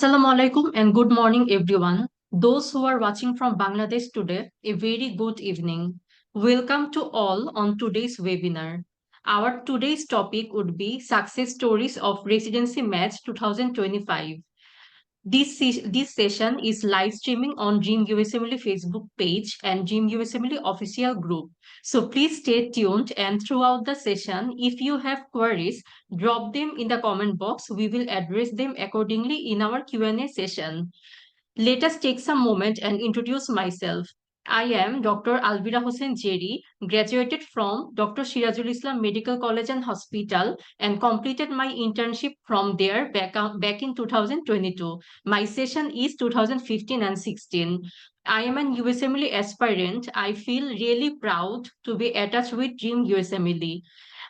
Assalamu alaikum and good morning, everyone. Those who are watching from Bangladesh today, a very good evening. Welcome to all on today's webinar. Our today's topic would be Success Stories of Residency Match 2025. This session is live streaming on Dream USMLE Facebook page and Dream USMLE official group. So please stay tuned, and throughout the session, if you have queries, drop them in the comment box. We will address them accordingly in our Q&A session. Let us take some moment and introduce myself. I am Dr. Alvira Hossein Jeri, graduated from Dr. Sirajul Islam Medical College and Hospital and completed my internship from there back in 2022. My session is 2015 and 16. I am an USMLE aspirant. I feel really proud to be attached with Dream USMLE.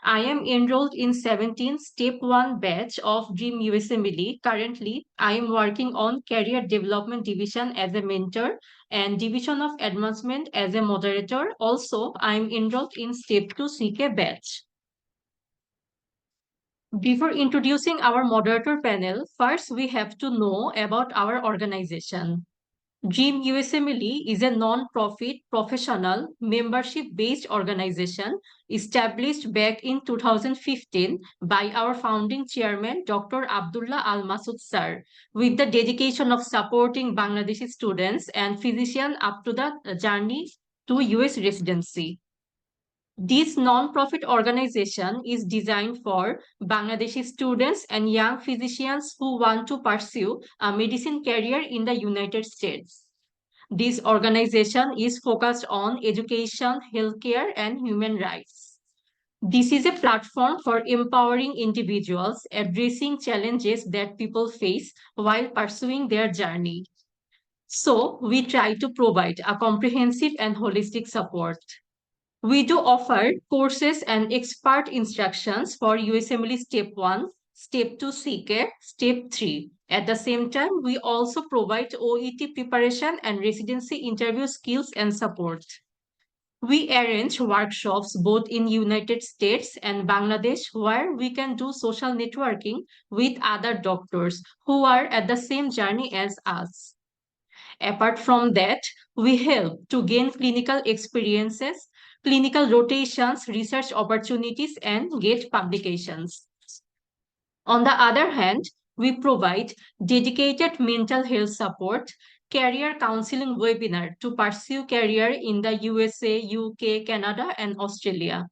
I am enrolled in 17 Step 1 batch of Dream USMLE. Currently, I am working on Career Development Division as a mentor and Division of Advancement as a moderator. Also, I am enrolled in Step 2 CK batch. Before introducing our moderator panel, first we have to know about our organization. Dream USMLE is a non-profit, professional, membership-based organization established back in 2015 by our founding chairman, Dr. Abdullah Al Masud Sir, with the dedication of supporting Bangladeshi students and physicians up to the journey to US residency. This non-profit organization is designed for Bangladeshi students and young physicians who want to pursue a medicine career in the United States. This organization is focused on education, healthcare, and human rights. This is a platform for empowering individuals, addressing challenges that people face while pursuing their journey. So, we try to provide a comprehensive and holistic support. We do offer courses and expert instructions for USMLE Step 1, Step 2 CK, Step 3. At the same time, we also provide OET preparation and residency interview skills and support. We arrange workshops both in United States and Bangladesh where we can do social networking with other doctors who are at the same journey as us. Apart from that, we help to gain clinical experiences, clinical rotations, research opportunities, and get publications. On the other hand, we provide dedicated mental health support, career counseling webinar to pursue career in the USA, UK, Canada, and Australia,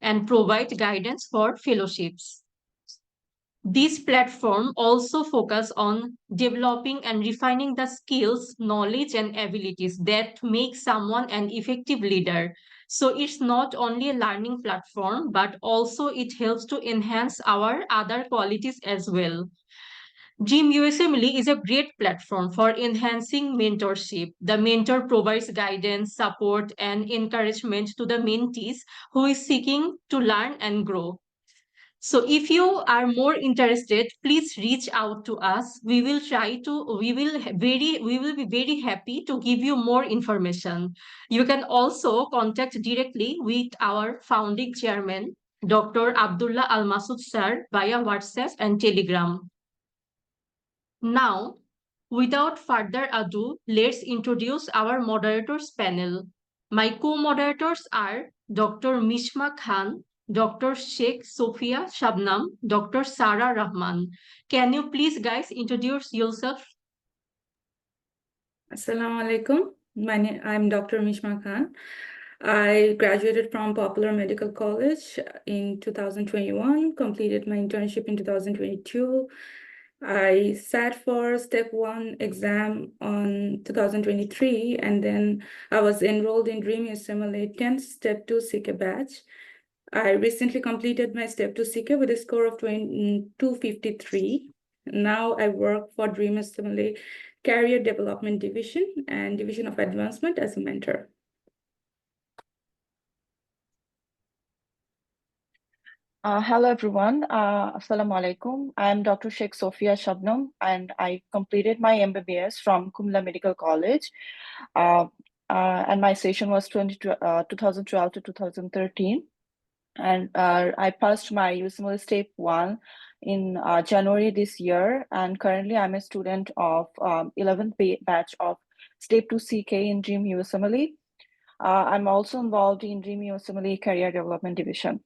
and provide guidance for fellowships. This platform also focus on developing and refining the skills, knowledge, and abilities that make someone an effective leader. So it's not only a learning platform, but also it helps to enhance our other qualities as well. Dream USMLE is a great platform for enhancing mentorship. The mentor provides guidance, support, and encouragement to the mentees who is seeking to learn and grow. So if you are more interested, please reach out to us. We will be very happy to give you more information. You can also contact directly with our founding chairman, Dr. Abdullah Al Masud Sir, via WhatsApp and Telegram. Now, without further ado, let's introduce our moderators panel. My co-moderators are Dr. Mishma Khan, Dr. Sheikh Sophia Shabnam, Dr. Sarah Rahman. Can you please guys introduce yourself? Assalamu alaikum. I'm Dr. Mishma Khan. I graduated from Popular Medical College in 2021, completed my internship in 2022. I sat for Step 1 exam on 2023, and then I was enrolled in Dream USMLE 10 Step 2 CK batch. I recently completed my Step 2 CK with a score of 253. Now I work for Dream USMLE Career Development Division and Division of Advancement as a mentor. Hello everyone, Assalamu alaikum. I'm Dr. Sheikh Sophia Shabnam and I completed my MBBS from Kumla Medical College and my session was 2012 to 2013. and I passed my USMLE Step 1 in January this year, and currently I'm a student of 11th batch of Step 2 CK in Dream USMLE. I'm also involved in Dream USMLE Career Development Division.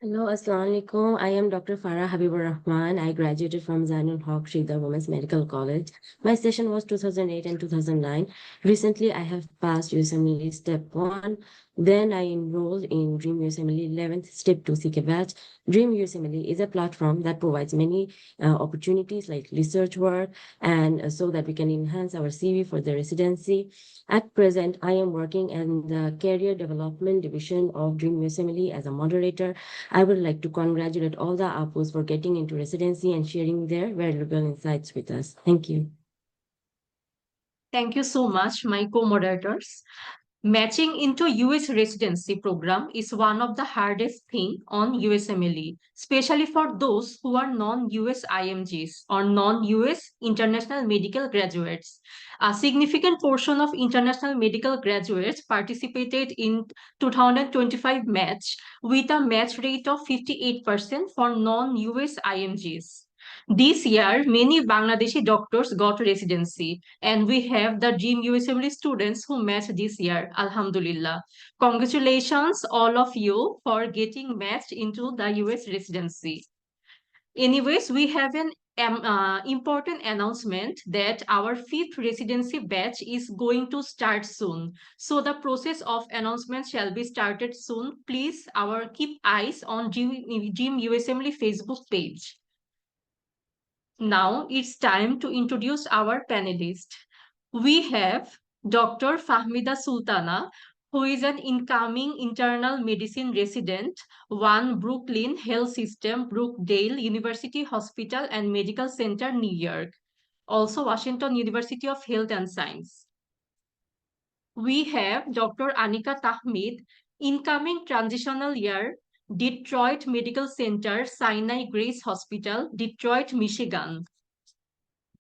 Hello, Assalamu alaikum. I am Dr. Farah Habibur Rahman. I graduated from Zainul Haq Sridhar Women's Medical College. My session was 2008 and 2009. Recently, I have passed USMLE Step 1. Then I enrolled in Dream USMLE 11th Step 2 CK batch. Dream USMLE is a platform that provides many opportunities like research work, and so that we can enhance our CV for the residency. At present, I am working in the Career Development Division of Dream USMLE as a moderator. I would like to congratulate all the APUs for getting into residency and sharing their valuable insights with us. Thank you. Thank you so much, my co-moderators. Matching into US residency program is one of the hardest thing on USMLE, especially for those who are non-US IMGs or non-US international medical graduates. A significant portion of international medical graduates participated in 2025 match with a match rate of 58% for non-US IMGs. This year, many Bangladeshi doctors got residency, and we have the Dream USMLE students who matched this year. Alhamdulillah. Congratulations, all of you, for getting matched into the US residency. Anyways, we have an important announcement that our 5th residency batch is going to start soon. So the process of announcement shall be started soon. Please keep eyes on Dream USMLE Facebook page. Now it's time to introduce our panelist. We have Dr. Fahmida Sultana, who is an incoming internal medicine resident, 1 Brooklyn Health System, Brookdale University Hospital and Medical Center, New York. Also Washington University of Health and Science. We have Dr. Anika Tahmid, incoming transitional year, Detroit Medical Center, Sinai Grace Hospital, Detroit, Michigan.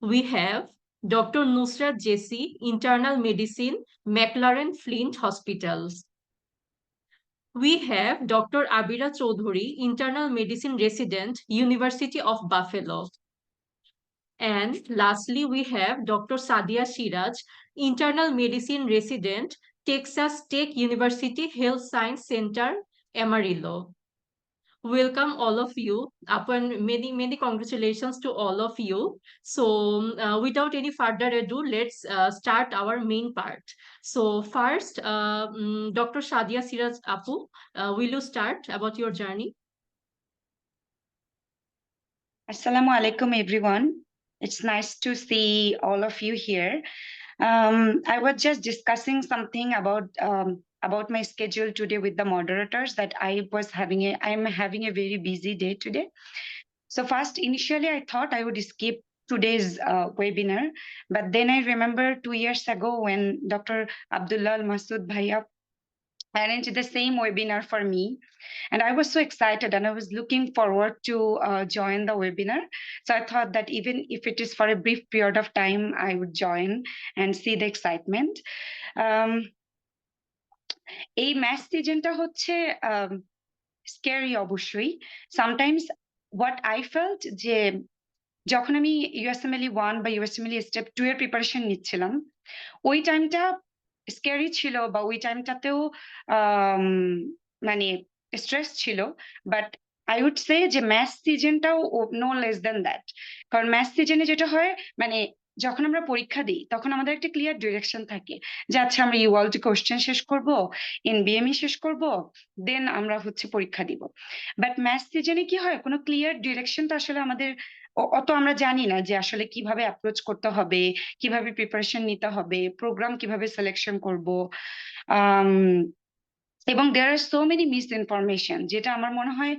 We have Dr. Nusrat Jesse, Internal Medicine, McLaren Flint Hospitals. We have Dr. Abira Choudhury, Internal Medicine Resident, University of Buffalo. And lastly, we have Dr. Sadia Siraj, Internal Medicine Resident, Texas Tech University Health Science Center, Amarillo. Welcome all of you. Upon many congratulations to all of you. So without any further ado, let's start our main part. So first, Dr. Sadia Siraj Apu, will you start about your journey? Assalamu alaikum, everyone. It's nice to see all of you here. I was just discussing something about my schedule today with the moderators that I'm having a very busy day today. So first, initially, I thought I would skip today's webinar, but then I remember 2 years ago when Dr. Abdullah Masood Bhaiya arranged the same webinar for me. And I was so excited and I was looking forward to join the webinar. So I thought that even if it is for a brief period of time, I would join and see the excitement. এই math সিজনটা হচ্ছে scary অবশ্যই। Sometimes what I felt যে যখন আমি USMLE 1 বা USMLE step 2 এর preparation নিচ্ছিলাম, ওই টাইমটা স্ক্যারি ছিল বা ওই টাইমটাতেও মানে স্ট্রেস ছিল, বাট আই উড সে যে ম্যাথ সিজনটাও নো লেস দেন দ্যাট। কারণ ম্যাথ সিজনে যেটা হয়, মানে যখন আমরা পরীক্ষা দিই তখন আমাদের একটা ক্লিয়ার ডিরেকশন থাকে যে আচ্ছা আমরা ইউআলটি কোশ্চেন শেষ করব, এনবিএমই শেষ করব, দেন আমরা হচ্ছে পরীক্ষা দিব। বাট ম্যাথ সিজনে কি হয়, কোনো ক্লিয়ার ডিরেকশন তো আসলে আমাদের অত আমরা জানি না যে আসলে কিভাবে অ্যাপ্রোচ করতে হবে, কিভাবে প্রিপারেশন নিতে হবে, প্রোগ্রাম কিভাবে সিলেকশন করব। এবং দেয়ার আর সো মেনি মিস ইনফরমেশন, যেটা আমার মনে হয়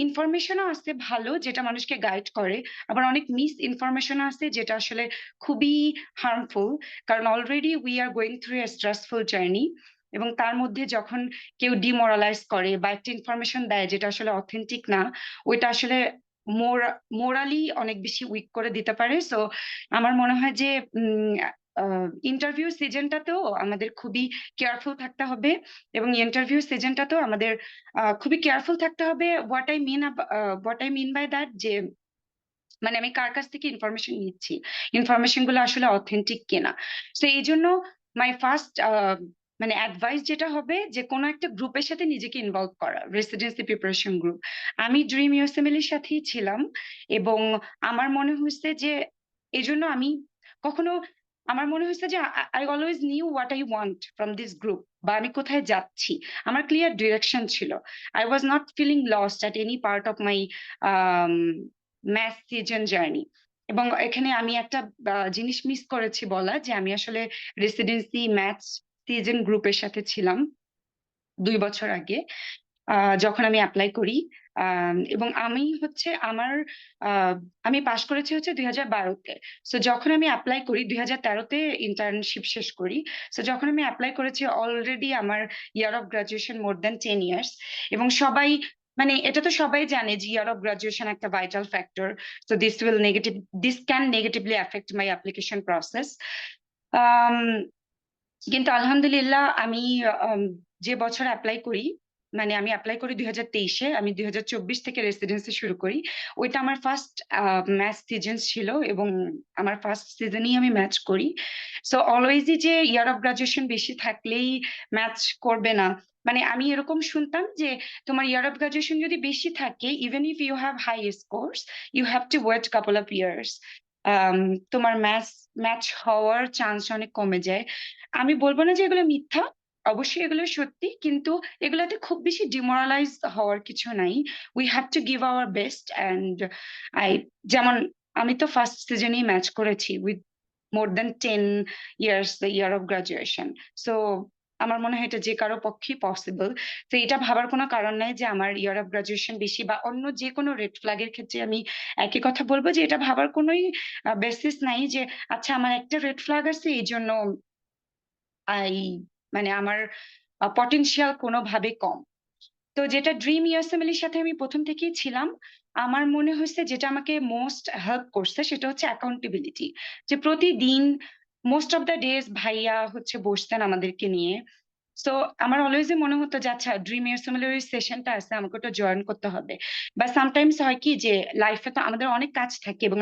ইনফরমেশনও আছে ভালো যেটা মানুষকে গাইড করে, আবার অনেক মিস ইনফরমেশনও আছে যেটা আসলে খুবই হার্মফুল। কারণ already we are going through a stressful journey, এবং তার মধ্যে যখন কেউ ডিমোরালাইজ করে বা একটা ইনফরমেশন দেয় যেটা আসলে অথেন্টিক না, ওইটা আসলে মোরালি অনেক বেশি উইক করে দিতে পারে। সো আমার মনে হয় যে ইন্টারভিউ সিজনটাতেও আমাদের খুবই কেয়ারফুল থাকতে হবে, এবং ইন্টারভিউ সিজনটাতেও আমাদের খুবই কেয়ারফুল থাকতে হবে। What I mean by that, যে মানে আমি কার কাছ থেকে ইনফরমেশন নিচ্ছি, ইনফরমেশন গুলো আসলে অথেন্টিক কিনা। তো এই জন্য মাই ফার্স্ট মানে অ্যাডভাইস যেটা হবে, যে কোনো একটা গ্রুপের সাথে নিজেকে ইনভলভ করা, রেসিডেন্সি প্রিপারেশন গ্রুপ। আমি ড্রিম ইউএসএমএল এর সাথেই ছিলাম, এবং আমার মনে হয়েছে যে এই জন্য আমি কখনো, আমার মনে হয়েছে যে I always knew what I want from this group, বা আমি কোথায় যাচ্ছি, আমার ক্লিয়ার ডিরেকশন ছিল। I was not feeling lost at any part of my match season journey. এবং এখানে আমি একটা জিনিস মিস করেছি বলা, যে আমি আসলে রেসিডেন্সি ম্যাথ সিজন গ্রুপের সাথে ছিলাম 2 বছর আগে, যখন আমি অ্যাপ্লাই করি। এবং আমি হচ্ছে আমি পাশ করেছি হচ্ছে 2012-তে। সো যখন আমি অ্যাপ্লাই করি 2013-তে ইন্টার্নশিপ শেষ করি। সো যখন আমি অ্যাপ্লাই করেছি অলরেডি আমার ইয়ার of graduation more than 10 years. এবং সবাই, মানে এটা তো সবাই জানে যে ইয়ার অফ গ্রাজুয়েশন একটা vital factor. So this can negatively affect my application process. কিন্তু আলহামদুলিল্লাহ আমি যে বছর অ্যাপ্লাই করি, মানে আমি অ্যাপ্লাই করি 2023-এ, আমি 2024 থেকে রেসিডেন্সি শুরু করি। ওইটা আমার ফার্স্ট ম্যাথ সিজন ছিল, এবং আমার ফার্স্ট সিজনেই আমি ম্যাচ করি। সো অলওয়েজই যে ইয়ার অফ গ্রাজুয়েশন বেশি থাকলেই ম্যাচ করবে না, মানে আমি এরকম শুনতাম যে তোমার ইয়ার অফ গ্রাজুয়েশন যদি বেশি থাকে, even if you have high scores, you have to wait couple of years, তোমার ম্যাচ হওয়ার চান্স অনেক কমে যায়। আমি বলবো না যে এগুলো মিথ্যা, অবশ্যই এগুলো সত্যি, কিন্তু এগুলাতে খুব বেশি ডিমোরালাইজ হওয়ার কিছু নাই। We have to give our best. And যেমন আমি তো ফার্স্ট সিজনেই ম্যাচ করেছি with more than 10 years the year of graduation. So আমার মনে হয় এটা যে কারো পক্ষেই পসিবল। তো এটা ভাবার কোনো কারণ নাই যে আমার ইয়ার অফ গ্রাজুয়েশন বেশি, বা অন্য যে কোনো রেড ফ্ল্যাগের ক্ষেত্রে আমি একই কথা বলবো, যে এটা ভাবার কোনোই বেসিস নাই যে আচ্ছা আমার একটা রেড ফ্ল্যাগ আছে এই জন্য আই মানে আমার পটেনশিয়াল কোনোভাবে কম। তো যেটা ড্রিম ইউএসএমএল এর সাথে আমি প্রথম থেকেই ছিলাম, আমার মনে হয়েছে যেটা আমাকে মোস্ট হেল্প করছে সেটা হচ্ছে অ্যাকাউন্টেবিলিটি। যে প্রতিদিন মোস্ট অফ দ্য ডেজ ভাইয়া হচ্ছে বসতেন আমাদেরকে নিয়ে। সো আমার অলওয়েজই মনে হতো যে আচ্ছা ড্রিম ইউএসএমএল এর সেশনটা আছে, আমাকে ওটা জয়েন করতে হবে। বা সামটাইমস হয় কি যে লাইফে তো আমাদের অনেক কাজ থাকে, এবং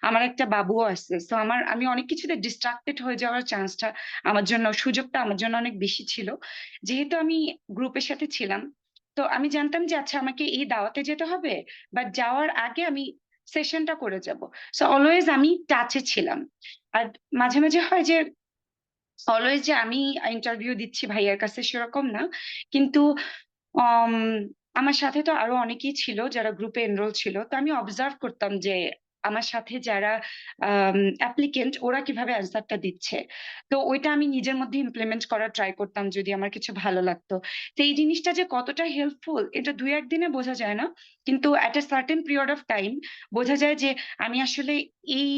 আমার একটা বাবুও আছে। সো আমি অনেক কিছুতে ডিস্ট্রাক্টেড হয়ে যাওয়ার চান্সটা আমার জন্য, সুযোগটা আমার জন্য অনেক বেশি ছিল। যেহেতু আমি গ্রুপের সাথে ছিলাম, তো আমি জানতাম যে আচ্ছা আমাকে এই দাওয়াতে যেতে হবে, বাট যাওয়ার আগে আমি সেশনটা করে যাব। সো অলওয়েজ আমি টাচে ছিলাম। আর মাঝে মাঝে হয় যে অলওয়েজ যে আমি ইন্টারভিউ দিচ্ছি ভাইয়ার কাছে সেরকম না, কিন্তু আম, আমার সাথে তো আরো অনেকেই ছিল যারা গ্রুপে এনরোল ছিল। তো আমি অবজার্ভ করতাম যে আমার সাথে যারা অ্যাপ্লিকেন্ট ওরা কিভাবে অ্যান্সারটা দিচ্ছে। তো ওইটা আমি নিজের মধ্যে ইমপ্লিমেন্ট করার ট্রাই করতাম যদি আমার কিছু ভালো লাগতো। তো এই জিনিসটা যে কতটা হেল্পফুল এটা 2-1 দিনে বোঝা যায় না, কিন্তু at a certain period of time বোঝা যায় যে আমি আসলে এই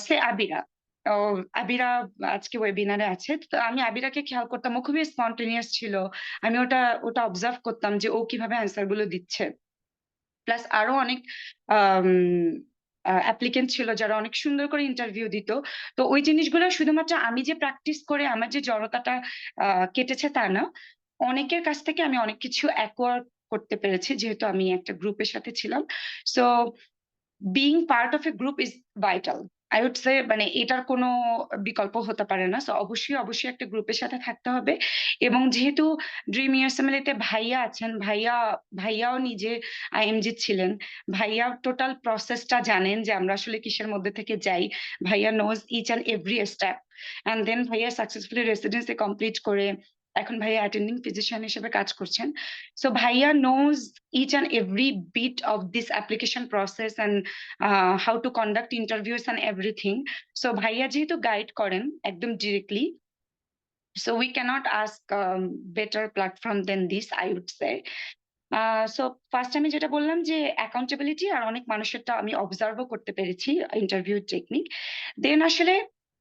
সে আবিরা, ও আবিরা আজকে ওয়েবিনারে আছে, তো আমি আবিরাকে খেয়াল করতাম, ও খুবই স্পন্টেনিয়াস ছিল। আমি ওটা ওটা অবজার্ভ করতাম যে ও কিভাবে অ্যান্সার গুলো দিচ্ছে। প্লাস আরো অনেক অ্যাপ্লিকেন্ট ছিল যারা অনেক সুন্দর করে ইন্টারভিউ দিত। তো ওই জিনিসগুলো শুধুমাত্র আমি যে প্র্যাকটিস করে আমার যে জড়তাটা কেটেছে তা না, অনেকের কাছ থেকে আমি অনেক কিছু অ্যাকোয়ার করতে পেরেছি যেহেতু আমি একটা গ্রুপের সাথে ছিলাম। So being part of a group is vital, I would say, মানে এটার কোনো বিকল্প হতে পারে না। সো অবশ্যই অবশ্যই একটা গ্রুপের সাথে থাকতে হবে। এবং যেহেতু ড্রিম ইউএসএমএল তে ভাইয়া আছেন, ভাইয়াও নিজে আইএমজি ছিলেন, ভাইয়া টোটাল প্রসেসটা জানেন যে আমরা আসলে কিসের মধ্যে থেকে যাই। ভাইয়া knows each and every step. And then ভাইয়া সাকসেসফুলি রেসিডেন্সি কমপ্লিট করে এখন ভাইয়া অ্যাটেন্ডিং ফিজিশিয়ান হিসেবে কাজ করছেন। সো ভাইয়া nose each and every bit of this application process and how to conduct interviews and everything. So ভাইয়া যেহেতু গাইড করেন একদম directly, so we cannot ask better platform than this, I would say. So first আমি যেটা বললাম যে accountability, আর অনেক মানুষেরটা আমি অবজার্ভও করতে পেরেছি ইন্টারভিউ টেকনিক। দেন আসলে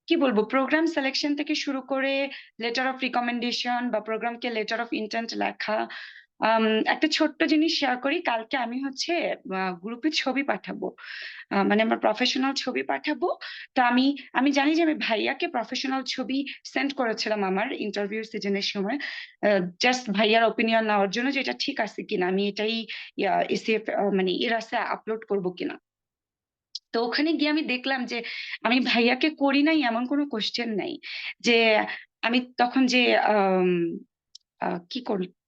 কি বলবো, প্রোগ্রাম সিলেকশন থেকে শুরু করে লেটার অফ রিকমেন্ডেশন বা প্রোগ্রামকে লেটার অফ ইন্টেন্ট লেখা, একটা ছোট্ট জিনিস শেয়ার করি, কালকে আমি হচ্ছে গ্রুপে ছবি পাঠাবো, মানে আমার প্রফেশনাল ছবি পাঠাবো। তো আমি জানি যে আমি ভাইয়াকে প্রফেশনাল ছবি সেন্ড করেছিলাম আমার ইন্টারভিউ সিজনের সময়, জাস্ট ভাইয়ার ওপিনিয়ন নেওয়ার জন্য যে এটা ঠিক আছে কিনা, আমি এটাই এসিএফ মানে ইরাসে আপলোড করব কিনা। তো ওখানে গিয়ে আমি দেখলাম যে আমি ভাইয়াকে করি নাই এমন কোনো কোশ্চেন নাই, যে আমি তখন যে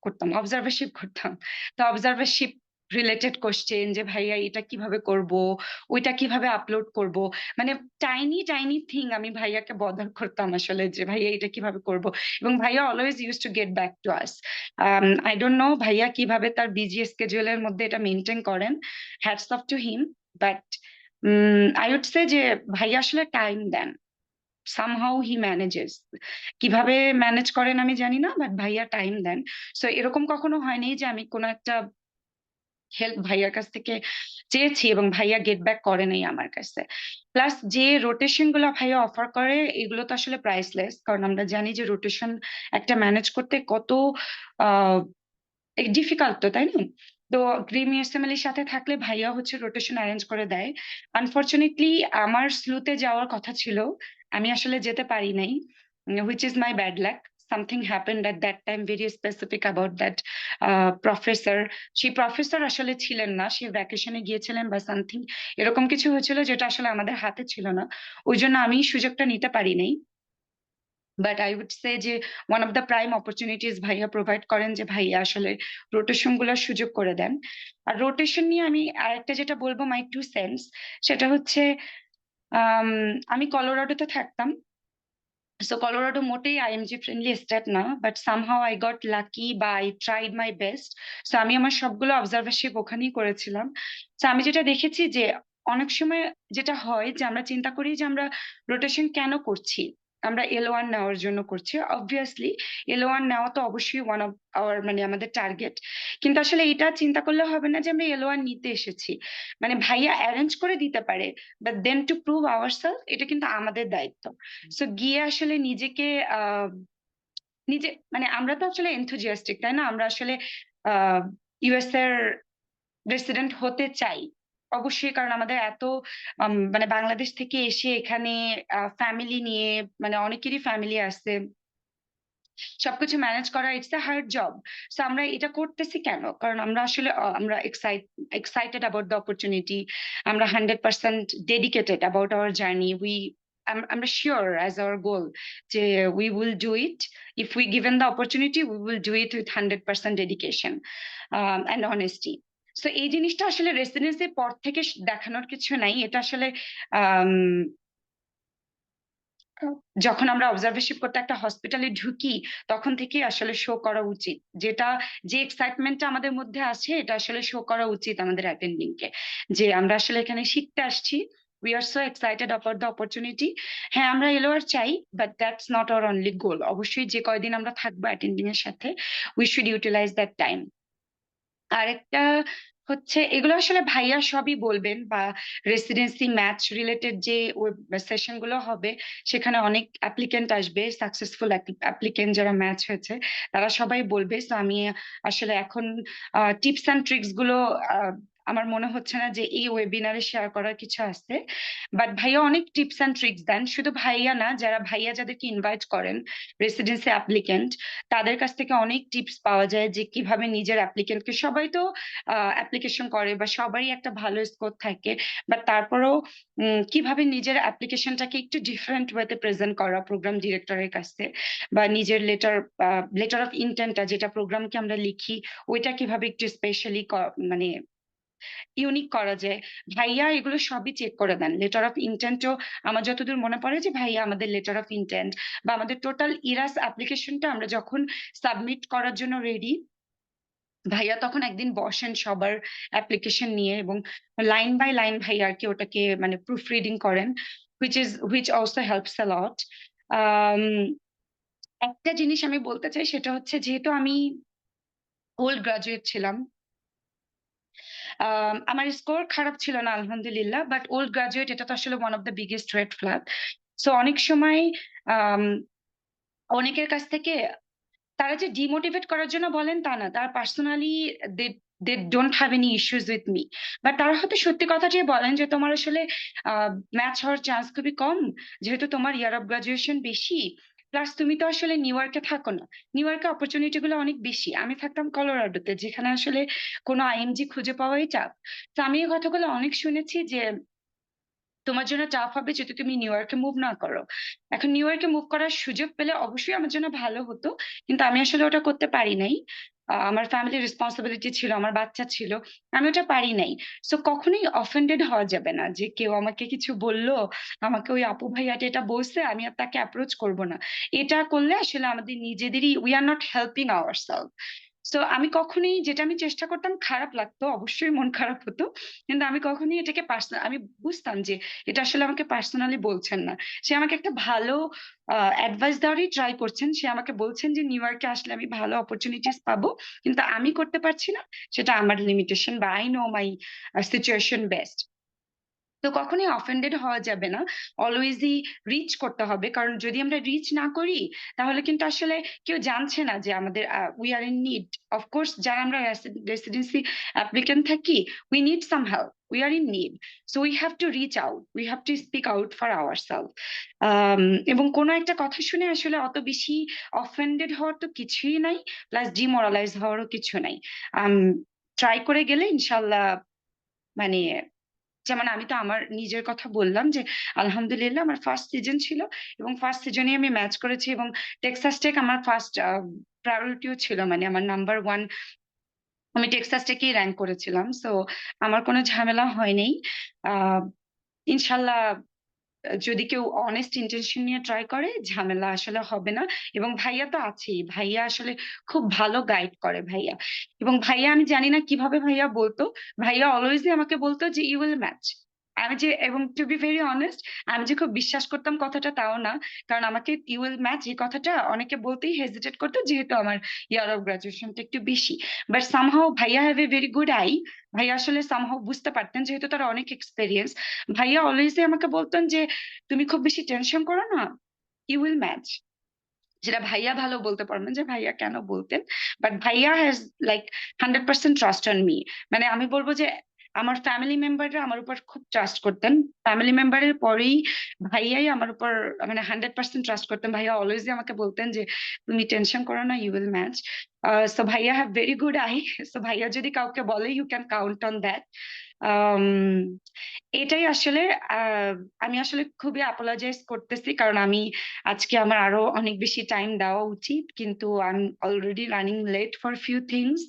করতাম অবজারভারশিপ করতাম, তো অবজারভারশিপ রিলেটেড কোশ্চেন যে ভাইয়া এটা কিভাবে করব, ওইটা কিভাবে আপলোড করব, মানে টাইনি টাইনি থিং আমি ভাইয়াকে বদার করতাম আসলে, যে ভাইয়া এটা কিভাবে করব। এবং ভাইয়া always use to get back to us. I don't know ভাইয়া কিভাবে তার বিজি স্কেজুয়ালের মধ্যে এটা মেনটেন করেন, hats off to him. But I would say যে ভাইয়া আসলে টাইম দেন, সামহাউ হি ম্যানেজেস, কিভাবে ম্যানেজ করেন আমি জানি না, বাট ভাইয়া টাইম দেন। সো এরকম কখনো হয়নি যে আমি কোনো একটা হেল্প ভাইয়ার কাছ থেকে চেয়েছি এবং ভাইয়া গেট ব্যাক করে নাই আমার কাছে। প্লাস যে রোটেশন গুলো ভাইয়া অফার করে এগুলো তো আসলে প্রাইসলেস, কারণ আমরা জানি যে রোটেশন একটা ম্যানেজ করতে কত ডিফিকাল্ট, তো তাই না? তো ড্রিম ইউএসএমএল এর সাথে থাকলে ভাইয়া হচ্ছে রোটেশন অ্যারেঞ্জ করে দেয়। আনফরচুনেটলি আমার স্লুতে যাওয়ার কথা ছিল, আমি আসলে যেতে পারি নাই, which is my bad luck. Something happened at that time very specific about that professor. সেই প্রফেসর আসলে ছিলেন না, সে ভ্যাকেশনে গিয়েছিলেন বা সামথিং এরকম কিছু হয়েছিল যেটা আসলে আমাদের হাতে ছিল না, ওই জন্য আমি সুযোগটা নিতে পারি নাই। বাট আই উড সে যে one of the prime opportunities ভাইয়া প্রোভাইড করেন, যে ভাইয়া আসলে রোটেশন গুলোর সুযোগ করে দেন। আর রোটেশন নিয়ে আমি আরেকটা যেটা বলবো, মাই টু সেন্স, সেটা হচ্ছে আমি কলোরাডোতে থাকতাম। সো কলোরাডো মোটেই আইএমজি ফ্রেন্ডলি স্টেট না, but somehow I got lucky বা I tried my best. So আমি আমার সবগুলো অবজারভেশন ওখানেই করেছিলাম। তো আমি যেটা দেখেছি যে অনেক সময় যেটা হয় যে আমরা চিন্তা করি যে আমরা রোটেশন কেন করছি, আমরা L1 নেওয়ার জন্য করছি। অবভিয়াসলি L1 নেওয়া তো অবশ্যই ওয়ান অফ আওয়ার মানে আমাদের টার্গেট, কিন্তু আসলে এটা চিন্তা করলে হবে না যে আমরা L1 নিতে এসেছি, মানে ভাইয়া অ্যারেঞ্জ করে দিতে পারে, but then to prove ourselves এটা কিন্তু আমাদের দায়িত্ব। সো গিয়ে আসলে নিজেকে নিজে মানে আমরা তো আসলে এনথুজিয়াস্টিক, তাই না? আমরা আসলে ইউএস এর রেসিডেন্ট হতে চাই অবশ্যই, কারণ আমাদের এত মানে বাংলাদেশ থেকে এসে এখানে ফ্যামিলি নিয়ে, মানে অনেকেরই ফ্যামিলি আছে, সবকিছু ম্যানেজ করা it's a hard job. So আমরা এটা করতেছি কেন? কারণ আমরা আসলে আমরা এক্সাইটেড অ্যাবাউট দ্য অপরচুনিটি, আমরা 100% ডেডিকেটেড অ্যাবাউট আওয়ার জার্নি। আমরা শিওর অ্যাজ আওয়ার গোল যে we will do it, if we given the opportunity we will do it with 100% dedication and honesty. So এই জিনিসটা আসলে রেসিডেন্সির পর থেকে দেখানোর কিছু নাই, এটা আসলে যখন আমরা অবজারভেশন করতে একটা হসপিটালে ঢুকি তখন থেকে আসলে শো করা উচিত, যেটা যে এক্সাইটমেন্টটা আমাদের মধ্যে আছে এটা আসলে শো করা উচিত আমাদের অ্যাটেন্ডিং কে, যে আমরা আসলে এখানে শিখতে আসছি। We are so excited about the opportunity. হ্যাঁ, আমরা এলোয়ার চাই, but that's not our only goal. অবশ্যই যে কয়দিন আমরা থাকবো অ্যাটেন্ডিং এর সাথে, we should utilize that time. আরেকটা হচ্ছে, এগুলো আসলে ভাইয়া সবই বলবেন, বা রেসিডেন্সি ম্যাচ রিলেটেড যে সেশন গুলো হবে সেখানে অনেক অ্যাপ্লিকেন্ট আসবে, সাকসেসফুল অ্যাপ্লিকেন্ট যারা ম্যাচ হয়েছে তারা সবাই বলবে। তো আমি আসলে এখন টিপস অ্যান্ড ট্রিক্স গুলো আমার মনে হচ্ছে না যে এই ওয়েবিনারে শেয়ার করার কিছু আছে, বাট ভাইয়া অনেক টিপস অ্যান্ড ট্রিক্স দেন। শুধু ভাইয়া না, যারা ভাইয়া যাদেরকে ইনভাইট করেন রেসিডেন্সি অ্যাপ্লিকেন্ট, তাদের কাছ থেকে অনেক টিপস পাওয়া যায় যে কিভাবে নিজের অ্যাপ্লিকেন্টকে, সবাই তো অ্যাপ্লিকেশন করে বা সবারই একটা ভালো স্কোর থাকে, বাট তারপরেও কিভাবে নিজের অ্যাপ্লিকেশনটাকে একটু ডিফারেন্ট ওয়েতে প্রেজেন্ট করা প্রোগ্রাম ডিরেক্টরের কাছে, বা নিজের লেটার অফ ইন্টেন্টটা যেটা প্রোগ্রামকে আমরা লিখি ওইটা কিভাবে একটু স্পেশালি মানে ইউনিক করা যায়। ভাইয়া এগুলো সবই চেক করে দেন। লেটার অফ ইন্টেন্টও আমার যতদূর মনে পড়ে যে ভাইয়া আমাদের লেটার অফ ইন্টেন্ট বা আমাদের টোটাল ইরাস অ্যাপ্লিকেশনটা আমরা যখন সাবমিট করার জন্য রেডি, ভাইয়া তখন একদিন বসেন সবার অ্যাপ্লিকেশন নিয়ে এবং লাইন বাই লাইন ভাইয়া আর কি ওটাকে মানে প্রুফ রিডিং করেন, which also helps a lot. একটা জিনিস আমি বলতে চাই, সেটা হচ্ছে যেহেতু আমি ওল্ড গ্রাজুয়েট ছিলাম, আমার স্কোর খারাপ ছিল না আলহামদুলিল্লাহ, বাট ওল্ড গ্রাজুয়েট এটা তো আসলে one of the biggest red flag. So অনেক সময় অনেকের কাছ থেকে তারা যে ডিমোটিভেট করার জন্য বলেন তা না, তারা personally they don't have any issues with me, but তারা হয়তো সত্যি কথাটি বলেন যে তোমার আসলে ম্যাচ হওয়ার চান্স খুবই কম, যেহেতু তোমার ইয়ার অফ গ্রাজুয়েশন বেশি, প্লাস তুমি তো আসলে নিউ ইয়র্কে থাকো না, নিউ ইয়র্কে অপরচুনিটি গুলো অনেক বেশি। আমি থাকতাম কলোরাডোতে, যেখানে আসলে কোনো আইএমজি খুঁজে পাওয়াই চাপ। তো আমি এই কথাগুলো অনেক শুনেছি যে তোমার জন্য টাফ হবে যদি তুমি নিউ ইয়র্কে মুভ না করো। এখন নিউ ইয়র্কে মুভ করার সুযোগ পেলে অবশ্যই আমার জন্য ভালো হতো, কিন্তু আমি আসলে ওটা করতে পারি নাই। আমার ফ্যামিলির রেসপন্সিবিলিটি ছিল, আমার বাচ্চা ছিল, আমি ওটা পারি নাই। সো কখনোই অফেন্ডেড হওয়া যাবে না যে কেউ আমাকে কিছু বললো, আমাকে ওই আপু ভাইয়াটা এটা বলছে, আমি আর তাকে অ্যাপ্রোচ করব না। এটা করলে আসলে আমাদের নিজেদেরই, we are not helping ourself. So আমি কখনোই, যেটা আমি চেষ্টা করতাম, খারাপ লাগতো, অবশ্যই মন খারাপ হতো, কিন্তু আমি কখনোই এটাকে পার্সোনাল, আমি বুঝতাম যে এটা আসলে আমাকে পার্সোনালি বলছেন না। সে আমাকে একটা ভালো অ্যাডভাইস দেওয়ারই ট্রাই করছেন। সে আমাকে বলছেন যে নিউ ইয়র্কে আসলে আমি ভালো অপরচুনিটিস পাবো, কিন্তু আমি করতে পারছি না, সেটা আমার লিমিটেশন, বা I know my situation best. তো কখনোই অফেন্ডেড হওয়া যাবে না, অলওয়েজই রিচ করতে হবে, কারণ যদি আমরা রিচ না করি তাহলে কিন্তু আসলে কেউ জানছে না যে আমাদের we are in need. Of course যারা আমরা রেসিডেন্সি অ্যাপ্লিকেন্ট থাকি, we need some help, we are in need, so we have to reach out, we have to speak out for our self. এবং কোনো একটা কথা শুনে আসলে অত বেশি অফেন্ডেড হওয়ার তো কিছুই নাই, প্লাস ডিমোরালাইজ হওয়ারও কিছু নাই। ট্রাই করে গেলে ইনশাল্লাহ, মানে যেমন আমি তো আমার নিজের কথা বললাম যে আলহামদুলিল্লাহ আমার ফার্স্ট সিজন ছিল, এবং ফার্স্ট সিজনে আমি ম্যাচ করেছি, এবং টেক্সাস টেক আমার ফার্স্ট প্রায়োরিটিও ছিল, মানে আমার নাম্বার ওয়ান, আমি টেক্সাস টেকেই র্যাঙ্ক করেছিলাম। সো আমার কোনো ঝামেলা হয়নি। আহ ইনশাল্লাহ যদি কেউ অনেস্ট ইন্টেনশন নিয়ে ট্রাই করে, ঝামেলা আসলে হবে না। এবং ভাইয়া তো আছেই, ভাইয়া আসলে খুব ভালো গাইড করে ভাইয়া। এবং ভাইয়া, আমি জানি না কিভাবে ভাইয়া বলতো, ভাইয়া অলওয়েজই আমাকে বলতো যে ইউ উইল ম্যাচ। আমি যে, এবং টু বি ভেরি অনেস্ট, আমি যে খুব বিশ্বাস করতাম কথাটা তাও না, কারণ আমাকে ইউ উইল ম্যাচ এই কথাটা অনেকে বলতেই হেজিটেট করতো, যেহেতু আমার ইয়ার অফ গ্রাজুয়েশনটা একটু বেশি। বাট সামহাও ভাইয়া have a very good I, ভাইয়া আসলে সামহাও বুঝতে পারতেন, যেহেতু তার অনেক এক্সপেরিয়েন্স। ভাইয়া অলওয়েজই আমাকে বলতেন যে তুমি খুব বেশি টেনশন করো না, ইউ উইল ম্যাচ। যেটা ভাইয়া ভালো বলতে পারবেন যে ভাইয়া কেন বলতেন, বাট ভাইয়া has like 100% trust on me. মানে আমি বলবো যে আমার ফ্যামিলি মেম্বাররা আমার উপর খুব ট্রাস্ট করতেন, ফ্যামিলি মেম্বারের পরেই ভাইয়াই আমার উপর মানে 100% ট্রাস্ট করতেন। ভাইয়া অলওয়েজই আমাকে বলতেন যে তুমি টেনশন করো না, ইউ উইল ম্যাচ। সো ভাইয়া have very good eye. So ভাইয়া যদি কাউকে বলে, you can count on that. এটাই আসলে, আহ, আমি আসলে খুবই অ্যাপোলজাইজ করতেছি, কারণ আমি আজকে আমার আরো অনেক বেশি টাইম দেওয়া উচিত, কিন্তু I am already running late for few things.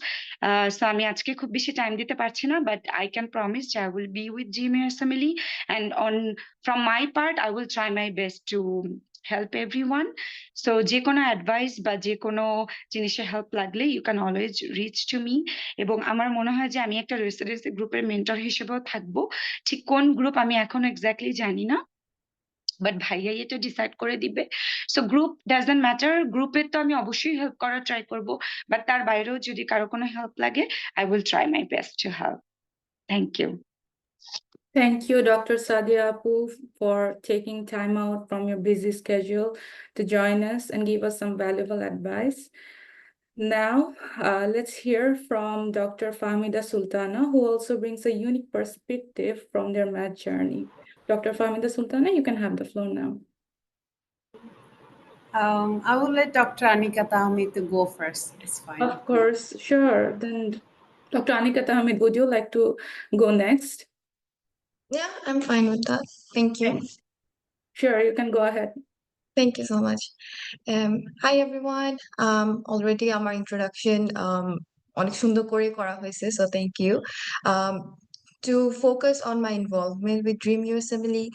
So আমি আজকে খুব বেশি টাইম দিতে পারছি না, বাট আই ক্যান প্রমিস যে I will be with GMSMLE, and on from my part I will try my best to help everyone. So যে কোনো অ্যাডভাইস বা যে কোনো জিনিসের হেল্প লাগলে you can always reach to me. এবং আমার মনে হয় যে আমি একটা রেসিডেন্সি গ্রুপের মেন্টর হিসেবেও থাকবো। ঠিক কোন গ্রুপ আমি এখনো এক্স্যাক্টলি জানি না, বাট ভাইয়াই এটা ডিসাইড করে দিবে। সো গ্রুপ ডাজন্ট ম্যাটার, গ্রুপের তো আমি অবশ্যই হেল্প করার ট্রাই করব, বাট তার বাইরেও যদি কারো কোনো হেল্প লাগে, I will try my best to help. Thank you. Thank you, Dr. Sadia Apu, for taking time out from your busy schedule to join us and give us some valuable advice. Now, let's hear from Dr. Fahmida Sultana, who also brings a unique perspective from their math journey. Dr. Fahmida Sultana, you can have the floor now. I will let Dr. Anika Tahmid to go first. It's fine. Of course, sure. Then, Dr. Anika Tahmid, would you like to go next? Yeah, I'm fine with that. Thank you. Sure, you can go ahead. Thank you so much. Hi everyone. Already আমার introduction অনেক সুন্দর করে করা হয়েছে, so thank you. To focus on my involvement with Dream USMLE,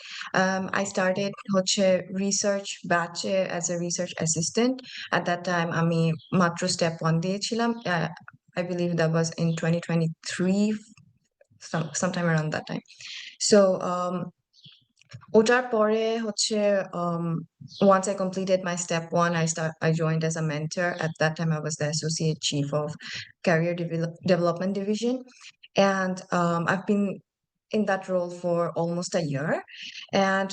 I started হচ্ছে research batch as a research assistant. At that time আমি মাত্র step 1 দিয়েছিলাম. I believe that was in 2023, sometime around that time. So ওটার পরে হচ্ছে once I completed my step 1, I joined as a mentor. At that time I was the associate chief of career development division, and I've been in that role for almost a year. And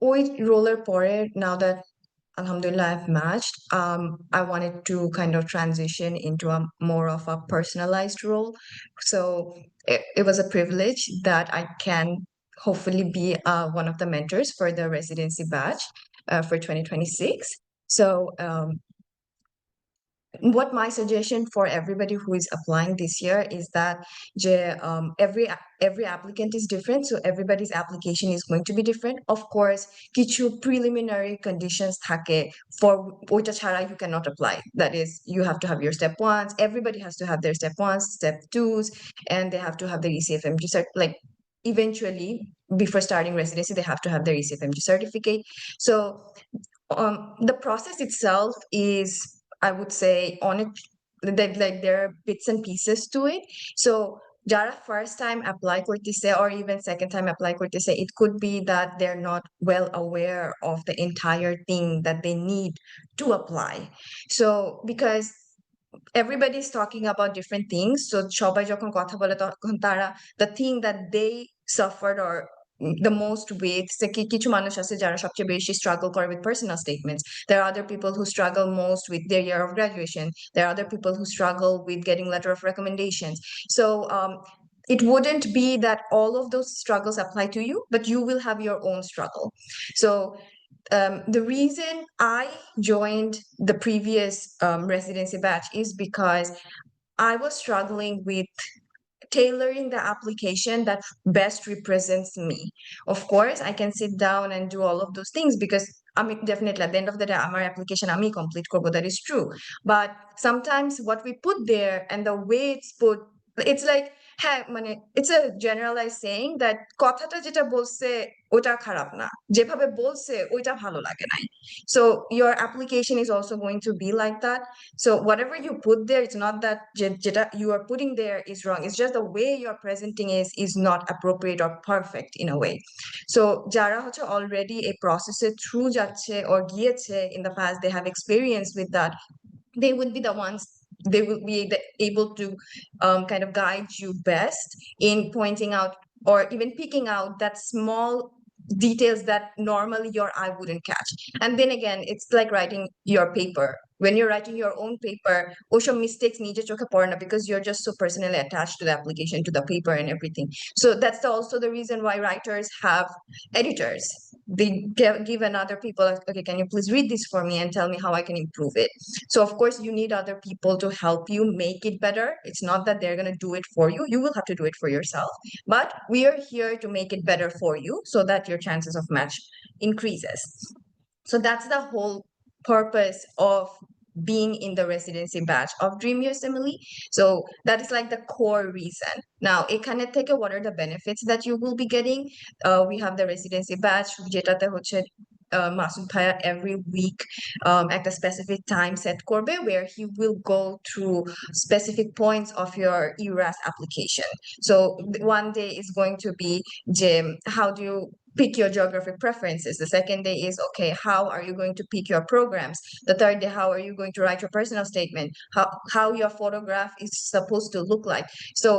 ওই রোলের পরে, now that Alhamdulillah, I've matched. I wanted to kind of transition into a more of a personalized role. So it was a privilege that I can hopefully be one of the mentors for the residency batch for 2026. So what my suggestion for everybody who is applying this year is that every applicant is different, so everybody's application is going to be different. Of course, কিছু preliminary conditions থাকে for ওইটা ছাড়া you cannot apply. That is, you have to have your step ones. Everybody has to have their step ones, step twos, and they have to have their ECFMG like eventually before starting residency they have to have their ECFMG certificate. So the process itself is, I would say, on it, like there are bits and pieces to it. So যারা first time apply করতেছে or even second time apply করতেছে, it could be that they're not well aware of the entire thing that they need to apply. So because everybody's talking about different things, so সবাই যখন কথা বলে তখন তারা the thing that they suffered or the most with কিছু মানুষ আছে যারা সবচেয়ে বেশি struggle করে with personal statements. There are other people who struggle most with their year of graduation. There are other people who struggle with getting letter of recommendations. So it wouldn't be that all of those struggles apply to you, but you will have your own struggle. So the reason I joined the previous residency batch is because I was struggling with tailoring the application that best represents me. Of course, I can sit down and do all of those things because I mean, definitely at the end of the day, our application আমি complete করবো, that is true. But sometimes what we put there and the way it's put, it's like, হ্যাঁ মানে it's a generalized saying that কথাটা যেটা বলছে ওটা খারাপ না, যেভাবে বলছে ওইটা ভালো লাগে নাই. So your application is also going to be like that. So whatever you put there, it's not that যেটা you are putting there is wrong. It's just the way you're presenting is not appropriate or perfect in a way. So যারা হচ্ছে already a process through যাচ্ছে or গিয়েছে in the past, they have experience with that, they would be the ones, they will be able to kind of guide you best in pointing out or even picking out that small details that normally your eye wouldn't catch. And then again, it's like writing your paper. When you're writing your own paper, osho mistakes nije chokhe pore na because you're just so personally attached to the application, to the paper and everything. So that's also the reason why writers have editors. They give another people, okay, can you please read this for me and tell me how I can improve it? So of course you need other people to help you make it better. It's not that they're going to do it for you. You will have to do it for yourself. But we are here to make it better for you so that your chances of match increases. So that's the whole purpose of being in the residency batch of Dream USMLE. So that is like the core reason. Now, এখানে থেকে what are the benefits that you will be getting? We have the residency batch, যেটাতে হচ্ছে Masood Bhaiya every week at a specific time set করবে where he will go through specific points of your ERAS application. So one day is going to be how do you pick your geographic preferences? The second day is, okay, how are you going to pick your programs? The third day, how are you going to write your personal statement? How your photograph is supposed to look like? So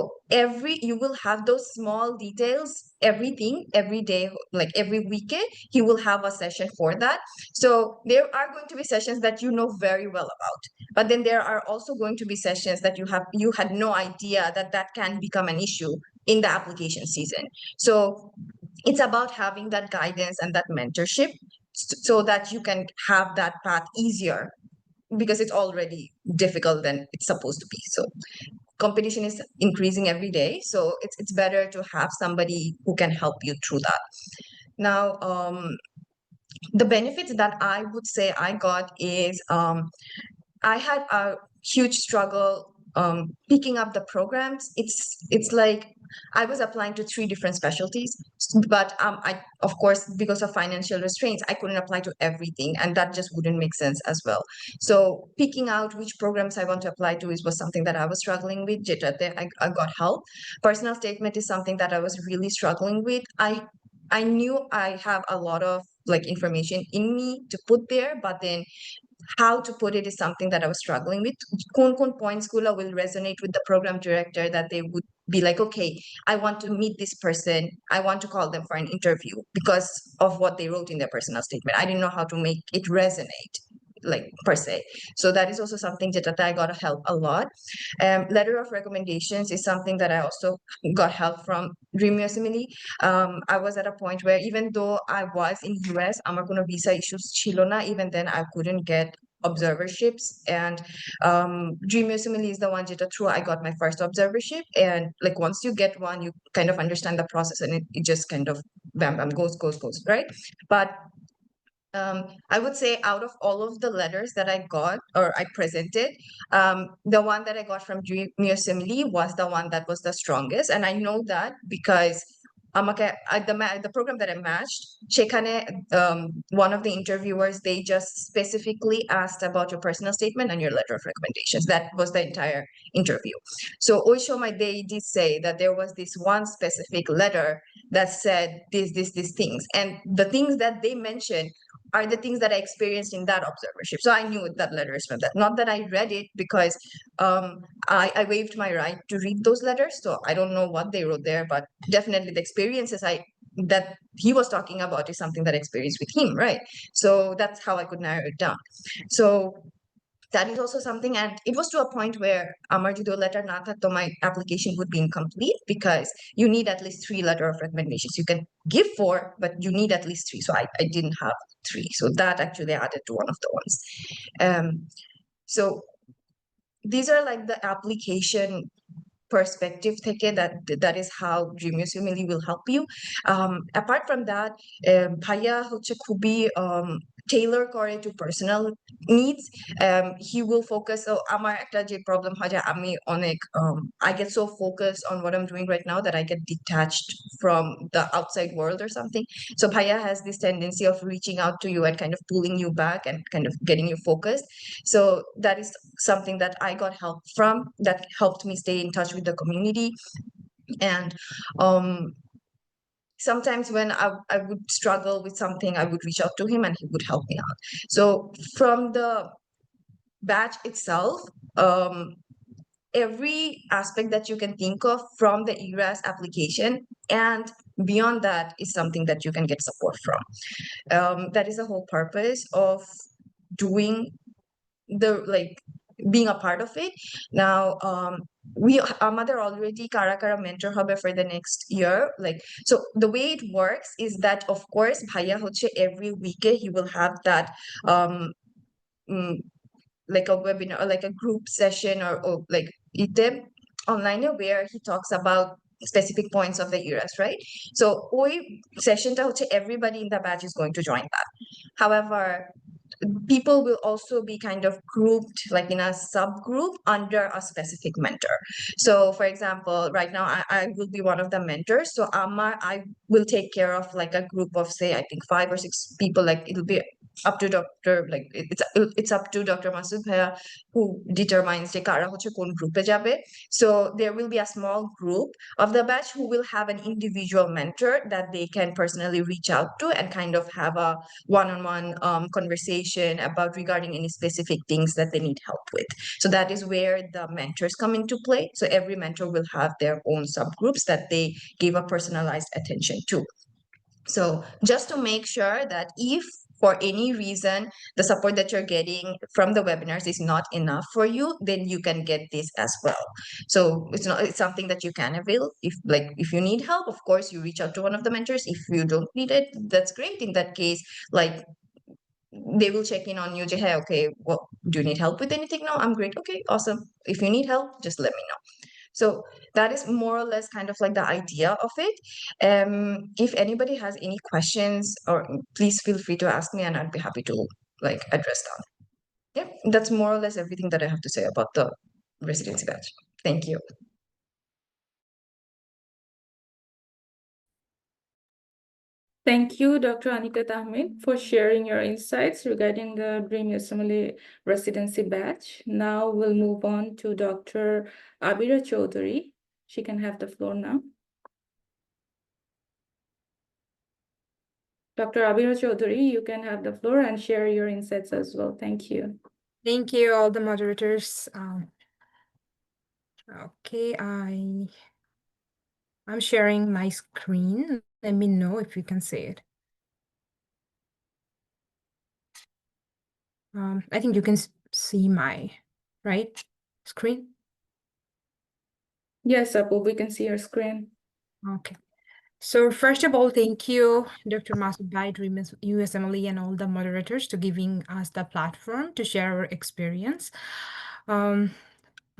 you will have those small details, everything, every day, like every weekend, he will have a session for that. So there are going to be sessions that you know very well about, but then there are also going to be sessions that you had no idea that can become an issue in the application season. So it's about having that guidance and that mentorship so that you can have that path easier because it's already difficult than it's supposed to be. So competition is increasing every day, so it's better to have somebody who can help you through that. Now the benefits that I would say I got is I had a huge struggle picking up the programs. It's like I was applying to 3 different specialties, but I, of course, because of financial restraints, I couldn't apply to everything, and that just wouldn't make sense as well. So picking out which programs I want to apply to was something that I was struggling with. I got help. Personal statement is something that I was really struggling with. I knew I have a lot of like information in me to put there, but then how to put it is something that I was struggling with. Koon points will resonate with the program director that they would be like, okay, I want to meet this person. I want to call them for an interview because of what they wrote in their personal statement. I didn't know how to make it resonate, like per se. So that is also something that I got help a lot. Letter of recommendations is something that I also got help from Dream USMLE. I was at a point where even though I was in US, আমার কোনো visa issues ছিল না, even then I couldn't get observerships, and Dream USMLE is the one যেটা through I got my first observership, and like once you get one, you kind of understand the process, and it just kind of bam bam goes, right? But I would say out of all of the letters that I got or I presented, the one that I got from Dream USMLE was the one that was the strongest. And I know that because the program that I matched, সেখানে one of the interviewers, they just specifically asked about your personal statement and your letter of recommendations. That was the entire interview. So ওই সময় they did say that there was this one specific letter that said these things. And the things that they mentioned are the things that I experienced in that observership. So I knew that letter is from that. Not that I read it because I waived my right to read those letters. So I don't know what they wrote there, but definitely the experiences that he was talking about is something that I experienced with him, right? So that's how I could narrow it down. So that is also something, and it was to a point where আমার যদি ও letter না থাকতো, my application would be incomplete because you need at least 3 letter of recommendations. You can give 4, but you need at least 3. So I didn't have 3. So that actually added to one of the ones. So these are like the application perspective থেকে that is how Dream USMLE will help you. Apart from that, ভাইয়া হচ্ছে খুবই tailor করে to personal needs. He will focus. So আমার একটা যে problem হয় যে আমি অনেক I get so focused on what I'm doing right now that I get detached from the outside world or something. So Bhaiya has this tendency of reaching out to you and kind of pulling you back and kind of getting you focused. So that is something that I got help from, that helped me stay in touch with the community. And sometimes when I would struggle with something, I would reach out to him and he would help me out. So from the batch itself, every aspect that you can think of from the ERAS application and beyond that is something that you can get support from. That is the whole purpose of doing being a part of it. Now, আমাদের already কারা কারা mentor হবে for the next year. So the way it works is that, of course, ভাইয়া হচ্ছে every week he will have that like a webinar or like a group session or like online where he talks about specific points of the ERAS, right? So ওই sessionটা হচ্ছে everybody in the batch is going to join that. However, people will also be kind of grouped like in a subgroup under a specific mentor. So for example, right now I will be one of the mentors. So I will take care of like a group of, say, I think 5 or 6 people. Like it'll be up to it's up to Dr. Masood Bhaiya who determines যে কারা হচ্ছে কোন গ্রুপে যাবে. So there will be a small group of the batch who will have an individual mentor that they can personally reach out to and kind of have a one-on-one conversation about regarding any specific things that they need help with. So that is where the mentors come into play. So every mentor will have their own subgroups that they give a personalized attention to. So just to make sure that if for any reason the support that you're getting from the webinars is not enough for you, then you can get this as well. So it's something that you can avail. If you need help, of course you reach out to one of the mentors. If you don't need it, that's great. In that case, like they will check in on you. Hey, okay, well, do you need help with anything? No, I'm great. Okay, awesome. If you need help, just let me know. So that is more or less kind of like the idea of it. If anybody has any questions, or please feel free to ask me and I'd be happy to like address them. Yeah, that's more or less everything that I have to say about the residency batch. Thank you. Thank you, Dr. Aniket Ahmed, for sharing your insights regarding the Dream USMLE residency batch. Now we'll move on to Dr. Abira Chaudhary. She can have the floor now. Dr. Abira Chaudhary, you can have the floor and share your insights as well. Thank you. Thank you, all the moderators. Okay, I'm sharing my screen. Let me know if you can see it. I think you can see my screen. Yes, Apu, we can see your screen. Okay. So first of all, thank you, Dr. Masood Bhai, Dream USMLE, and all the moderators to giving us the platform to share our experience.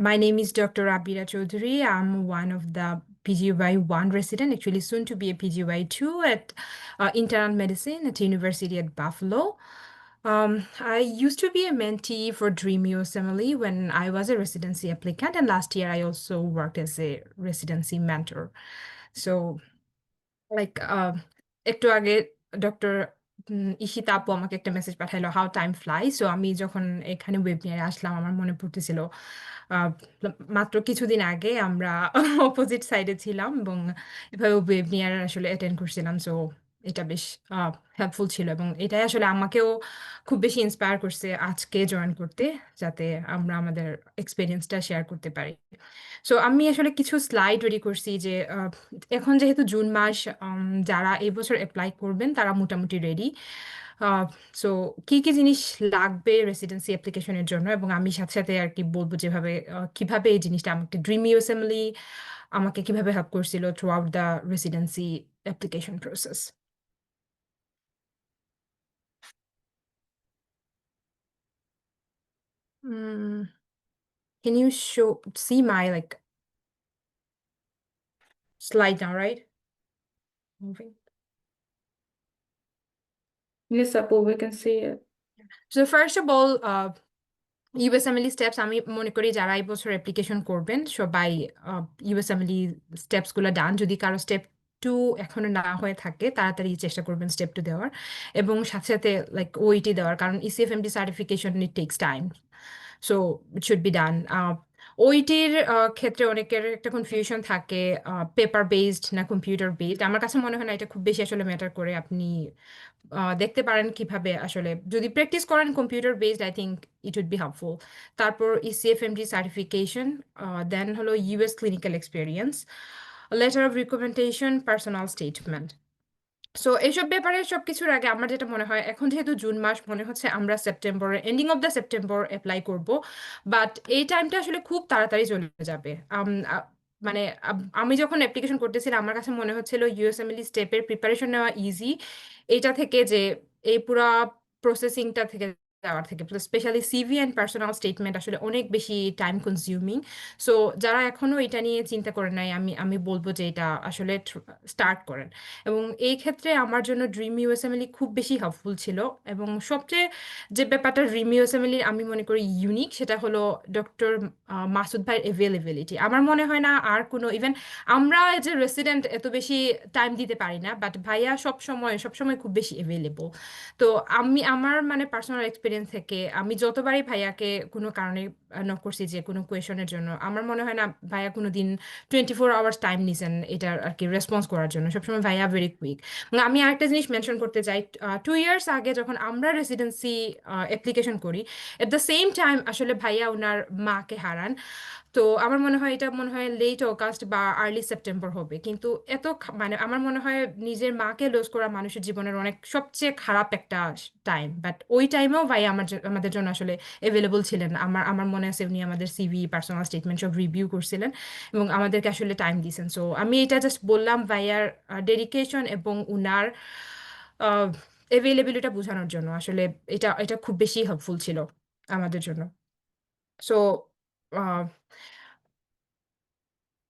My name is Dr. Abira Chaudhary. I'm one of the PGY 1 resident, actually soon to be a PGY 2 at internal medicine at University at Buffalo. I used to be a mentee for Dream USMLE when I was a residency applicant, and last year I also worked as a residency mentor. So একটু আগে doctor Ishita আপু আমাকে একটা message পাঠাইলো how time fly. So আমি যখন এখানে ওয়েবিনারে আসলাম আমার মনে পড়তেছিল আহ, মাত্র কিছুদিন আগে আমরা অপোজিট সাইডে ছিলাম এবং এভাবে ওয়েবিনার আসলে অ্যাটেন্ড করছিলাম। সো এটা বেশ হেল্পফুল ছিল এবং এটাই আসলে আমাকেও খুব বেশি ইন্সপায়ার করছে আজকে জয়েন করতে, যাতে আমরা আমাদের এক্সপিরিয়েন্সটা শেয়ার করতে পারি। সো আমি আসলে কিছু স্লাইড রেডি করছি যে এখন যেহেতু জুন মাস, যারা এই বছর অ্যাপ্লাই করবেন তারা মোটামুটি রেডি। সো কি কি জিনিস লাগবে রেসিডেন্সি অ্যাপ্লিকেশনের জন্য, এবং আমি সাথে সাথে আর কি বলবো যেভাবে কিভাবে এই জিনিসটা আমাকে ড্রিম ইউএসএমএলই আমাকে কিভাবে হেল্প করছিল through out the residency application process. Can you see my slide now, right? Moving. Yes, Apu, we can see it. So first of all, ইউএসএমএলই steps আমি মনে করি যারা এই বছর অ্যাপ্লিকেশন করবেন সবাই ইউএসএমএলই স্টেপসগুলো ডান। যদি কারো স্টেপ 2 এখনো না হয়ে থাকে তাড়াতাড়ি চেষ্টা করবেন স্টেপ 2 দেওয়ার, এবং সাথে সাথে ওইটি দেওয়ার, কারণ ECFMD certification it takes time, so it should be done. ওইটির ক্ষেত্রে অনেকের একটা কনফিউশন থাকে পেপার বেসড না কম্পিউটার বেসড। আমার কাছে মনে হয় না এটা খুব বেশি আসলে ম্যাটার করে। আপনি দেখতে পারেন কিভাবে আসলে যদি প্র্যাকটিস করেন computer based, I think it would be helpful. তারপর ইসিএফএমডি সার্টিফিকেশন, দেন হলো US clinical experience, letter of recommendation, personal statement. So এইসব ব্যাপারে সবকিছুর আগে আমার যেটা মনে হয়, এখন যেহেতু জুন মাস, মনে হচ্ছে আমরা সেপ্টেম্বরে ending of the September apply করব, বাট এই টাইমটা আসলে খুব তাড়াতাড়ি চলে যাবে। মানে আমি যখন অ্যাপ্লিকেশন করতেছিলাম আমার কাছে মনে হচ্ছিল ইউএসএমএলই স্টেপের প্রিপারেশন নেওয়া ইজি, এইটা থেকে যে এই পুরা প্রসেসিংটা থেকে যাওয়ার থেকে, specially CV and personal statement আসলে অনেক বেশি টাইম কনজিউমিং। সো যারা এখনো এটা নিয়ে চিন্তা করেন নাই, আমি বলবো যে এটা আসলে স্টার্ট করেন। এবং এই ক্ষেত্রে আমার জন্য ড্রিম ইউএসএমএলই খুব বেশি হেল্পফুল ছিল। এবং সবচেয়ে যে ব্যাপারটা ড্রিম ইউএসএমএলই আমি মনে করি ইউনিক, সেটা হলো ডক্টর মাসুদ ভাইয়ের অ্যাভেলেবিলিটি। আমার মনে হয় না আর কোনো, ইভেন আমরা যে রেসিডেন্ট এত বেশি টাইম দিতে পারি না, বাট ভাইয়া সবসময় খুব বেশি অ্যাভেলেবল। তো আমি আমার মানে পার্সোনাল এক্সপিরিয়েন্স থেকে আমি যতবারই ভাইয়াকে কোনো কারণে নক করছি যে কোনো কোয়েশনের জন্য, আমার মনে হয় না ভাইয়া কোনো দিন 24 আওয়ার্স টাইম নিছেন এটার আর কি রেসপন্স করার জন্য। সবসময় ভাইয়া ভেরি কুইক। আমি আরেকটা জিনিস মেনশন করতে চাই, 2 ইয়ার্স আগে যখন আমরা রেসিডেন্সি অ্যাপ্লিকেশন করি, এট দ্য সেম টাইম আসলে ভাইয়া ওনার মাকে হারান। তো আমার মনে হয় এটা লেট অগাস্ট বা আর্লি সেপ্টেম্বর হবে, কিন্তু এত মানে আমার মনে হয় নিজের মাকে লস করা মানুষের জীবনের অনেক সবচেয়ে খারাপ একটা টাইম, বাট ওই টাইমেও ভাই আমাদের জন্য আসলে অ্যাভেলেবল ছিলেন। আমার মনে আছে উনি আমাদের সিভি পার্সোনাল স্টেটমেন্ট সব রিভিউ করছিলেন এবং আমাদেরকে আসলে টাইম দিয়েছেন। সো আমি এটা জাস্ট বললাম ভাইয়ার ডেডিকেশন এবং উনার অ্যাভেলেবিলিটা বোঝানোর জন্য। আসলে এটা খুব বেশি হেল্পফুল ছিল আমাদের জন্য। সো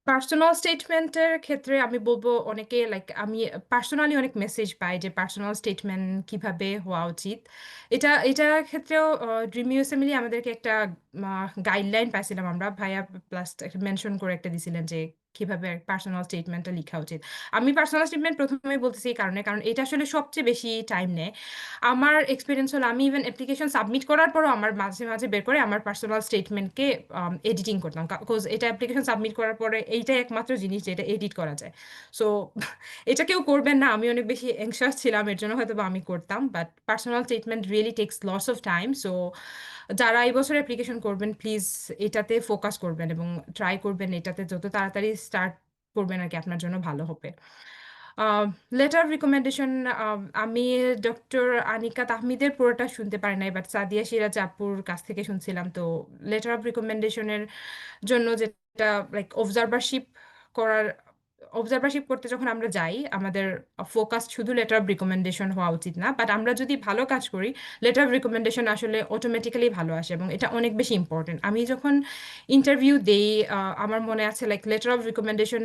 পার্সোনাল স্টেটমেন্টের ক্ষেত্রে আমি বলবো অনেকে আমি পার্সোনালি অনেক মেসেজ পাই যে পার্সোনাল স্টেটমেন্ট কিভাবে হওয়া উচিত। এটার ক্ষেত্রেও ড্রিম ইউএসএমএলই আমাদেরকে একটা গাইডলাইন পাইছিলাম আমরা, ভাইয়া প্লাস মেনশন করে একটা দিছিলেন যে কিভাবে পার্সোনাল স্টেটমেন্টটা লেখা উচিত। আমি পার্সোনাল স্টেটমেন্ট প্রথমেই বলতেছি এই কারণে, কারণ এটা আসলে সবচেয়ে বেশি টাইম নেয়। আমার এক্সপিরিয়েন্স হলো আমি ইভেন অ্যাপ্লিকেশন সাবমিট করার পরও আমার মাঝে মাঝে বের করে আমার পার্সোনাল স্টেটমেন্টকে এডিটিং করতাম, বিকজ এটা অ্যাপ্লিকেশন সাবমিট করার পরে এইটাই একমাত্র জিনিস যেটা এডিট করা যায়। সো এটা কেউ করবেন না, আমি অনেক বেশি অ্যাংশাস ছিলাম এর জন্য, হয়তো বা আমি করতাম, but personal statement really takes lots of time. So যারা এই বছর অ্যাপ্লিকেশন করবেন প্লিজ এটাতে ফোকাস করবেন এবং ট্রাই করবেন এটাতে যত তাড়াতাড়ি স্টার্ট করবেন আর কি আপনার জন্য ভালো হবে। লেটার অফ রিকমেন্ডেশন আমি ডক্টর আনিকা তাহমিদের পুরোটা শুনতে পারি নাই, বাট সাদিয়া সিরাজ আপুর কাছ থেকে শুনছিলাম। তো লেটার অফ রিকমেন্ডেশনের জন্য যেটা লাইক অবজারভারশিপ করতে যখন আমরা যাই, আমাদের ফোকাস শুধু লেটার অফ রিকমেন্ডেশন হওয়া উচিত না, বাট আমরা যদি ভালো কাজ করি লেটার অফ রিকমেন্ডেশন আসলে অটোমেটিক্যালি ভালো আসে এবং এটা অনেক বেশি ইম্পর্টেন্ট। আমি যখন ইন্টারভিউ দেই, আমার মনে আছে লাইক লেটার অফ রিকমেন্ডেশন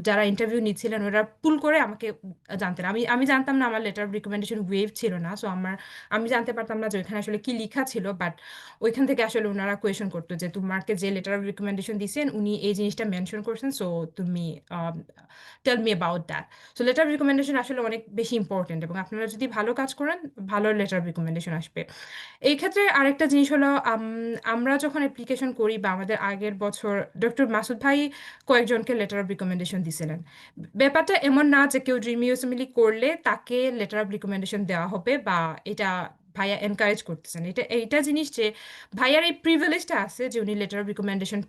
যারা ইন্টারভিউ নিচ্ছিলেন ওরা পুল করে আমাকে জানতেন। আমি জানতাম না আমার লেটার অফ রিকমেন্ডেশন ওয়েভ ছিল না, সো আমি জানতে পারতাম না যে ওইখানে আসলে কি লেখা ছিল, বাট ওইখান থেকে আসলে ওনারা কোয়েশন করতো যে তোমাকে যে লেটার অফ রিকমেন্ডেশন দিয়েছেন উনি এই জিনিসটা মেনশন করছেন, সো তুমি tell me about that. So letter of recommendation আসলে অনেক বেশি ইম্পর্টেন্ট এবং আপনারা যদি ভালো কাজ করেন ভালো লেটার অফ রিকমেন্ডেশন আসবে। এই ক্ষেত্রে আরেকটা জিনিস হলো আমরা যখন অ্যাপ্লিকেশন করি বা আমাদের আগের বছর ডক্টর মাসুদ ভাই কয়েকজনকে লেটার অফ রিকমেন্ডেশন দিয়েছিলেন। ব্যাপারটা এমন না যে কেউ ড্রিম ইউএসএমএলই করলে তাকে লেটার অফ রিকমেন্ডেশন দেওয়া হবে বা এটা ভাইয়া এনকারেজ করতেছেন। এইটা জিনিস যে ভাইয়ার এই প্রিভিলেজটা আছে যে উনি লেটার অফ রিকমেন্ডেশন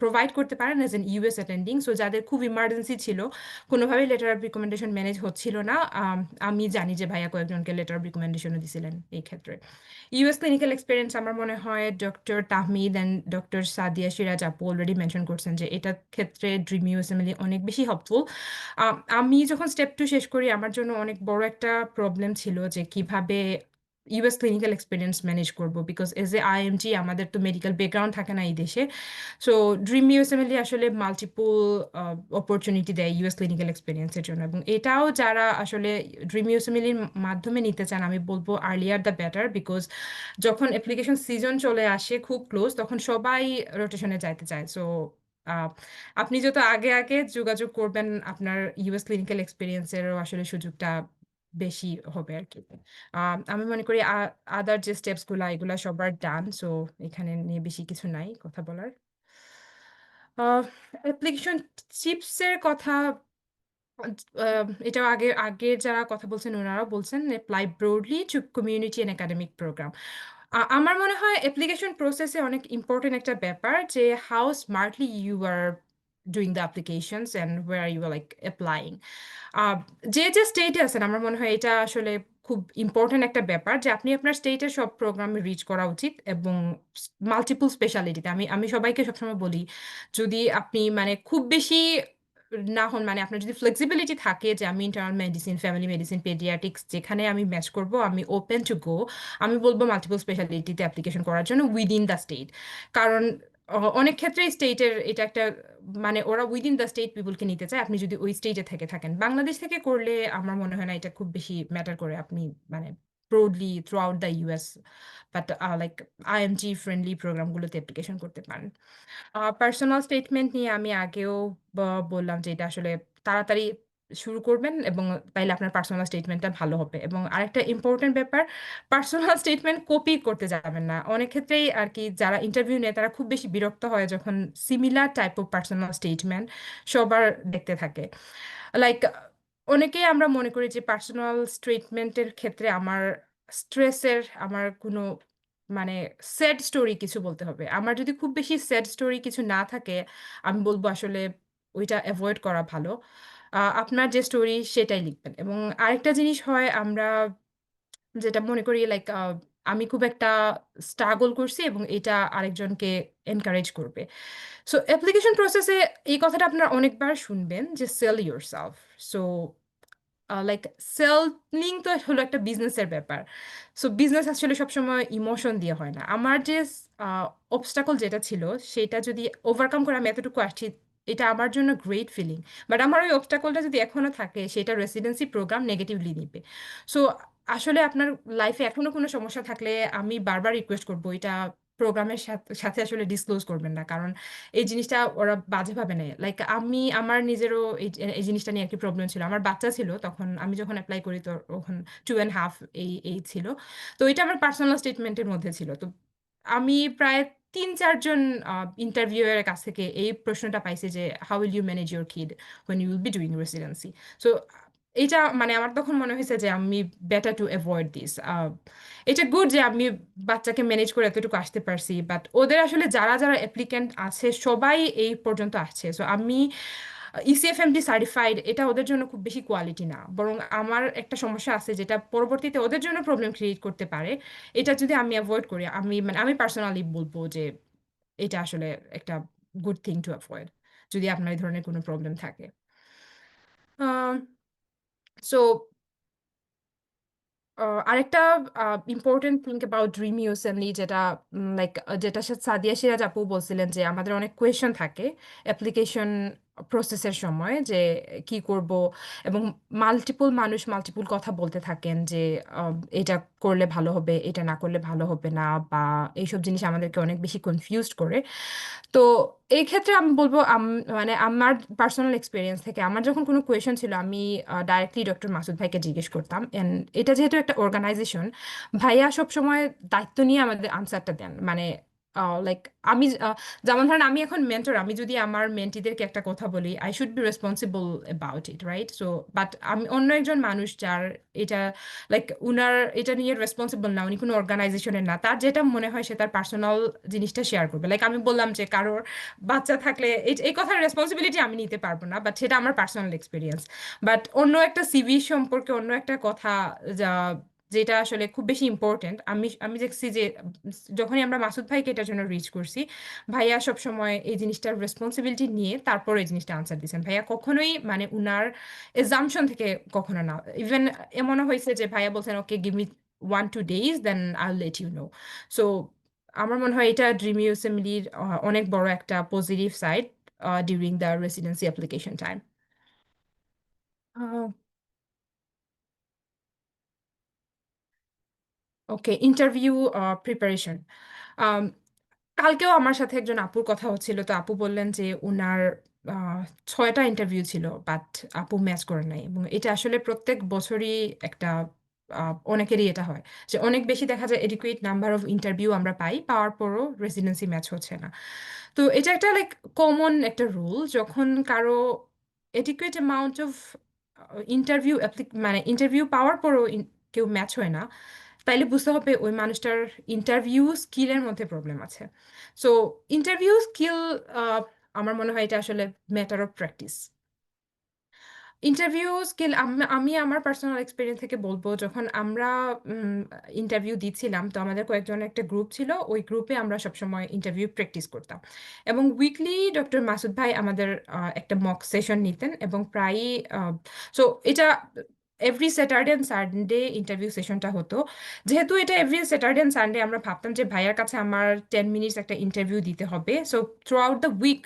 প্রোভাইড করতে পারেন as an US attending. So যাদের খুব ইমার্জেন্সি ছিল, কোনোভাবেই লেটার অফ রিকমেন্ডেশন ম্যানেজ হচ্ছিল না, আমি জানি যে ভাইয়া কয়েকজনকে লেটার অফ রিকমেন্ডেশনও দিয়েছিলেন এই ক্ষেত্রে। ইউএস ক্লিনিক্যাল এক্সপিরিয়েন্স আমার মনে হয় doctor Tahmid and doctor Sadia Siraj আপু অলরেডি মেনশন করছেন যে এটার ক্ষেত্রে ড্রিম ইউএসএমএলই অনেক বেশি হেল্পফুল। আমি যখন স্টেপ 2 শেষ করি আমার জন্য অনেক বড় একটা প্রবলেম ছিল যে কিভাবে ইউএস ক্লিনিক্যাল এক্সপিরিয়েন্স ম্যানেজ করবো, বিকজ এজ এ আইএমজি আমাদের তো মেডিকেল ব্যাকগ্রাউন্ড থাকে না এই দেশে। সো ড্রিম ইউএসএমএলই আসলে মাল্টিপল অপরচুনিটি দেয় ইউএস ক্লিনিক্যাল এক্সপিরিয়েন্সের জন্য, এবং এটাও যারা আসলে ড্রিম ইউএসএমএলইর মাধ্যমে নিতে চান আমি বলবো আর্লিয়ার দ্য বেটার, বিকজ যখন অ্যাপ্লিকেশন সিজন চলে আসে খুব ক্লোজ তখন সবাই রোটেশনে যাইতে চায়। সো আপনি যত আগে আগে যোগাযোগ করবেন আপনার ইউএস ক্লিনিক্যাল এক্সপিরিয়েন্সেরও আসলে সুযোগটা বেশি হবে আর কি। আমি মনে করি আদার যে স্টেপস গুলা এগুলা সবার ডান, সো এখানে নিয়ে বেশি কিছু নাই কথা বলার। অ্যাপ্লিকেশন চিপসের কথা এটা আগে যারা কথা বলছেন ওনারা বলছেন apply broadly to community and academic program. আমার মনে হয় অ্যাপ্লিকেশন প্রসেসে অনেক ইম্পর্টেন্ট একটা ব্যাপার যে how smartly you are doing the applications and where you are like applying. যে স্টেটে আছেন আমার মনে হয় এটা আসলে খুব ইম্পর্টেন্ট একটা ব্যাপার যে আপনি আপনার স্টেটের সব প্রোগ্রামে রিচ করা উচিত এবং মাল্টিপল স্পেশালিটিতে। আমি সবাইকে সবসময় বলি যদি আপনি মানে খুব বেশি না হন, মানে আপনার যদি ফ্লেক্সিবিলিটি থাকে যে আমি internal medicine, family medicine, paediatrics যেখানে আমি ম্যাচ করব আমি ওপেন টু গো, আমি বলবো মাল্টিপল স্পেশালিটিতে অ্যাপ্লিকেশন করার জন্য উইদিন দ্য স্টেট। কারণ অনেক ক্ষেত্রে স্টেটের এটা একটা মানে ওরা উইদিন দ্য স্টেট পিপুলকে নিতে চায় আপনি যদি ওই স্টেটে থেকে থাকেন। বাংলাদেশ থেকে করলে আমার মনে হয় না এটা খুব বেশি ম্যাটার করে, আপনি মানে broadly throughout the US but like IMG friendly প্রোগ্রামগুলোতে অ্যাপ্লিকেশন করতে পারেন। পার্সোনাল স্টেটমেন্ট নিয়ে আমি আগেও বললাম যে এটা আসলে তাড়াতাড়ি শুরু করবেন এবং তাইলে আপনার পার্সোনাল স্টেটমেন্টটা ভালো হবে। এবং আরেকটা ইম্পর্টেন্ট ব্যাপার, পার্সোনাল স্টেটমেন্ট কপি করতে যাবেন না। অনেক ক্ষেত্রেই আর কি যারা ইন্টারভিউ নেয় তারা খুব বেশি বিরক্ত হয় যখন similar type of personal statement সবার দেখতে থাকে। লাইক অনেকেই আমরা মনে করি যে পার্সোনাল স্টেটমেন্টের ক্ষেত্রে আমার কোনো মানে স্যাড স্টোরি কিছু বলতে হবে। আমার যদি খুব বেশি স্যাড স্টোরি কিছু না থাকে আমি বলবো আসলে ওইটা অ্যাভয়েড করা ভালো। আপনার যে স্টোরি সেটাই লিখবেন। এবং আরেকটা জিনিস হয় আমরা যেটা মনে করি লাইক আমি খুব একটা স্ট্রাগল করছি এবং এটা আরেকজনকে এনকারেজ করবে। সো অ্যাপ্লিকেশন প্রসেসে এই কথাটা আপনারা অনেকবার শুনবেন যে sell yourself. So like selling তো হলো একটা বিজনেসের ব্যাপার। সো বিজনেস আসলে সবসময় ইমোশন দিয়ে হয় না। আমার যে অবস্টাকল যেটা ছিল সেটা যদি ওভারকাম করে আমি এতটুকু আসছি এটা আমার জন্য গ্রেট ফিলিং। বাট আমার ওই অবস্টাকলটা যদি এখনো থাকে সেটা রেসিডেন্সি প্রোগ্রাম নেগেটিভলি নিবে। সো আসলে আপনার লাইফে এখনো কোনো সমস্যা থাকলে আমি বারবার রিকোয়েস্ট করবো এটা প্রোগ্রামের সাথে আসলে ডিসক্লোজ করবেন না, কারণ এই জিনিসটা ওরা বাজেভাবে নেয়। লাইক আমার নিজেরও এই জিনিসটা নিয়ে আর কি প্রবলেম ছিল। আমার বাচ্চা ছিল তখন, আমি যখন অ্যাপ্লাই করি তখন 2.5 এই ছিল। তো এটা আমার পার্সোনাল স্টেটমেন্টের মধ্যে ছিল। তো আমি প্রায় 3-4 জন ইন্টারভিউয়ের কাছ থেকে এই প্রশ্নটা পাইছি যে how will you manage your kid when you will be doing residency. So এটা মানে আমার তখন মনে হয়েছে যে আমি বেটার টু অ্যাভয়েড দিস। এটা গুড যে আমি বাচ্চাকে ম্যানেজ করে এতটুকু আসতে পারছি, বাট ওদের আসলে যারা অ্যাপ্লিক্যান্ট আছে সবাই এই পর্যন্ত আসছে। সো আমি ইসিএফএমডি সার্টিফাইড, এটা ওদের জন্য খুব বেশি কোয়ালিটি না, বরং আমার একটা সমস্যা আছে যেটা পরবর্তীতে ওদের জন্য প্রবলেম ক্রিয়েট করতে পারে। এটা যদি আমি অ্যাভয়েড করি, আমি পার্সোনালি বলবো যে এটা আসলে একটা গুড থিং টু অ্যাভয়েড যদি আপনার এই ধরনের কোনো প্রবলেম থাকে। সো আরেকটা ইম্পর্টেন্ট থিং অ্যাবাউট ড্রিম ইউএসএমলি যেটা যেটা সাদিয়া সিরাজ আপু বলছিলেন যে আমাদের অনেক কোয়েশ্চেন থাকে অ্যাপ্লিকেশন প্রসেসের সময় যে কি করব, এবং মানুষ মাল্টিপল কথা বলতে থাকেন যে এটা করলে ভালো হবে, এটা না করলে ভালো হবে না, বা এইসব জিনিস আমাদেরকে অনেক বেশি কনফিউজড করে। তো এই ক্ষেত্রে আমি বলবো মানে আমার পার্সোনাল এক্সপিরিয়েন্স থেকে আমার যখন কোনো কোয়েশন ছিল আমি ডাইরেক্টলি ডক্টর মাসুদ ভাইকে জিজ্ঞেস করতাম। এন্ড এটা যেহেতু একটা অর্গানাইজেশন, ভাইয়া সবসময় দায়িত্ব নিয়ে আমাদের আনসারটা দেন। মানে লাইক আমি যেমন ধরেন আমি এখন মেন্টর, আমি যদি আমার মেন্টিদেরকে একটা কথা বলি I should be responsible about it, right? So but আমি অন্য একজন মানুষ যার এটা উনার এটা নিয়ে রেসপন্সিবল না, উনি কোনো অর্গানাইজেশনের না, তার যেটা মনে হয় সে তার পার্সোনাল জিনিসটা শেয়ার করবে। আমি বললাম যে কারোর বাচ্চা থাকলে এই কথার রেসপন্সিবিলিটি আমি নিতে পারবো না, বাট সেটা আমার পার্সোনাল এক্সপিরিয়েন্স। বাট অন্য একটা সিভি সম্পর্কে অন্য একটা কথা যা যেটা আসলে খুব বেশি ইম্পর্টেন্ট, আমি দেখছি যে যখনই আমরা মাসুদ ভাইকে এটার জন্য রিচ করছি, ভাইয়া সবসময় এই জিনিসটার রেসপন্সিবিলিটি নিয়ে তারপর এই জিনিসটা আনসার দিয়েছেন। ভাইয়া কখনোই মানে উনার এজাম্পশন থেকে কখনো না, ইভেন এমনও হয়েছে যে ভাইয়া বলছেন okay give me 1-2 days then I will let you know. So আমার মনে হয় এটা ড্রিম ইউএসএমলির অনেক বড় একটা positive side during the residency application time. Okay, interview preparation. কালকেও আমার সাথে একজন আপুর কথা হচ্ছিল, তো আপু বললেন যে উনার 6টা ইন্টারভিউ ছিল, বাট আপু ম্যাচ করে নাই। এবং এটা আসলে প্রত্যেক বছরই একটা অনেকেরই এটা হয় যে অনেক বেশি দেখা যায় এডিকুয়েট নাম্বার অফ ইন্টারভিউ আমরা পাওয়ার পরও রেসিডেন্সি ম্যাচ হচ্ছে না। তো এটা একটা কমন একটা রুল, যখন কারো এডিকুয়েট অ্যামাউন্ট অফ ইন্টারভিউ মানে ইন্টারভিউ পাওয়ার পরও কেউ ম্যাচ হয় না, তাইলে বুঝতে হবে ওই মানুষটার ইন্টারভিউ স্কিলের মধ্যে প্রবলেম আছে। সো ইন্টারভিউ স্কিল আমার মনে হয় এটা আসলে matter of practice. Interview skill আমি আমার পার্সোনাল এক্সপিরিয়েন্স থেকে বলবো, যখন আমরা ইন্টারভিউ দিচ্ছিলাম তো আমাদের কয়েকজন একটা গ্রুপ ছিল, ওই গ্রুপে আমরা সবসময় ইন্টারভিউ প্র্যাকটিস করতাম। এবং উইকলি ডক্টর মাসুদ ভাই আমাদের একটা মক সেশন নিতেন, এবং প্রায়ই সো এটা every Saturday and Sunday interview সেশনটা হতো। যেহেতু এটা এভরি স্যাটারডে অ্যান্ড সানডে, আমরা ভাবতাম যে ভাইয়ার কাছে আমার 10 মিনিটস একটা ইন্টারভিউ দিতে হবে। So throughout the week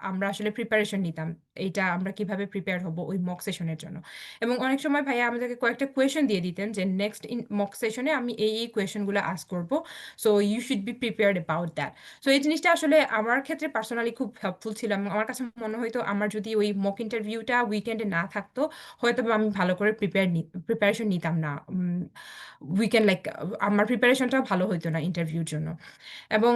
আমরা আসলে প্রিপারেশন নিতাম এইটা আমরা কিভাবে প্রিপেয়ার হব ওই মক সেশনের জন্য। এবং অনেক সময় ভাইয়া আমাদেরকে কয়েকটা কোয়েশন দিয়ে দিতেন যে নেক্সট মক সেশনে আমি এই কোয়েশনগুলো আস্ক করবো, so you should be prepared about that. So এই জিনিসটা আসলে আমার ক্ষেত্রে পার্সোনালি খুব হেল্পফুল ছিল। এবং আমার কাছে মনে হয়তো আমার যদি ওই মক ইন্টারভিউটা উইকেন্ডে না থাকতো, হয়তো আমি ভালো করে প্রিপারেশন নিতাম না উইকেন্ড, আমার প্রিপারেশনটাও ভালো হইতো না ইন্টারভিউর জন্য। এবং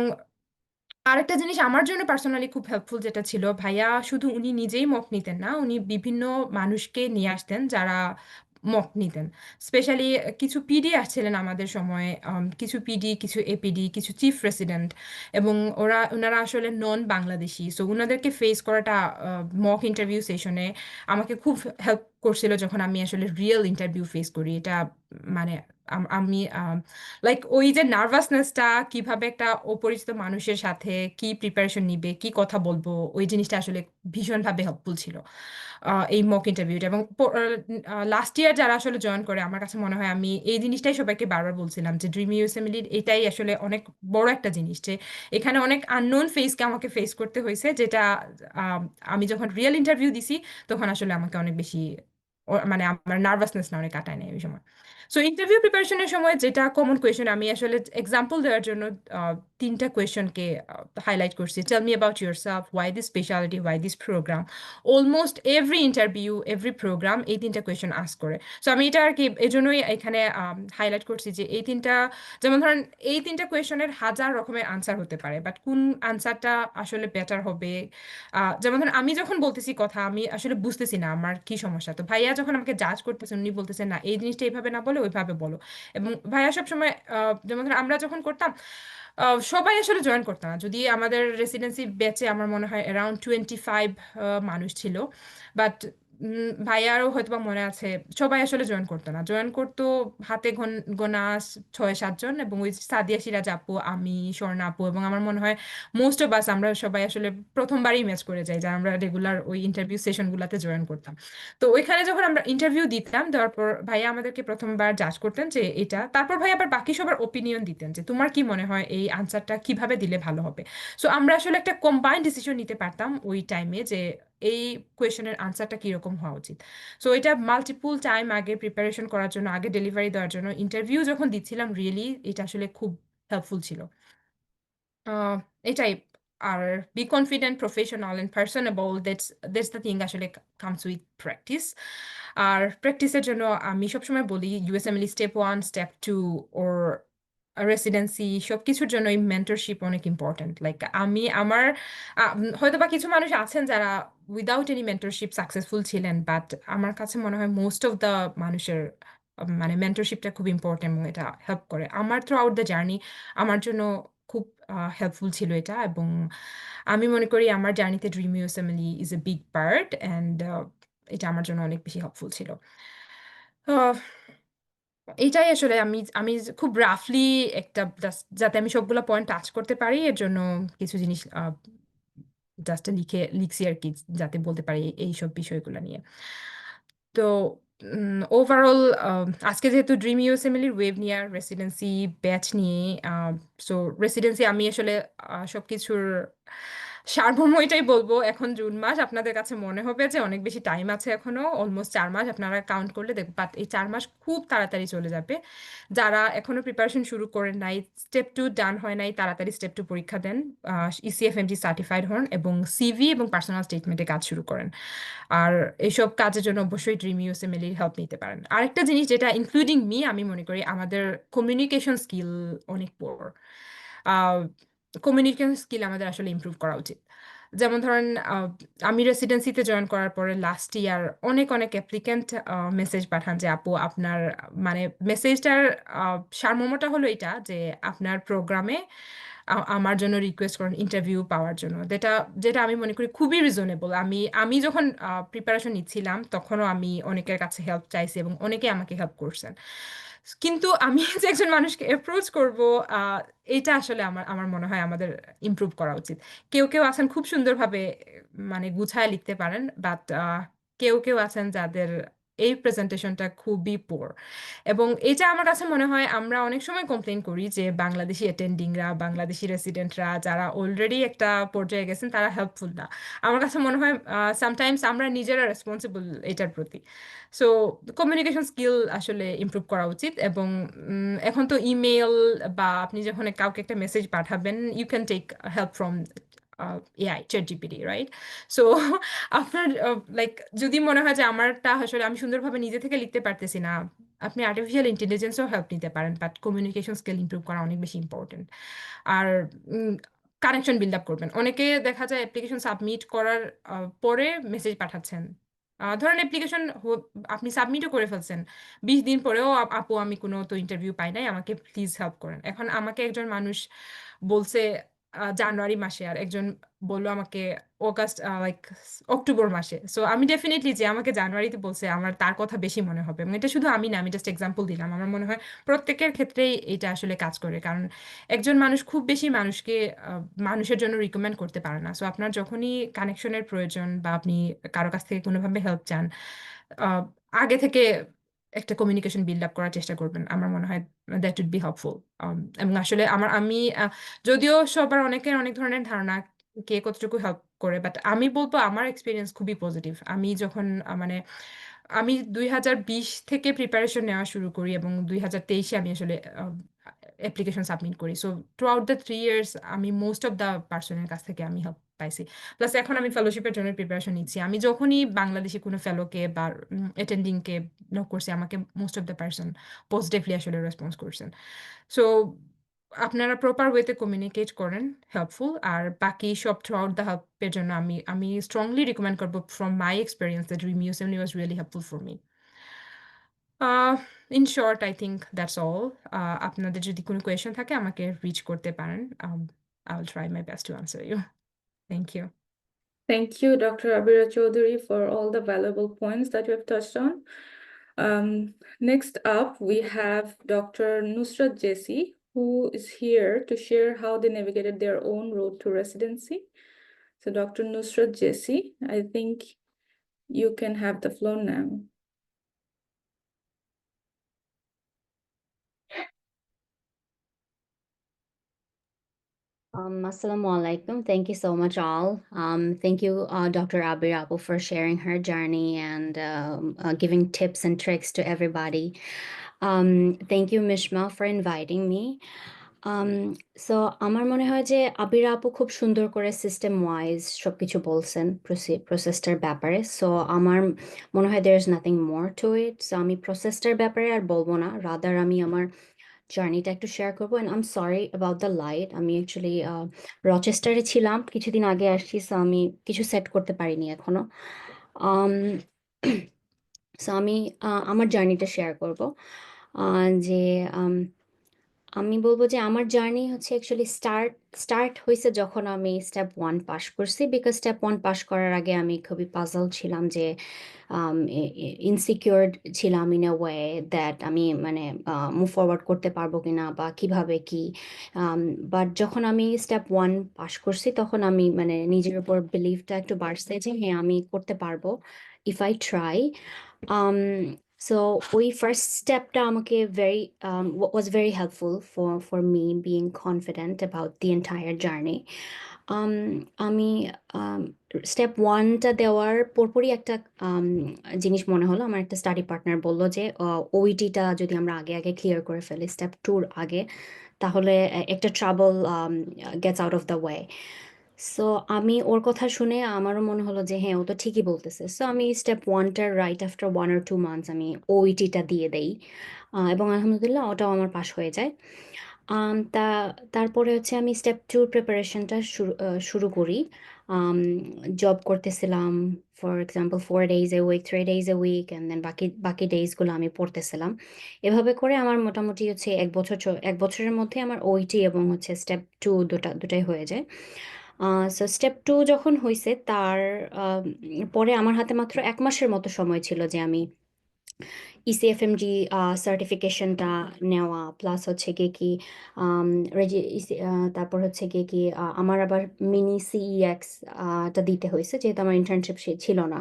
আরেকটা জিনিস আমার জন্য পার্সোনালি খুব হেল্পফুল যেটা ছিল, ভাইয়া শুধু উনি নিজেই মক নিতেন না, উনি বিভিন্ন মানুষকে নিয়ে আসতেন যারা মক নিতেন। স্পেশালি কিছু পিডি আসছিলেন আমাদের সময়, কিছু পিডি, কিছু এপিডি, কিছু চিফ রেসিডেন্ট, এবং ওনারা আসলে নন বাংলাদেশি। সো ওনাদেরকে ফেস করাটা মক ইন্টারভিউ সেশনে আমাকে খুব হেল্প করছিল যখন আমি আসলে রিয়েল ইন্টারভিউ ফেস করি। এটা মানে আমি ওই যে নার্ভাসনেসটা, কিভাবে একটা অপরিচিত মানুষের সাথে কি প্রিপারেশন নিবে, কি কথা বলবো, ওই জিনিসটা আসলে ভীষণভাবে হেল্পফুল ছিল এই মক ইন্টারভিউটা। এবং লাস্ট ইয়ার যারা আসলে জয়েন করে, আমার কাছে মনে হয় আমি এই জিনিসটাই সবাইকে বারবার বলছিলাম যে ড্রিম ইউএসএমলির এটাই আসলে অনেক বড় একটা জিনিস, যে এখানে অনেক আননোন ফেসকে আমাকে ফেস করতে হয়েছে, যেটা আমি যখন রিয়েল ইন্টারভিউ দিছি তখন আসলে আমাকে অনেক বেশি মানে আমার নার্ভাসনেস না অনেক কাটায় নেই ওই সময়। সো ইন্টারভিউ প্রিপারেশনের সময় যেটা কমন কোয়েশন, আমি আসলে এক্সাম্পল দেওয়ার জন্য 3টা কোয়েশনকে হাইলাইট করছি। Tell me about yourself, why this speciality, why this program. Almost every interview, every program এই 3টা কোয়েশন আস্ক করে। সো আমি এটা আর কি এজন্যই এখানে হাইলাইট করছি যে এই 3টা, যেমন ধরেন এই 3টা কোয়েশনের হাজার রকমের আনসার হতে পারে, বাট কোন আনসারটা আসলে বেটার হবে, যেমন ধরেন আমি যখন বলতেছি কথা আমি আসলে বুঝতেছি না আমার কি সমস্যা, তো ভাইয়া যখন আমাকে জাজ করতেছেন উনি বলতেছেন না এই জিনিসটা এইভাবে না বলে ওইভাবে বলো। এবং ভাইয়া সবসময় যেমন ধরো আমরা যখন করতাম সবাই আসলে জয়েন করতো না। যদি আমাদের রেসিডেন্সি ব্যাচে আমার মনে হয় অ্যারাউন্ড 25 মানুষ ছিল, বাট ভাইয়ারও হয়তো বা মনে আছে সবাই আসলে জয়েন করতো না। জয়েন করতো হাতে গোনা 6-7 জন, এবং ওই সাদিয়া সিরাজ আপু, আমি, স্বর্ণা আপু, এবং আমার মনে হয় মোস্ট অফ আস আমরা সবাই আসলে প্রথমবারই ম্যাচ করে যাই, যারা আমরা রেগুলার ওই ইন্টারভিউ সেশনগুলোতে জয়েন করতাম। তো ওইখানে যখন আমরা ইন্টারভিউ দিতাম, দেওয়ার পর ভাইয়া আমাদেরকে প্রথমবার জাজ করতেন যে এটা, তারপর ভাইয়া আবার বাকি সবার ওপিনিয়ন দিতেন যে তোমার কি মনে হয় এই আনসারটা কিভাবে দিলে ভালো হবে। সো আমরা আসলে একটা কম্বাইন্ড ডিসিশন নিতে পারতাম ওই টাইমে যে এই কোয়েশনের আনসারটা কিরকম হওয়া উচিত। সো এটা মাল্টিপল টাইম আগে প্রিপারেশন করার জন্য, আগে ডেলিভারি দেওয়ার জন্য, ইন্টারভিউ যখন দিচ্ছিলাম, রিয়েলি এটা আসলে খুব হেল্পফুল ছিল। এটাই। আর be confident, professional and personable, that's the thing আসলে কামস উইথ প্র্যাকটিস। আর প্র্যাকটিসের জন্য আমি সবসময় বলি USMLE step 1, step 2 or residency সবকিছুর জন্য এই মেন্টরশিপ অনেক ইম্পর্টেন্ট। লাইক আমি আমার হয়তো বা কিছু মানুষ আছেন যারা উইদাউট এনি মেন্টরশিপ সাকসেসফুল ছিলেন, বাট আমার কাছে মনে হয় মোস্ট অফ দ্য মানুষের মানে মেন্টরশিপটা খুব ইম্পর্টেন্ট এবং এটা হেল্প করে। আমার থ্রু আউট দ্য জার্নি আমার জন্য খুব হেল্পফুল ছিল এটা, এবং আমি মনে করি আমার জার্নিতে dream USMLE is a big part, and এটা আমার জন্য অনেক বেশি হেল্পফুল ছিল। এটাই আসলে আমি আমি খুব রাফলি একটা যাতে আমি সবগুলো পয়েন্ট টাচ করতে পারি, এর জন্য কিছু জিনিস জাস্ট লিখছি আর কি, যাতে বলতে পারি এইসব বিষয়গুলো নিয়ে। তো ওভারঅল আজকে যেহেতু ড্রিম ইউএসএমএল এর ওয়েব নিয়ে রেসিডেন্সি ব্যাচ নিয়ে, সো রেসিডেন্সি আমি আসলে সবকিছুর সারমর্ম এটাই বলবো। এখন জুন মাস, আপনাদের কাছে মনে হবে যে অনেক বেশি টাইম আছে, এখনো অলমোস্ট 4 মাস আপনারা কাউন্ট করলে দেখবেন, বাট এই 4 মাস খুব তাড়াতাড়ি চলে যাবে। যারা এখনো প্রিপারেশন শুরু করেন নাই, স্টেপ 2 ডান হয় নাই, তাড়াতাড়ি স্টেপ 2 পরীক্ষা দেন, ইসিএফএমজি সার্টিফাইড হন, এবং সিভি এবং পার্সোনাল স্টেটমেন্টে কাজ শুরু করেন। আর এইসব কাজের জন্য অবশ্যই ড্রিম ইউএসএমএল এর হেল্প নিতে পারেন। আরেকটা জিনিস যেটা ইনক্লুডিং মি, আমি মনে করি আমাদের কমিউনিকেশন স্কিল অনেক পুয়ার। কমিউনিকেশন স্কিল আমাদের আসলে ইমপ্রুভ করা উচিত। যেমন ধরেন আমি রেসিডেন্সিতে জয়েন করার পরে লাস্ট ইয়ার অনেক অ্যাপ্লিক্যান্ট মেসেজ পাঠান যে আপু আপনার মানে মেসেজটার সারমর্মটা হলো এটা যে আপনার প্রোগ্রামে আমার জন্য রিকোয়েস্ট করেন ইন্টারভিউ পাওয়ার জন্য, যেটা আমি মনে করি খুবই রিজনেবল। আমি যখন প্রিপারেশন নিচ্ছিলাম তখনও আমি অনেকের কাছে হেল্প চাইছি এবং অনেকে আমাকে হেল্প করছেন, কিন্তু আমি যে একজন মানুষকে অ্যাপ্রোচ করব, এটা আসলে আমার মনে হয় আমাদের ইমপ্রুভ করা উচিত। কেউ আছেন খুব সুন্দরভাবে মানে গুছায় লিখতে পারেন, বাট কেউ আছেন যাদের এই প্রেজেন্টেশনটা খুবই পোর। এবং এটা আমার কাছে মনে হয় আমরা অনেক সময় কমপ্লেন করি যে বাংলাদেশি অ্যাটেন্ডিংরা, বাংলাদেশি রেসিডেন্টরা যারা অলরেডি একটা পর্যায়ে গেছেন তারা হেল্পফুল না। আমার কাছে মনে হয় সামটাইমস আমরা নিজেরা রেসপন্সিবল এটার প্রতি। সো কমিউনিকেশন স্কিল আসলে ইমপ্রুভ করা উচিত। এবং এখন তো ইমেল বা আপনি যখন কাউকে একটা মেসেজ পাঠাবেন, you can take help from AI, ChatGPT, right? So আপনার লাইক যদি মনে হয় যে আমারটা আসলে আমি সুন্দরভাবে নিজে থেকে লিখতে পারতেছি না, আপনি আর্টিফিশিয়াল ইন্টেলিজেন্সও হেল্প নিতে পারেন, বাট কমিউনিকেশন স্কিল ইমপ্রুভ করা অনেক বেশি ইম্পর্টেন্ট। আর কানেকশন বিল্ড আপ করবেন। অনেকে দেখা যায় অ্যাপ্লিকেশন সাবমিট করার পরে মেসেজ পাঠাচ্ছেন। ধরেন অ্যাপ্লিকেশন আপনি সাবমিটও করে ফেলছেন, 20 দিন পরেও আপু আমি কোনো তো ইন্টারভিউ পাই নাই, আমাকে প্লিজ হেল্প করেন। এখন আমাকে একজন মানুষ বলছে জানুয়ারি মাসে, আর একজন বললো আমাকে অগাস্ট লাইক অক্টোবর মাসে। সো আমি ডেফিনেটলি যে আমাকে জানুয়ারিতে বলছে আমার তার কথা বেশি মনে হবে। এবং এটা শুধু আমি না, আমি জাস্ট এক্সাম্পল দিলাম। আমার মনে হয় প্রত্যেকের ক্ষেত্রেই এটা আসলে কাজ করে, কারণ একজন মানুষ খুব বেশি মানুষকে মানুষের জন্য রিকমেন্ড করতে পারে না। সো আপনার যখনই কানেকশনের প্রয়োজন বা আপনি কারো কাছ থেকে কোনোভাবে হেল্প চান, আগে থেকে একটা কমিউনিকেশন বিল্ড আপ করার চেষ্টা করবেন। আমার মনে হয় দ্যাট উড বি হেল্পফুল। এবং আসলে আমি যদিও সবার অনেকের অনেক ধরনের ধারণা কে কতটুকু হেল্প করে, বাট আমি বলবো আমার এক্সপিরিয়েন্স খুবই পজিটিভ। আমি যখন মানে আমি 2020 থেকে প্রিপারেশন নেওয়া শুরু করি এবং 2023-এ আমি আসলে অ্যাপ্লিকেশন সাবমিট করি। So throughout the 3 years আমি মোস্ট অফ দ্য পার্সনের কাছ থেকে আমি হেল্প পাইছি। প্লাস এখন আমি ফেলোশিপের জন্য প্রিপারেশন নিচ্ছি। আমি যখনই বাংলাদেশি কোনো ফেলোকে বা অ্যাটেন্ডিংকে নক করছি, আমাকে most of the person positively আসলে রেসপন্স করছেন। সো আপনারা প্রপার ওয়েতে কমিউনিকেট করেন, হেল্পফুল। আর বাকি সব থ্রু আউট দ্য হেল্পের জন্য আমি স্ট্রংলি রিকমেন্ড করবো from my experience that dream USMLE was really helpful for me. in short, I think that's all. আপনাদের যদি কোনো question থাকে আমাকে reach করতে পারেন. I will try my best to answer you. Thank you. Thank you, Dr. Abira Chaudhary, for all the valuable points that you have touched on. Next up, we have Dr. Nusrat Jesse, who is here to share how they navigated their own road to residency. So, Dr. Nusrat Jesse, I think you can have the floor now. Assalamu alaikum. Thank you so much, all. Thank you, Dr. Abir Apple, for sharing her journey and giving tips and tricks to everybody. Thank you, Mishma, for inviting me. So আমার মনে হয় যে আবির আপু খুব সুন্দর করে system wise সবকিছু বলছেন প্রসেসটার ব্যাপারে। সো আমার মনে হয় there is nothing more to it. So আমি প্রসেসটার ব্যাপারে আর বলবো না, রাদার আমি আমার জার্নিটা একটু শেয়ার করবো। And I am sorry about the light. আমি অ্যাকচুয়ালি রচেস্টারে ছিলাম, কিছুদিন আগে আসছি, সো আমি কিছু সেট করতে পারিনি এখনো। সো আমি আমার জার্নিটা শেয়ার করবো। যে আমি বলবো যে আমার জার্নি হচ্ছে অ্যাকচুয়ালি স্টার্ট হয়েছে যখন আমি স্টেপ 1 পাস করছি। বিকজ স্টেপ 1 পাস করার আগে আমি খুবই পাজল ছিলাম, যে ইনসিকিউর ছিলাম ইন আ ওয়ে দ্যাট আমি মানে মুভ ফরওয়ার্ড করতে পারবো কিনা বা কিভাবে কি। বাট যখন আমি স্টেপ 1 পাস করছি তখন আমি মানে নিজের উপর বিলিভটা একটু বাড়ছে যে হ্যাঁ আমি করতে পারবো ইফ আই ট্রাই। So ওই ফার্স্ট স্টেপটা আমাকে was very helpful for me being confident about the entire journey. আমি স্টেপ 1টা দেওয়ার পরপরই একটা জিনিস মনে হলো। আমার একটা স্টাডি পার্টনার বললো যে ওইটিটা যদি আমরা আগে আগে ক্লিয়ার করে ফেলি স্টেপ 2র আগে, তাহলে একটা trouble Gates out of the way. So আমি ওর কথা শুনে আমারও মনে হলো যে হ্যাঁ ও তো ঠিকই বলতেছে। সো আমি স্টেপ 1টার রাইট আফটার 1 or 2 মান্থস আমি ওইটিটা দিয়ে দেই, এবং আলহামদুলিল্লাহ ওটাও আমার পাস হয়ে যায়। তারপরে হচ্ছে আমি স্টেপ 2 প্রিপারেশনটা শুরু করি। জব করতেছিলাম for example 4 days a week, 3 days a week, and then বাকি ডেজগুলো আমি পড়তেছিলাম। এভাবে করে আমার মোটামুটি হচ্ছে 1 বছরের মধ্যে আমার ওইটি এবং হচ্ছে স্টেপ 2 দুটাই হয়ে যায়। সো স্টেপ 2 যখন হয়েছে তার পরে আমার হাতে মাত্র 1 মাসের মতো সময় ছিল যে আমি ECFMG সার্টিফিকেশনটা নেওয়া, প্লাস হচ্ছে গিয়ে কি তারপর হচ্ছে গিয়ে কি আমার আবার মিনি CEX টা দিতে হয়েছে, যেহেতু আমার ইন্টার্নশিপ ছিল না।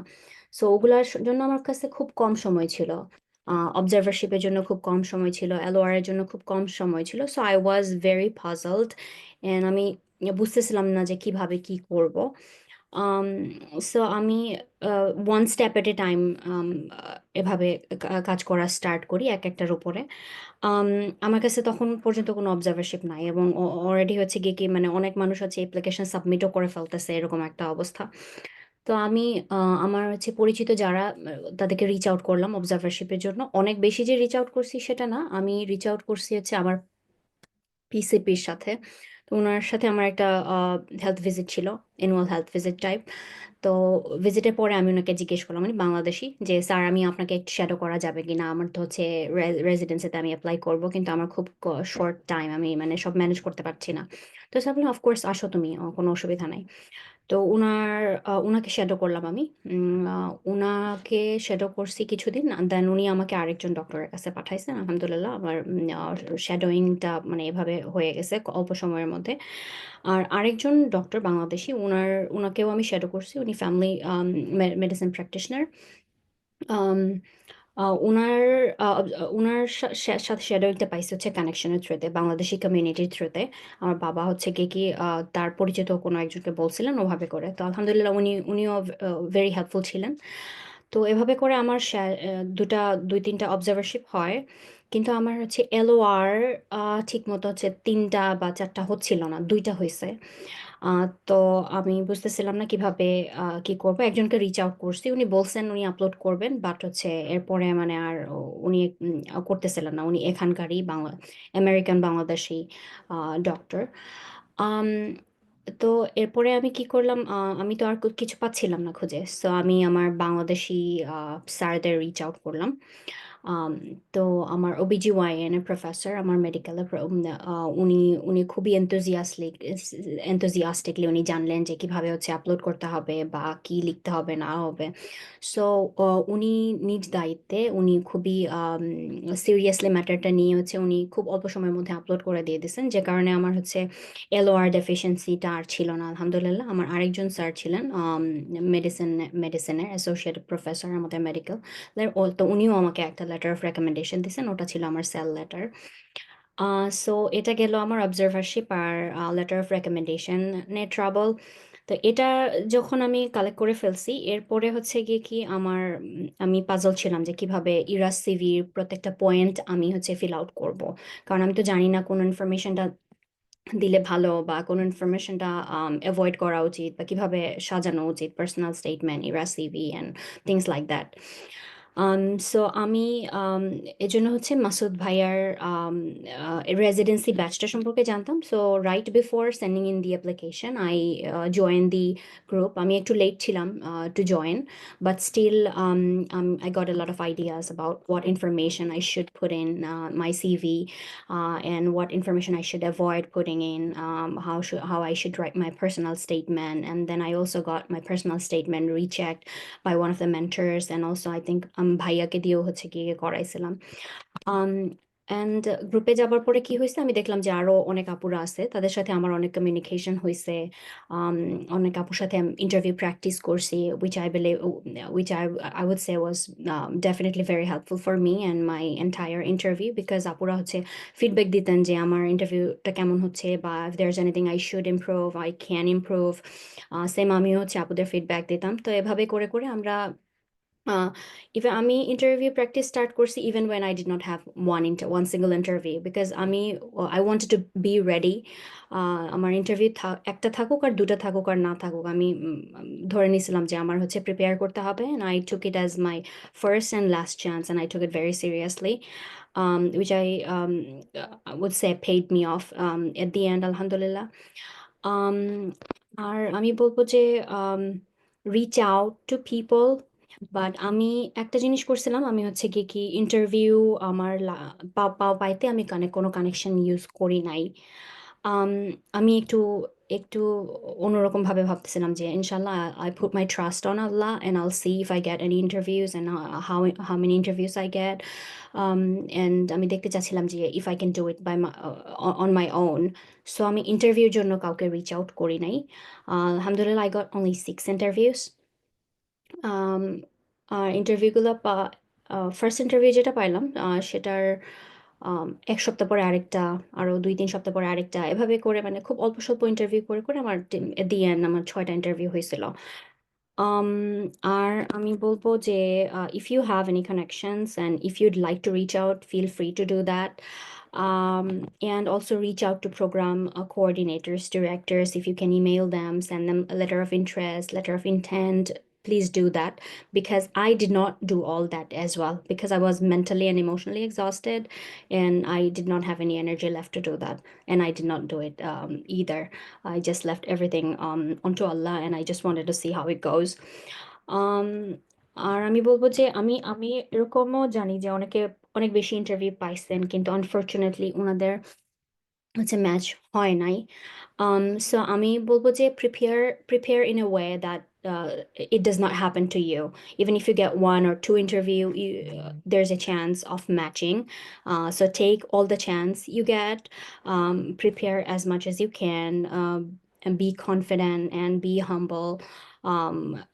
সো ওগুলার জন্য আমার কাছে খুব কম সময় ছিল, অবজারভারশিপের জন্য খুব কম সময় ছিল, LOR এর জন্য খুব কম সময় ছিল। So I was very puzzled, and আমি বুঝতেছিলাম না যে কিভাবে কি করব। সো আমি ওয়ান স্টেপ এট এ টাইম এভাবে কাজ করা স্টার্ট করি একটার উপরে। আমার কাছে তখন পর্যন্ত কোনো অবজারভারশিপ নাই, এবং অলরেডি হচ্ছে গিয়ে কি মানে অনেক মানুষ হচ্ছে অ্যাপ্লিকেশন সাবমিটও করে ফেলতেছে, এরকম একটা অবস্থা। তো আমি আমার হচ্ছে পরিচিত যারা তাদেরকে রিচ আউট করলাম অবজারভারশিপের জন্য। অনেক বেশি যে রিচ আউট করছি সেটা না, আমি রিচ আউট করছি হচ্ছে আমার PCPর সাথে। তো ওনার সাথে আমার একটা হেলথ ভিজিট ছিল, অ্যানুয়াল হেলথ ভিজিট টাইপ। তো ভিজিটের পরে আমি ওনাকে জিজ্ঞেস করলাম, মানে বাংলাদেশি, যে স্যার আমি আপনাকে একটু শ্যাডো করা যাবে কিনা। আমার তো হচ্ছে রেসিডেন্সিতে আমি অ্যাপ্লাই করব, কিন্তু আমার খুব শর্ট টাইম, আমি মানে সব ম্যানেজ করতে পারছি না। তো স্যার বললাম অফকোর্স আসো তুমি, কোনো অসুবিধা নাই। তো ওনাকে শ্যাডো করলাম আমি। ওনাকে শ্যাডো করছি কিছুদিন, দেন উনি আমাকে আরেকজন ডক্টরের কাছে পাঠাইছেন। আলহামদুলিল্লাহ আমার শ্যাডোয়িংটা মানে এভাবে হয়ে গেছে অল্প সময়ের মধ্যে। আর আরেকজন ডক্টর বাংলাদেশি, ওনাকেও আমি শ্যাডো করছি। উনি ফ্যামিলি মেডিসিন প্র্যাকটিশনার। ওনার সাথে শ্যাডোইংটা পাইছে হচ্ছে কানেকশনের থ্রুতে, বাংলাদেশি কমিউনিটির থ্রুতে। আমার বাবা হচ্ছে গিয়ে কি তার পরিচিত কোনো একজনকে বলছিলেন ওভাবে করে। তো আলহামদুলিল্লাহ উনিও ভেরি হেল্পফুল ছিলেন। তো এভাবে করে আমার 2-3টা অবজারভারশিপ হয়, কিন্তু আমার হচ্ছে LOR ঠিক মতো হচ্ছে 3টা বা 4টা হচ্ছিল না, 2টা হয়েছে। তো আমি বুঝতেছিলাম না কিভাবে কি করব। একজনকে রিচ আউট করছি, উনি বলছেন উনি আপলোড করবেন, বাট হচ্ছে এরপরে মানে আর উনি করতেছিলেন না। উনি এখানকারই আমেরিকান বাংলাদেশি ডক্টর। তো এরপরে আমি কি করলাম, আমি তো আর কিছু পাচ্ছিলাম না খুঁজে। সো আমি আমার বাংলাদেশি স্যারদের রিচ আউট করলাম। তো আমার OBGYN এর প্রফেসর আমার মেডিকেলে উনি উনি খুবই এনথুজিয়াস্টিকলি উনি জানলেন যে কিভাবে হচ্ছে আপলোড করতে হবে বা কি লিখতে হবে না হবে। সো উনি নিজ দায়িত্বে উনি খুবই সিরিয়াসলি ম্যাটারটা নিয়ে হচ্ছে উনি খুব অল্প সময়ের মধ্যে আপলোড করে দিয়ে দিয়েছেন, যে কারণে আমার হচ্ছে LOR ডেফিসিয়েন্সিটা আর ছিল না আলহামদুলিল্লাহ। আমার আরেকজন স্যার ছিলেন মেডিসিনের অ্যাসোসিয়েট প্রফেসর আমাদের মেডিকেল, তো উনিও আমাকে একটা লেটার অফ রেকমেন্ডেশন দিয়েছেন, ওটা ছিল আমার সেল লেটার। সো এটা গেল আমার অবজারভারশিপ আর লেটার অফ রেকমেন্ডেশনের ট্রাবল। তো এটা যখন আমি কালেক্ট করে ফেলছি, এরপরে হচ্ছে গিয়ে কি আমি পাজল ছিলাম যে কিভাবে ইরাস সিভির প্রত্যেকটা পয়েন্ট আমি হচ্ছে ফিল আউট করব, কারণ আমি তো জানি না কোন ইনফরমেশনটা দিলে ভালো বা কোন ইনফরমেশনটা অ্যাভয়েড করা উচিত বা কিভাবে সাজানো উচিত personal statement, ERAS CV and things like that. So আমি এজন্য হচ্ছে মাসুদ ভাইয়ার রেসিডেন্সি ব্যাচটা সম্পর্কে জানতাম। So right before sending in the application I join the group. আমি একটু লেট ছিলাম to join, but still I got a lot of ideas about what information I should put in my CV and what information I should avoid putting in, how I should write my personal statement. And then I also got my personal statement rechecked by one of the mentors, and also I think ভাইয়াকে দিয়েও হচ্ছে গিয়ে করাইছিলাম। And গ্রুপে যাবার পরে কি হয়েছে, আমি দেখলাম যে আরো অনেক আপুরা আছে, তাদের সাথে আমার অনেক কমিউনিকেশন হয়েছে। অনেক আপুর সাথে ইন্টারভিউ প্র্যাকটিস করছি, which I would say was definitely very helpful for me and my entire interview, because আপুরা হচ্ছে ফিডব্যাক দিতেন যে আমার ইন্টারভিউটা কেমন হচ্ছে বা if there's anything I should improve, I can improve. Same আমিও হচ্ছে আপুদের ফিডব্যাক দিতাম। তো এভাবে করে করে আমরা even আমি ইন্টারভিউ প্র্যাকটিস স্টার্ট করছি even when I did not have one single interview, because I wanted to be ready. আমার ইন্টারভিউ একটা থাকুক আর দুটা থাকুক আর না থাকুক, আমি ধরে নিয়েছিলাম যে আমার হচ্ছে প্রিপেয়ার করতে হবে, and I took it as my first and last chance, and I took it very seriously, which I would say paid me off at the end, alhamdulillah. আর আমি বলবো যে reach out to people, but আমি একটা জিনিস করছিলাম, আমি হচ্ছে কি ইন্টারভিউ আমার পাইতে আমি কোনো কানেকশন ইউজ করি নাই। আমি একটু একটু অন্যরকম ভাবে ভাবতেছিলাম যে ইনশাল্লাহ I put my trust on Allah and I'll see if I get any interviews and how many interviews I get, and আমি দেখতে চাচ্ছিলাম যে if I can do it by on my own. So আমি ইন্টারভিউর জন্য কাউকে reach out করি নাই। আলহামদুলিল্লাহ I got only 6 interviews. R ইন্টারভিউগুলো first interview যেটা পাইলাম সেটার 1 সপ্তাহ পরে আরেকটা, আরো 2-3 সপ্তাহ পরে আরেকটা, এভাবে করে মানে খুব অল্প স্বল্প ইন্টারভিউ করে করে আমার এট দি এন্ড আমার 6টা ইন্টারভিউ হয়েছিল। আর আমি বলবো যে if you have any connections and if you'd like to reach out, feel free to do that. And also reach out to program coordinators, directors. If you can email them, send them a letter of interest, letter of intent, please do that, because I did not do all that as well, because I was mentally and emotionally exhausted and I did not have any energy left to do that, and I did not do it either. I just left everything onto Allah, and I just wanted to see how it goes. আর আমি বলবো যে আমি এরকমও জানি যে অনেকে অনেক বেশি ইন্টারভিউ পাইছেন, কিন্তু আনফরচুনেটলি ওনাদের হচ্ছে ম্যাচ হয় নাই। সো আমি বলবো যে prepare in a way that it does not happen to you. Even if you get 1 or 2 interview, there's a chance of matching. So take all the chance you get, prepare as much as you can, and be confident and be humble,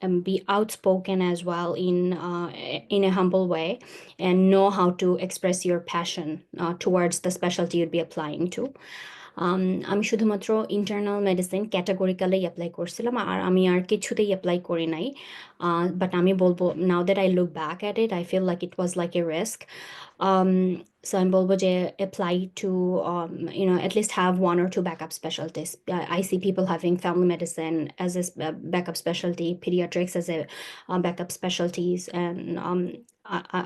and be outspoken as well in a humble way, and know how to express your passion towards the specialty you'd be applying to. আমি শুধুমাত্র internal medicine categorically apply করছিলাম, আর আমি আর কিছুতেই apply করি নাই। But আমি বলবো, now that I look back at it, I feel like it was like a risk. So আমি বলবো যে apply to at least have 1 or 2 backup specialties. I see people having family medicine as a backup specialty, pediatrics as a backup specialties, and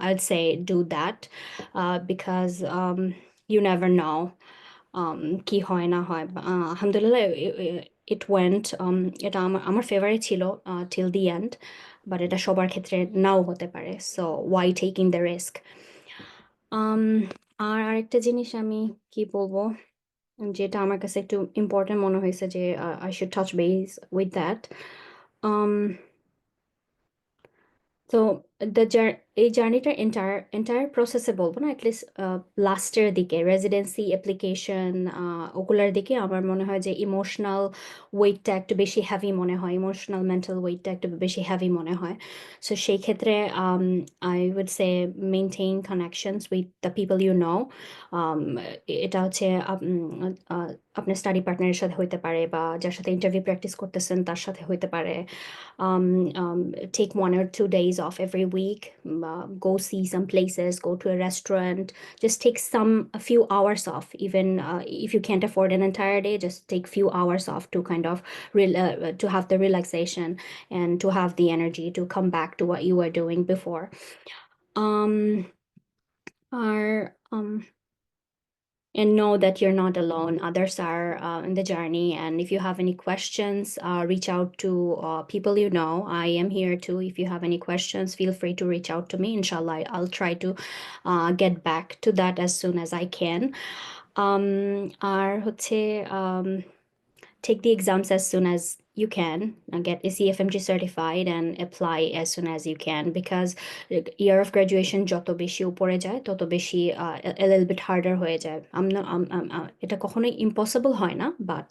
I'd say do that, because you never know কি হয় না হয়। আলহামদুলিল্লাহ it went, এটা আমার favourite ছিল till the end, but এটা সবার ক্ষেত্রে নাও হতে পারে, so why taking the risk? আর আরেকটা জিনিস আমি কি বলবো যেটা আমার কাছে একটু ইম্পর্টেন্ট মনে হয়েছে যে I should touch base with that. তো এই জার্নিটার এন্টায়ার প্রসেসে বলবো না, অ্যাটলিস্ট লাস্টের দিকে রেসিডেন্সি অ্যাপ্লিকেশন ওগুলার দিকে আমার মনে হয় যে ইমোশনাল ওয়েটটা একটু বেশি হ্যাভি মনে হয়, ইমোশনাল মেন্টাল ওয়েটটা একটু বেশি হ্যাভি মনে হয়। সো সেই ক্ষেত্রে I would say maintain connections with the people you know. এটা হচ্ছে আপনার স্টাডি পার্টনারের সাথে হইতে পারে বা যার সাথে ইন্টারভিউ প্র্যাকটিস করতেছেন তার সাথে হইতে পারে। Take 1 or 2 days off every week, go see some places, go to a restaurant, just take a few hours off. Even if you can't afford an entire day, just take few hours off to kind of to have the relaxation and to have the energy to come back to what you were doing before. And know that you're not alone. Others are in the journey. And if you have any questions, reach out to people you know. I am here too. If you have any questions, feel free to reach out to me. Inshallah, I'll try to get back to that as soon as I can. Take the exams as soon as you can, get ACFMG certified and apply as soon as you can, because year of graduation joto beshi upore jay toto beshi a little bit harder hoye jay. Eta kokhonoy impossible hoy na, but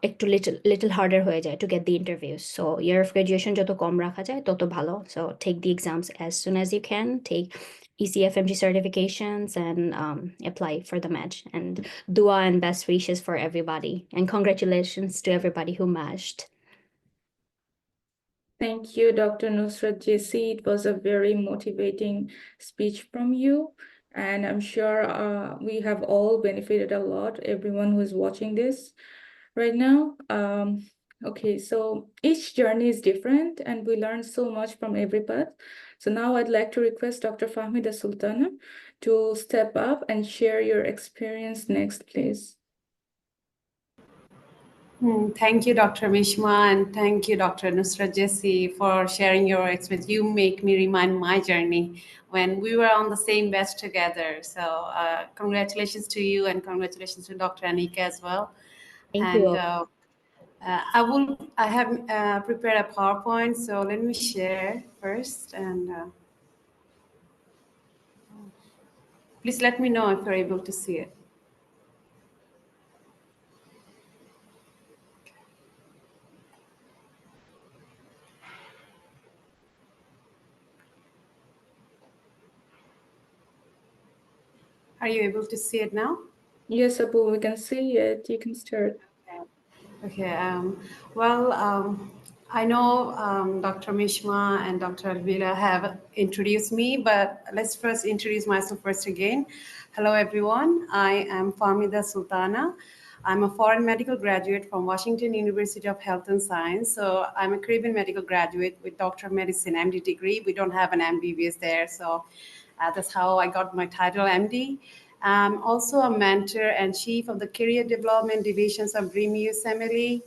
একটু little harder হয়ে যায় to get the interviews. So year of graduation যত কম রাখা যায় তত ভালো. So take the exams as soon as you can, take ECFMG certifications and apply for the match. And dua and best wishes for everybody. And congratulations to everybody who matched. Thank you, Dr. Nusrat Jessi. It was a very motivating speech from you. And I'm sure we have all benefited a lot, everyone who is watching this right now. Okay, so each journey is different and we learn so much from every path. So now I'd like to request Dr. Fahmida Sultana to step up and share your experience next, please. Thank you, Dr. Mishma, and thank you, Dr. Nusrat Jessi, for sharing your experience. You make me remind my journey when we were on the same batch together. So congratulations to you and congratulations to Dr. Anika as well. Thank you. I have prepared a PowerPoint, so let me share first. And please let me know if you're able to see it. Are you able to see it now? Yes, Abu, we can see it. You can start. Okay. I know Dr. Mishma and Dr. Alvila have introduced me, but let's first introduce myself first again. Hello, everyone. I am Fahmida Sultana. I'm a foreign medical graduate from Washington University of Health and Science. So I'm a Caribbean medical graduate with Doctor of Medicine, MD degree. We don't have an MBBS there. So that's how I got my title, MD. I'm also a mentor and chief of the career development divisions of Dream USMLE.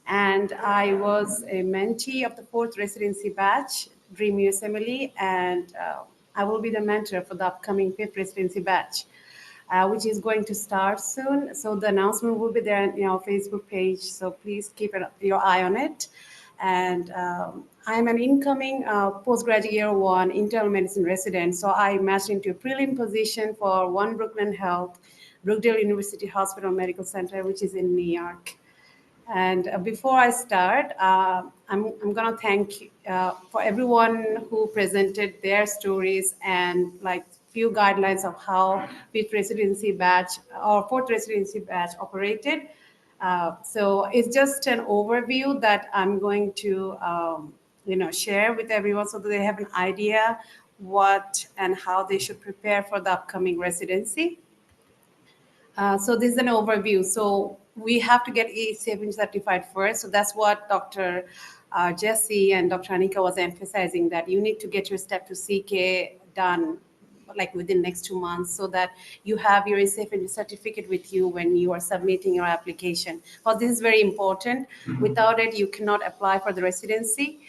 And I was a mentee of the 4th residency batch, Dream USMLE, and I will be the mentor for the upcoming 5th residency batch, which is going to start soon. So the announcement will be there on our Facebook page. So please keep your eye on it. And I'm an incoming postgraduate year 1 internal medicine resident. So I matched into a prelim position for One Brooklyn Health, Brookdale University Hospital Medical Center, which is in New York. And before I start, I'm going to thank for everyone who presented their stories and like few guidelines of how 5th residency batch or 4th residency batch operated. So it's just an overview that I'm going to share with everyone so that they have an idea what and how they should prepare for the upcoming residency. So this is an overview. So we have to get ACFMG certified first. So that's what Dr. Jessi and Dr. Anika was emphasizing, that you need to get your step to CK done like within next 2 months so that you have your ACFMG certificate with you when you are submitting your application. Because this is very important. Without it, you cannot apply for the residency.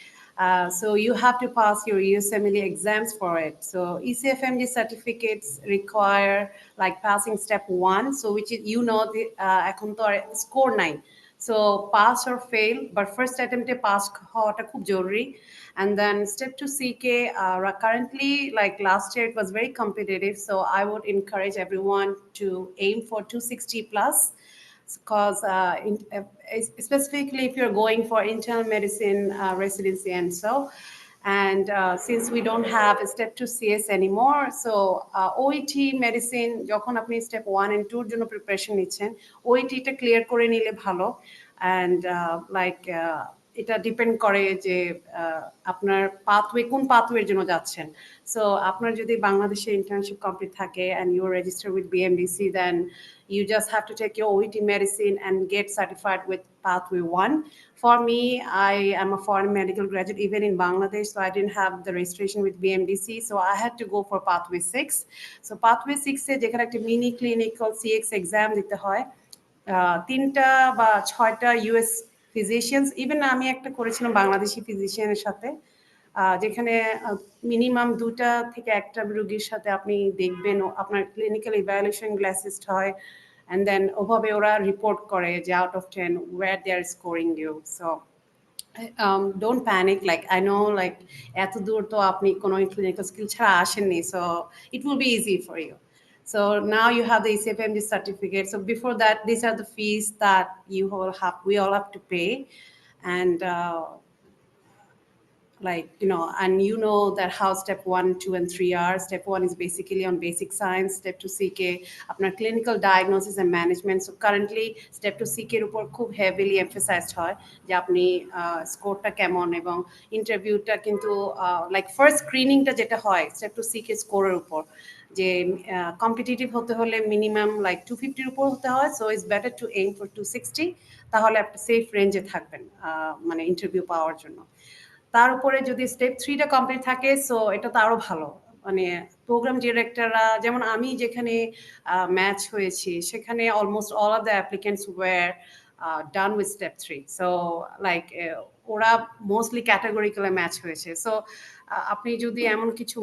So you have to pass your USMLE exams for it. So ECFMG certificates require like passing step 1, so which is the এখন তো score 9. So pass or fail, but first attempt pass হওয়াটা খুব জরুরি. And then step 2 CK, currently like last year it was very competitive, so I would encourage everyone to aim for 260 plus, because specifically if you're going for internal medicine residency and so. And since we don't have a step 2 CS anymore, so OET medicine যখন আপনি step 1 and 2 এর জন্য preparation নিচ্ছেন, OET টা clear করে নিলে ভালো। And এটা ডিপেন্ড করে যে আপনার কোন পাথওয়ের জন্য যাচ্ছেন। সো আপনার যদি বাংলাদেশে ইন্টার্নশিপ কমপ্লিট থাকে and you are registered with BMDC, then you just have to take your OET medicine and get certified with pathway 1. For me, I am a foreign medical graduate even in Bangladesh, so I didn't have the registration with BMDC, so I had to go for pathway 6. So pathway 6 এ যেখানে একটা mini clinical CX exam দিতে হয়, 3টা বা 6টা US physicians, even আমি একটা করেছিলাম বাংলাদেশি ফিজিশিয়ানের সাথে, যেখানে মিনিমাম 2টা থেকে 1টা রোগীর সাথে আপনি দেখবেন, আপনার ক্লিনিক্যাল ইভ্যালুয়েশন গ্লাসেস হয়, and then ওভাবে ওরা রিপোর্ট করে যে out of 10 where they are scoring you. So don't panic, like I know like এত দূর তো আপনি কোনো ক্লিনিক্যাল স্কিল ছাড়া আসেননি, so it will be easy for you. So now you have the ECFMG certificate. So before that, these are the fees that we all have to pay. And that how step 1, 2, and 3 are. Step 1 is basically on basic science. Step 2 CK, আপনার clinical diagnosis and management. So currently step 2 CK এর উপর খুব heavily emphasized হয় যে আপনি স্কোরটা কেমন, এবং ইন্টারভিউটা কিন্তু like first screeningটা যেটা হয় step 2 CK স্কোরের উপর, যে কম্পিটিটিভ হতে হলে মিনিমাম লাইক 250 উপর হতে হয়, so it's better to aim for 260, তাহলে আপনি সেফ রেঞ্জে থাকবেন মানে ইন্টারভিউ পাওয়ার জন্য। তার উপরে যদি স্টেপ 3টা কমপ্লিট থাকে, সো এটা তো আরো ভালো, মানে প্রোগ্রাম ডিরেক্টররা, যেমন আমি যেখানে ম্যাচ হয়েছি সেখানে almost all of the applicants were done with step 3, so like ওরা মোস্টলি ক্যাটাগরিক্যালে ম্যাচ হয়েছে। সো আপনি যদি এমন কিছু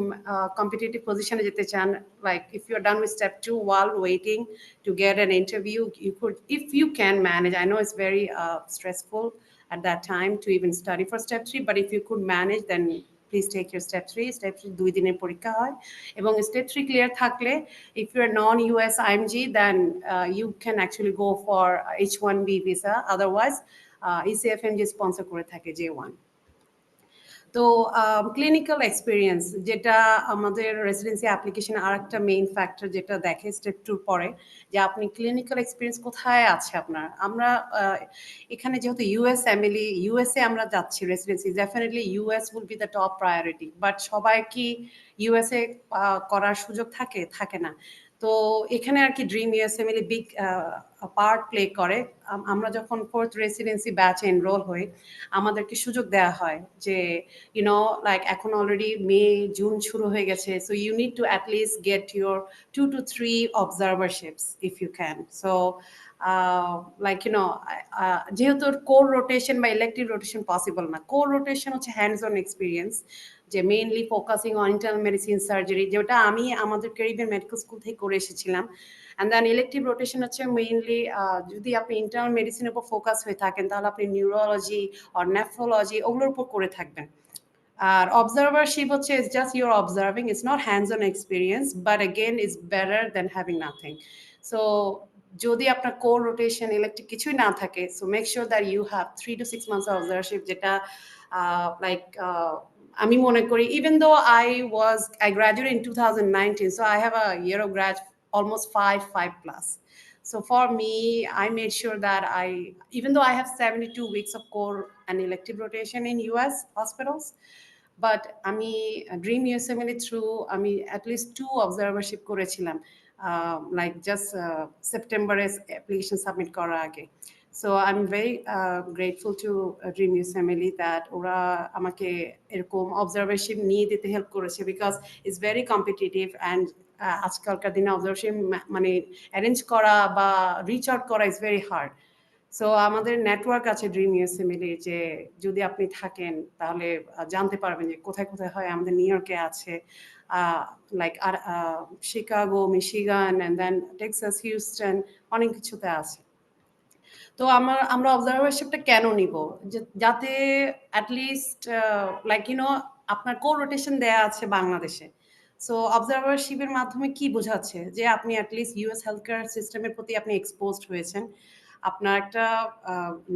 কম্পিটিটিভ পজিশনে যেতে চান, like if you are done with step 2 while waiting to get an interview, you could, if you can manage, I know it's very stressful at that time to even study for step 3, but if you could manage, then please take your step 3. Step 3 2 দিনের পরীক্ষা হয়, এবং step 3 clear থাকলে, if you are non-US IMG, then you can actually go for H1B visa, otherwise ECFMG sponsor করে থাকে J1. তো clinical experience যেটা আমাদের রেসিডেন্সি অ্যাপ্লিকেশন আর একটা মেইন ফ্যাক্টর যেটা দেখে স্টেপ 2 পরে, যে আপনি ক্লিনিক্যাল এক্সপিরিয়েন্স কোথায় আছে আপনার। আমরা এখানে যেহেতু ইউএসএ আমরা যাচ্ছি residency, definitely US will be the top priority, but সবাই কি ইউএসএ করার সুযোগ থাকে না। তো এখানে আর কি ড্রিম ইউএসএমএলই বিগ পার্ট প্লে করে। আমরা যখন 4th রেসিডেন্সি ব্যাচে এনরোল হই, আমাদেরকে সুযোগ দেওয়া হয় যে লাইক এখন অলরেডি মে জুন শুরু হয়ে গেছে, so you need to at least get your 2 to 3 observerships if you can. So যেহেতু কোর রোটেশন বা ইলেকটিভ রোটেশন পসিবল না, কোর রোটেশন হচ্ছে হ্যান্ডস অন এক্সপিরিয়েন্স, যে mainly focusing on internal medicine surgery, যেটা আমি আমাদের ক্যারিবিয়ান মেডিকেল স্কুল থেকে করে এসেছিলাম। অ্যান্ড দেন ইলেকটিভ রোটেশন হচ্ছে মেইনলি যদি আপনি ইন্টারনাল মেডিসিনের উপর ফোকাস হয়ে থাকেন, তাহলে আপনি নিউরোলজি আর নেফ্রোলজি ওগুলোর উপর করে থাকবেন। আর অবজারভারশিপ হচ্ছে it's just your observing, it's not hands on experience, but again it's better than having nothing. So যদি আপনার কোর রোটেশন ইলেকটিভ কিছুই না থাকে, so make sure that you have 3 to 6 months observership, যেটা লাইক আমি মনে করি, even though I graduated in 2019, so I have a year of grad almost 5 plus. So for me, I made sure that even though I have 72 weeks of core and elective rotation in US hospitals, but আমি dream ইউএসএমএলই through আমি at least 2 অবজারভারশিপ করেছিলাম, like just সেপ্টেম্বরে application submit করার আগে। So I'm very grateful to Dream USMLE that ওরা আমাকে এরকম observation নিয়ে দিতে হেল্প করেছে, because it's very competitive, and আজকালকার দিনে অবজারভেশন মানে অ্যারেঞ্জ করা বা রিচ আউট করা ইজ ভেরি হার্ড। সো আমাদের নেটওয়ার্ক আছে ড্রিম ইউএসএমএলি, যে যদি আপনি থাকেন তাহলে জানতে পারবেন যে কোথায় কোথায় হয়। আমাদের নিউ ইয়র্কে আছে, like Chicago, Michigan, and then Texas, Houston, অনেক কিছুতে আছে। তো আমরা অবজারভারশিপটা কেন নিব? যাতে অ্যাটলিস্ট লাইক আপনার কো-রোটেশন দেয়া আছে বাংলাদেশে। সো অবজারভারশিপের মাধ্যমে কি বোঝাচ্ছে? যে আপনি অ্যাটলিস্ট ইউএস হেলথ কেয়ার সিস্টেমের প্রতি আপনি এক্সপোজড হয়েছেন। আপনার একটা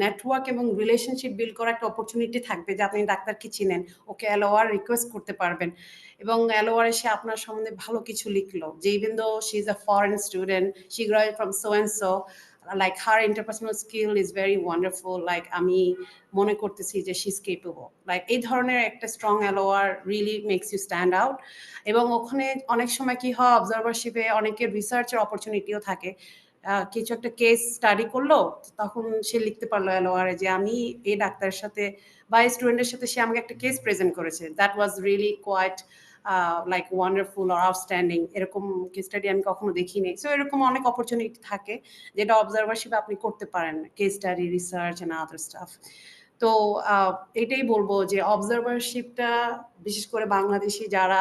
নেটওয়ার্ক এবং রিলেশনশিপ বিল্ড করার একটা অপরচুনিটি থাকবে, যে আপনি ডাক্তারকে চিনেন, ওকে LOR রিকোয়েস্ট করতে পারবেন, এবং LOR এসে আপনার সম্বন্ধে ভালো কিছু লিখলো, যে even though she is a foreign student, she graduated from so and so, like her interpersonal skill is very wonderful, like আমি মনে করতেছি যে she is capable, like এই ধরনের একটা strong LOR really makes you stand out। এবং ওখানে অনেক সময় কি হয়, অবজারভারশিপে অনেকের রিসার্চের অপরচুনিটিও থাকে। কিছু একটা কেস স্টাডি করলো, তখন সে লিখতে পারলো LOR যে আমি এই ডাক্তারের সাথে বা এই স্টুডেন্টের সাথে সে আমাকে একটা কেস প্রেজেন্ট করেছে, that was really quite like wonderful or outstanding. এরকম কেস স্টাডি আমি কখনো দেখিনি। সো এরকম অনেক অপরচুনিটি থাকে যেটা অবজারভারশিপে আপনি করতে পারেন, case study, research and other staff. তো এটাই বলবো যে অবজারভারশিপটা বিশেষ করে বাংলাদেশি যারা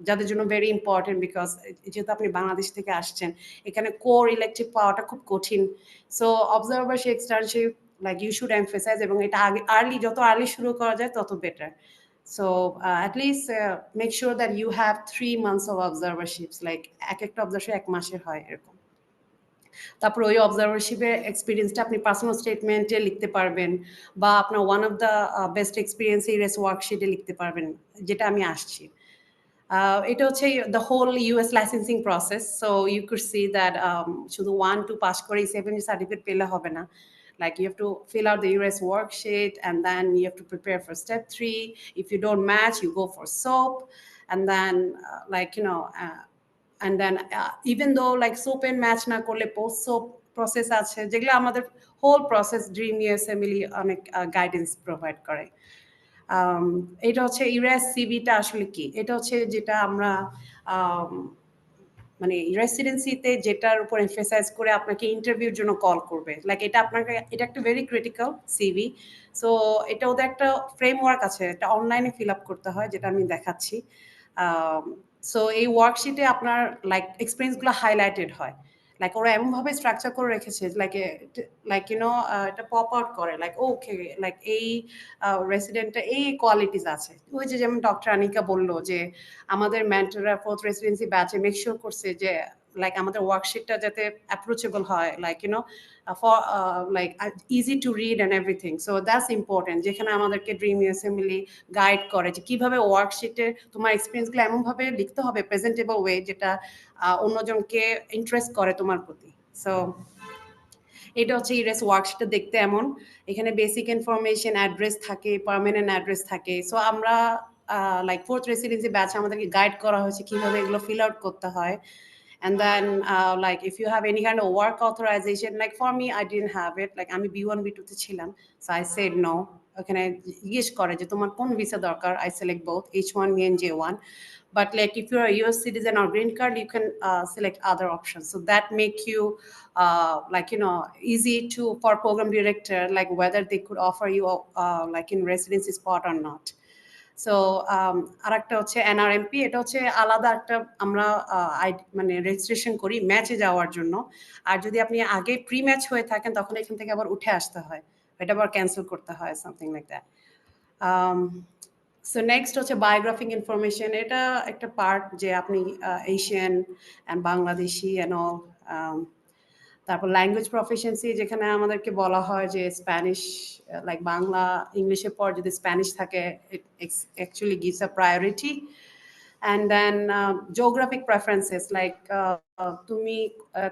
যাদের জন্য ভেরি ইম্পর্টেন্ট, বিকজ যেহেতু আপনি বাংলাদেশ থেকে আসছেন, এখানে কোর ইলেকটিভ পাওয়াটা খুব কঠিন। So observership, externship, like you should emphasize, এবং এটা আগে যত আর্লি শুরু করা যায় তত better. So at least make sure that you have 3 months of observerships, like একটা অবজারভারশিপ 1 মাসের হয় এরকম। তারপর ওই অবজারভারশিপের এক্সপিরিয়েন্সটা আপনি পার্সোনাল স্টেটমেন্টে লিখতে পারবেন, বা আপনার one of the best experience ERAS ওয়ার্কশিটে লিখতে পারবেন, যেটা আমি আসছি। এটা হচ্ছে the whole US licensing process. So you could see that শুধু 1-2 পাস করে CFMG সার্টিফিকেট পেলে হবে না। Like you have to fill out the US worksheet, and then you have to prepare for step 3. If you don't match, you go for SOAP, and then and then even though like SOAP and match না করলে post SOAP process আছে, যেগুলো আমাদের whole process dream ইউএসএমএলি অনেক guidance provide করে। এটা হচ্ছে US সিভিটা আসলে কি? এটা হচ্ছে যেটা আমরা মানে রেসিডেন্সিতে যেটার উপর এমফেসাইজ করে আপনাকে ইন্টারভিউর জন্য কল করবে, লাইক এটা আপনাকে, এটা একটা ভেরি ক্রিটিক্যাল সিভি। সো এটা ওদের একটা ফ্রেমওয়ার্ক আছে, এটা অনলাইনে ফিল আপ করতে হয়, যেটা আমি দেখাচ্ছি। সো এই ওয়ার্কশিটে আপনার লাইক এক্সপিরিয়েন্সগুলো হাইলাইটেড হয়, লাইক ওরা এমনভাবে স্ট্রাকচার করে রেখেছে, লাইক এটা পপ আউট করে, লাইক ওকে, লাইক এই রেসিডেন্টটা এই কোয়ালিটিস আছে। ওই যে যেমন ডক্টর আনিকা বললো যে আমাদের মেন্টররা 4th রেসিডেন্সি ব্যাচে মেক শিওর করছে যে লাইক আমাদের ওয়ার্কশিটটা যাতে অ্যাপ্রোচেবল হয়, like for like easy to read and everything. So that's important, যেখানে আমাদেরকে ড্রিম ইউএসএমএলি গাইড করে যে কিভাবে ওয়ার্কশিটে তোমার এক্সপিরিয়েন্সগুলো এমনভাবে লিখতে হবে প্রেজেন্টেবল ওয়ে, যেটা অন্যজনকে ইন্টারেস্ট করে তোমার প্রতি। সো এটা হচ্ছে ইরেস ওয়ার্কশিটটা দেখতে এমন। এখানে বেসিক ইনফরমেশন, অ্যাড্রেস থাকে, পার্মানেন্ট অ্যাড্রেস থাকে। সো আমরা লাইক 4th রেসিডেন্সি ব্যাচ আমাদেরকে গাইড করা হয়েছে কিভাবে এগুলো ফিল আউট করতে হয়। And then like if you have any kind of work authorization, like for me I didn't have it, like আমি B1 B2 তে ছিলাম, so I said no। ওখানে জিজ্ঞেস করে যে তোমার কোন ভিসা দরকার, I select both H1B and J1, but like if you're a US citizen or green card, you can select other options, so that make you like easy to for program director, like whether they could offer you like in residency spot or not। So আরেকটা হচ্ছে NRMP, এটা হচ্ছে আলাদা একটা আমরা মানে registration করি ম্যাচে যাওয়ার জন্য। আর যদি আপনি আগে প্রি ম্যাচ হয়ে থাকেন তখন এখান থেকে আবার উঠে আসতে হয়, এটা আবার ক্যান্সেল করতে হয়, something like that. So next হচ্ছে বায়োগ্রাফিক ইনফরমেশন। এটা একটা পার্ট যে আপনি Asian and Bangladeshi and all. তারপর ল্যাঙ্গুয়েজ প্রফিসিয়েন্সি, যেখানে আমাদেরকে বলা হয় যে স্প্যানিশ, লাইক বাংলা ইংলিশের পর যদি স্প্যানিশ থাকে, it actually gives a priority. And then geographic preferences, like তুমি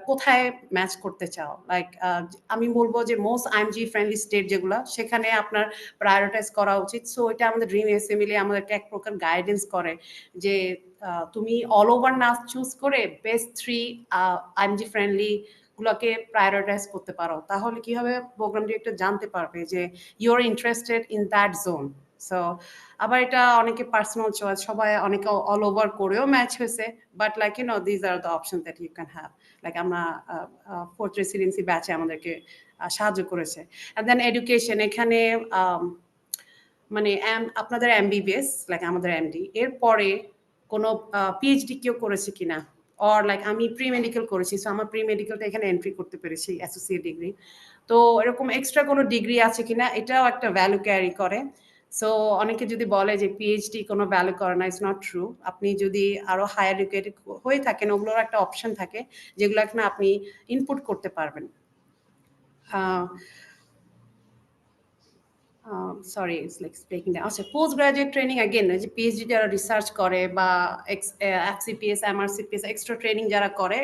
কোথায় ম্যাচ করতে চাও, লাইক আমি বলবো যে মোস্ট IMG ফ্রেন্ডলি স্টেট যেগুলো, সেখানে আপনার প্রায়োরিটাইজ করা উচিত। সো এটা আমাদের ড্রিম ইউএসএমএলি আমাদেরকে এক প্রকার গাইডেন্স করে যে তুমি অল ওভার না চুজ করে বেস্ট 3 IMG ফ্রেন্ডলি গুলোকে প্রায়োরিটাইজ করতে পারো, তাহলে কি হবে, প্রোগ্রাম ডিরেক্টর জানতে পারবে যে you are interested in that zone. So আবার এটা অনেকে পার্সোনাল চয়েস, সবাই অনেকে অল ওভার করেও ম্যাচ হয়েছে, but like this are the option that you can have. Like আমরা ফোর্থ রেসিডেন্সি ব্যাচে আমাদেরকে সাহায্য করেছে। অ্যান্ড দেন এডুকেশন, এখানে মানে আপনাদের MBBS লাইক আমাদের MD, এরপরে কোনো PhD কেউ করেছে কিনা, অর লাইক আমি প্রি মেডিকেল করেছি, সো আমার প্রি মেডিকেলটা এখানে এন্ট্রি করতে পেরেছি অ্যাসোসিয়েট ডিগ্রি। তো এরকম এক্সট্রা কোনো ডিগ্রি আছে কিনা, এটাও একটা ভ্যালু ক্যারি করে। সো অনেকে যদি বলে যে PhD কোনো ভ্যালু করে না, ইটস নট ট্রু। আপনি যদি আরো হায়ার এডুকেটেড হয়ে থাকেন, ওগুলোর একটা অপশন থাকে যেগুলো এখানে আপনি ইনপুট করতে পারবেন। Sorry, it's like breaking down. আচ্ছা, পোস্ট গ্রাজুয়েট ট্রেনিং অ্যাগেন, যে PhD যারা রিসার্চ করে বা FCPS MRCPS এক্সট্রা ট্রেনিং যারা করে,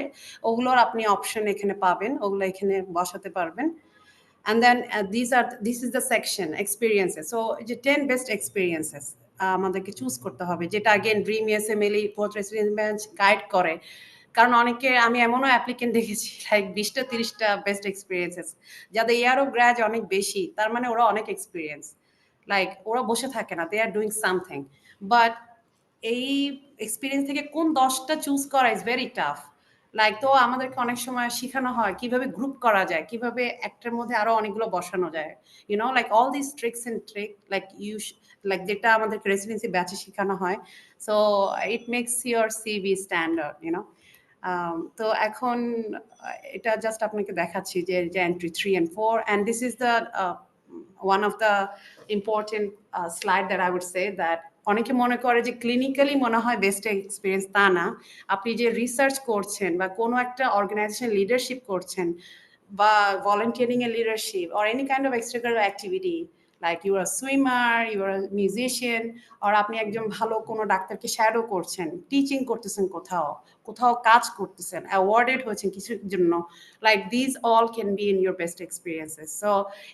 ওগুলোর আপনি অপশন এখানে পাবেন, ওগুলো এখানে বসাতে পারবেন। And then this is the section experiences. So যে 10 best experiences আমাদেরকে চুজ করতে হবে, যেটা again dream USMLE post residency batch guide করে। কারণ অনেকে, আমি এমনও অ্যাপ্লিকেন্ট দেখেছি লাইক 20টা 30টা বেস্ট এক্সপিরিয়েন্সেস, যাদের ইয়ার অফ গ্র্যাজ অনেক বেশি, তার মানে ওরা অনেক এক্সপিরিয়েন্স, লাইক ওরা বসে থাকে না, দে আর ডুইং সামথিং। বাট এই এক্সপিরিয়েন্স থেকে কোন 10টা চুজ করা ইজ ভেরি টাফ। লাইক তো আমাদেরকে অনেক সময় শেখানো হয় কিভাবে গ্রুপ করা যায়, কিভাবে একটার মধ্যে আরো অনেকগুলো বসানো যায়, you know like all this tricks and trick like like যেটা আমাদেরকে রেসিডেন্সি ব্যাচে শেখানো হয়। So it makes your CV standard, you know. তো এখন এটা জাস্ট আপনাকে দেখাচ্ছি যে entry 3 and 4, and this is the one of the important slide that I would say that অনেকে মনে করে যে ক্লিনিক্যালি মনে হয় বেস্ট এক্সপিরিয়েন্স, তা না। আপনি যে রিসার্চ করছেন বা কোনো একটা অর্গানাইজেশন লিডারশিপ করছেন বা ভলান্টিয়ারিং এর leadership or any kind of extracurricular activity, like you are swimmer, you are musician, আর আপনি একজন ভালো কোনো ডাক্তারকে শ্যাডো করছেন, টিচিং করতেছেন, কোথাও কোথাও কাজ করতেছেন, অ্যাওয়ার্ডেড হয়েছেন কিছুর জন্য, like these all can be in your best experiences. So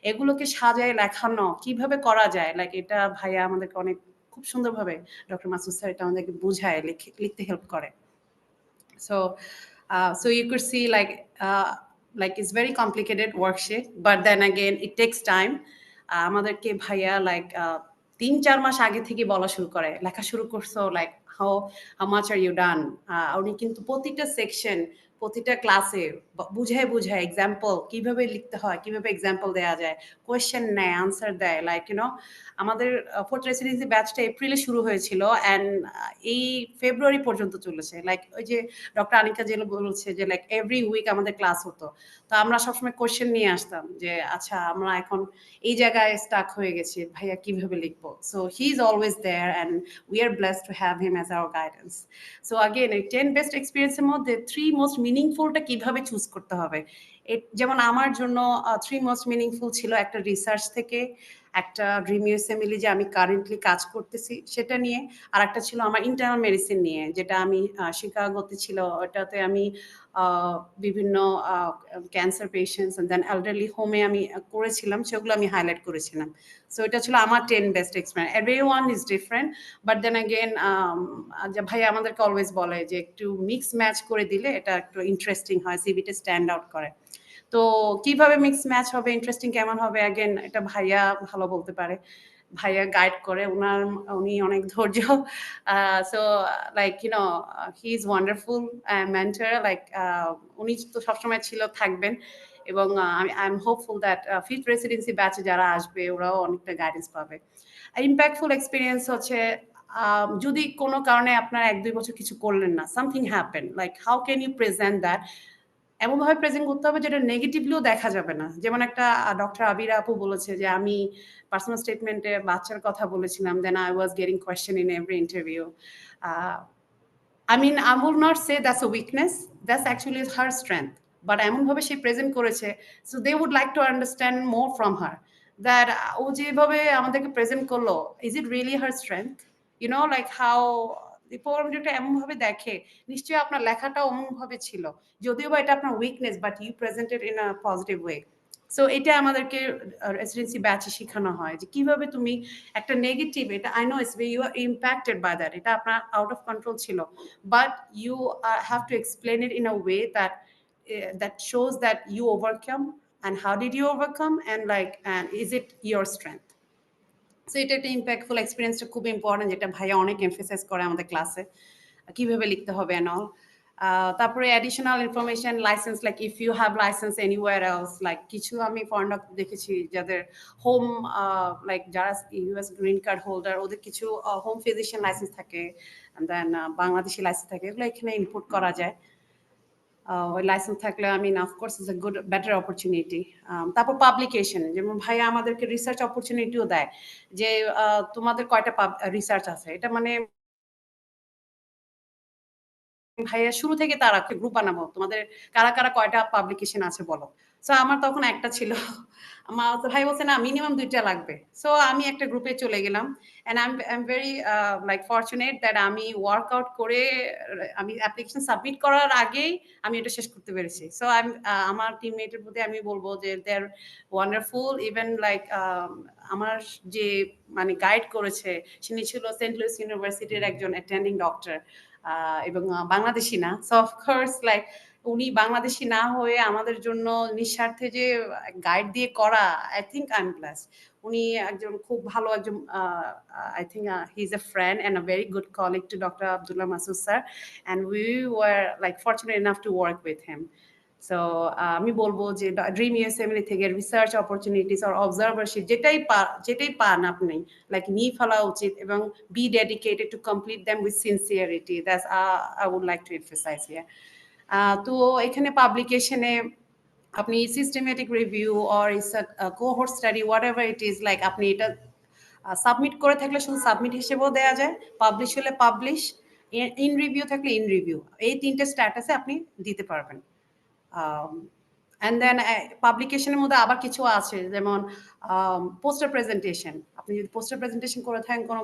এগুলোকে সাজায় লেখানো কিভাবে করা যায়, লাইক এটা ভাইয়া আমাদেরকে অনেক খুব সুন্দরভাবে ডক্টর মাসুদ স্যার এটা আমাদেরকে বুঝায়, লিখতে হেল্প করে। So you could see like it's very complicated worksheet, but then again it takes time. আমাদেরকে ভাইয়া লাইক 3-4 মাস আগে থেকে বলা শুরু করে, লেখা শুরু করছো, like how much are you done. উনি কিন্তু প্রতিটা সেকশন, প্রতিটা ক্লাসে বুঝায় এক্সাম্পল কিভাবে লিখতে হয়, কিভাবে এক্সাম্পল দেওয়া যায়, কোয়েশ্চেন নেয়, আনসার দেয়। লাইক ইউনো আমাদের ফোর্থ রেসিডেন্সি ব্যাচটা এপ্রিলে শুরু হয়েছিল অ্যান্ড এই ফেব্রুয়ারি পর্যন্ত চলেছে। লাইক ওই যে ডক্টর আনিকা জেল বলছে যে লাইক এভরি উইক আমাদের ক্লাস হতো, তো আমরা সবসময় কোয়েশ্চেন নিয়ে আসতাম যে আচ্ছা আমরা এখন এই জায়গায় স্টাক হয়ে গেছি, ভাইয়া কিভাবে লিখবো। So he is always there and we are blessed to have him as our guidance. So again এই 10 বেস্ট এক্সপিরিয়েন্সের মধ্যে 3 মোস্ট মিনিংফুলটা কিভাবে চুজ করতে হবে, যেমন আমার জন্য 3 মোস্ট মিনিংফুল ছিল একটা রিসার্চ থেকে, একটা ড্রিম USMLE যে আমি কারেন্টলি কাজ করতেছি সেটা নিয়ে, আর একটা ছিল আমার ইন্টারনাল মেডিসিন নিয়ে, যেটা আমি শিকাগোতে ছিল, ওটাতে আমি বিভিন্ন cancer patients and then elderly হোমে আমি করেছিলাম, সেগুলো আমি হাইলাইট করেছিলাম। সো এটা ছিল আমার 10 best experience. Everyone is different, but then again ভাই আমাদেরকে অলওয়েজ বলে যে একটু মিক্স ম্যাচ করে দিলে এটা একটু ইন্টারেস্টিং হয়, সিভিটা স্ট্যান্ড আউট করে। তো কিভাবে মিক্স ম্যাচ হবে, ইন্টারেস্টিং কেমন হবে, অ্যাগেন এটা ভাইয়া ভালো বলতে পারে, ভাইয়া গাইড করে, উনি অনেক ধৈর্য। So like you know he is wonderful mentor, like উনি তো সবসময় ছিল, থাকবেন, এবং I am hopeful that fifth residency ব্যাচে যারা আসবে ওরাও অনেকটা গাইডেন্স পাবে। ইম্প্যাক্টফুল এক্সপিরিয়েন্স হচ্ছে যদি কোনো কারণে আপনার 1-2 বছর কিছু করলেন না, something happen, like how can you present that, এমনভাবে প্রেজেন্ট করতে হবে যেটা নেগেটিভলিও দেখা যাবে না। যেমন একটা ডক্টর আবিরা আপু বলেছে যে আমি পার্সোনাল স্টেটমেন্টে বাচ্চার কথা বলেছিলাম, then I was getting question in every interview. I mean, I will not say that's a weakness, that's actually her strength, but এমনভাবে সে প্রেজেন্ট করেছে, so they would like to understand more from her, that ও যেভাবে আমাদেরকে present করলো, is it really her strength, you know, like how প্রোগ্রামটা এমনভাবে দেখে, নিশ্চয়ই আপনার লেখাটাও এমনভাবে ছিল, যদিও বা এটা আপনার weakness, but you presented in a positive way. So এটা আমাদেরকে রেসিডেন্সি ব্যাচে শেখানো হয় যে কিভাবে তুমি একটা নেগেটিভ, এটা I know it's you are impacted by that, এটা আপনার আউট অফ কন্ট্রোল ছিল, but you have to explain it in a way that that shows that you overcome, and how did you overcome, and like, and is it your strength. So এটা একটা impactful এক্সপিরিয়েন্সটা খুব important, যেটা ভাইয়া অনেক emphasise করে আমাদের ক্লাসে, কিভাবে লিখতে হবে অ্যান্ড অল। তারপরে additional information license, like if you have license anywhere else, like কিছু আমি ফরেন দেখেছি যাদের হোম লাইক যারা ইউএস গ্রিন কার্ড হোল্ডার ওদের কিছু হোম ফিজিশিয়ান লাইসেন্স থাকে, and then বাংলাদেশি লাইসেন্স থাকে, এগুলো এখানে ইনপুট করা যায়। ওই লাইসেন্স থাকলে of course is a good better opportunity. তারপর পাবলিকেশন, যেমন ভাইয়া আমাদেরকে রিসার্চ অপরচুনিটিও দেয় যে তোমাদের কয়টা রিসার্চ আছে, এটা মানে ভাইয়া শুরু থেকে তারা গ্রুপ বানাবো, তোমাদের কারা কারা কয়টা পাবলিকেশন আছে বলো। সো আমার তখন একটা ছিল, আমার ভাই বলছে না মিনিমাম 2টা লাগবে। সো আমি একটা গ্রুপে চলে গেলাম, and I am very like fortunate that আমি ওয়ার্কআউট করে আমি অ্যাপ্লিকেশন সাবমিট করার আগেই আমি এটা শেষ করতে পেরেছি। সো আমার টিমমেটের প্রতি আমি বলবো যে দে আর ওয়ান্ডারফুল। ইভেন লাইক আমার যে মানে গাইড করেছে তিনি ছিল সেন্ট লুইস ইউনিভার্সিটির একজন অ্যাটেন্ডিং ডক্টর, এবং বাংলাদেশি না। সো অফকোর্স লাইক উনি বাংলাদেশি না হয়ে আমাদের জন্য নিঃস্বার্থে যে গাইড দিয়ে করা, I think I am blessed. উনি একজন খুব ভালো একজন, I think he is a friend and a very good colleague to doctor Abdullah Masud sir, and we were like fortunate enough to work with him. So আমি বলবো যে ড্রিম ইউএসএমএল থেকে research opportunities আর অবজারভারশিপ যেটাই পান আপনি লাইক নিয়ে ফেলা উচিত, এবং be dedicated to complete them with sincerity. That's I would like to emphasize here. তো এখানে পাবলিকেশনে আপনি systematic review or cohort study whatever it is, like আপনি এটা সাবমিট করে থাকলে শুধু সাবমিট হিসেবেও দেওয়া যায়, পাবলিশ হলে পাবলিশ, ইন রিভিউ থাকলে ইন রিভিউ, এই 3টে স্ট্যাটাসে আপনি দিতে পারবেন। অ্যান্ড দেন পাবলিকেশনের মধ্যে আবার কিছু আছে, যেমন পোস্টার প্রেজেন্টেশন, আপনি যদি পোস্টার প্রেজেন্টেশন করে থাকেন কোনো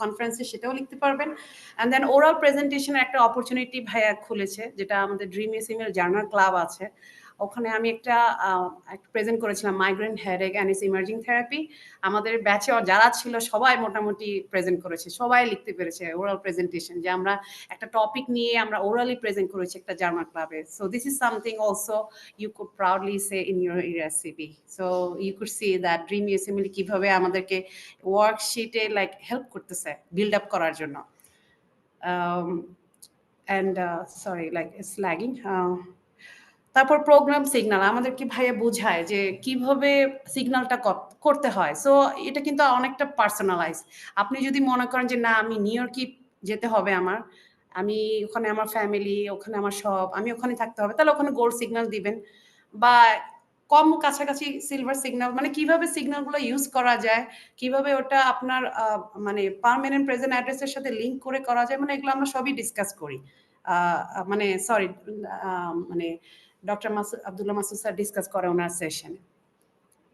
কনফারেন্সে সেটাও লিখতে পারবেন। অ্যান্ড দেন ওরাল প্রেজেন্টেশনের একটা অপরচুনিটি ভাইয়া খুলেছে, যেটা আমাদের ড্রিম ইউএসএমএল জার্নাল ক্লাব আছে, ওখানে আমি একটা প্রেজেন্ট করেছিলাম migraine headache and it's emerging therapy. আমাদের ব্যাচে যারা ছিল সবাই মোটামুটি প্রেজেন্ট করেছে, সবাই লিখতে পেরেছে ওরাল প্রেজেন্টেশন, যে আমরা একটা টপিক নিয়ে আমরা ওরালি প্রেজেন্ট করেছি একটা জার্নাল ক্লাবে। So this is something also you could proudly say in your recipe. So you could see that dream USMLE কিভাবে আমাদেরকে ওয়ার্কশিটে লাইক হেল্প করতেছে বিল্ড আপ করার জন্য। And sorry like it's lagging. তারপর প্রোগ্রাম সিগন্যাল আমাদেরকে ভাইয়া বোঝায় যে কিভাবে সিগন্যালটা করতে হয়। সো এটা কিন্তু অনেকটা পার্সোনালাইজ। আপনি যদি মনে করেন যে না আমি নিউ ইয়র্কই যেতে হবে আমার, আমি ওখানে আমার ফ্যামিলি, ওখানে আমার সব, আমি ওখানে থাকতে হবে, তাহলে ওখানে গোল্ড সিগন্যাল দিবেন, বা কম কাছাকাছি সিলভার সিগন্যাল, মানে কিভাবে সিগন্যালগুলো ইউজ করা যায়, কিভাবে ওটা আপনার মানে পার্মানেন্ট প্রেজেন্ট অ্যাড্রেসের সাথে লিঙ্ক করে করা যায়, মানে এগুলো আমরা সবই ডিসকাস করি। মানে সরি মানে doctor Abdullah Masud sir discuss করে ওনার সেশনে।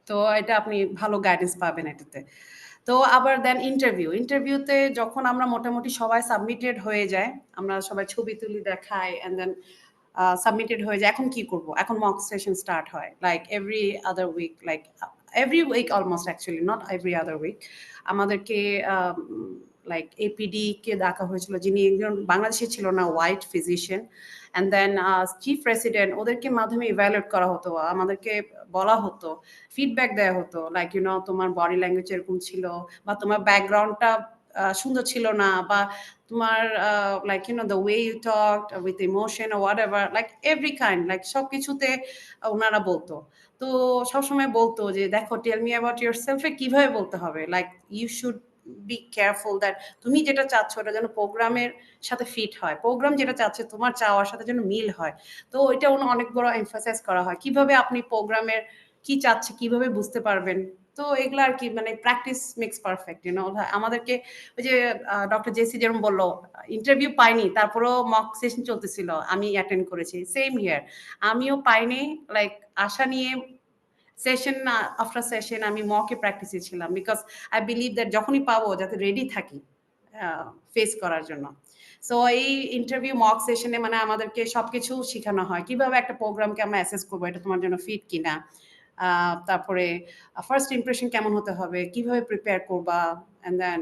তো এটা আপনি ভালো গাইডেন্স পাবেন এটাতে। তো আবার দেন ইন্টারভিউতে যখন আমরা মোটামুটি সবাই সাবমিটেড হয়ে যায়, আমরা সবাই ছবি তুলি দেখাই, অ্যান্ড দেন সাবমিটেড হয়ে যায়, এখন কি করব, এখন মক সেশন স্টার্ট হয় like every other week, like every week almost, actually not every other week. আমাদেরকে লাইক এপিডি কে ডাকা হয়েছিল, যিনি একজন বাংলাদেশে ছিল না, white physician, and then chief president, ওদেরকে মাধ্যমে ইভ্যালুয়েট করা হতো, আমাদেরকে বলা হতো, ফিডব্যাক দেওয়া হতো, লাইক ইউ নো তোমার বডি ল্যাঙ্গুয়েজ এরকম ছিল, বা তোমার ব্যাকগ্রাউন্ডটা সুন্দর ছিল না, বা তোমার like you know the way you talk with emotion or whatever, like every kind, like সব কিছুতে ওনারা বলতো। তো সবসময় বলতো যে দেখো টেল মি অ্যাবাউট ইউর সেলফে কিভাবে বলতে হবে, like you should be careful that তুমি যেটা চাচ্ছ ওটা যেন প্রোগ্রামের সাথে ফিট হয়, প্রোগ্রাম যেটা চাচ্ছে তোমার চাওয়ার সাথে যেন মিল হয়। তো ওইটা অনেক বড় এমফাসাইজ করা হয়, কিভাবে আপনি প্রোগ্রামের কি চাচ্ছে কিভাবে বুঝতে পারবেন। তো এগুলো আর কি, মানে প্র্যাকটিস মেক্স পারফেক্ট, ইউনো। আমাদেরকে ওই যে ডক্টর জেসি যেরকম বললো ইন্টারভিউ পাইনি, তারপরেও মক সেশন চলতেছিল, আমি অ্যাটেন্ড করেছি, সেম হিয়ার, আমিও পাইনি, লাইক আশা নিয়ে সেশন আফটার সেশন আমি মকে প্র্যাকটিসে ছিলাম, বিকজ আই বিলিভ দ্যাট যখনই পাবো যাতে রেডি থাকি ফেস করার জন্য। সো এই ইন্টারভিউ মক সেশনে মানে আমাদেরকে সবকিছু শেখানো হয়, কিভাবে একটা প্রোগ্রামকে আমরা অ্যাসেস করবো, এটা তোমার জন্য ফিট কিনা, তারপরে ফার্স্ট ইমপ্রেশন কেমন হতে হবে, কিভাবে প্রিপেয়ার করবা, অ্যান্ড দেন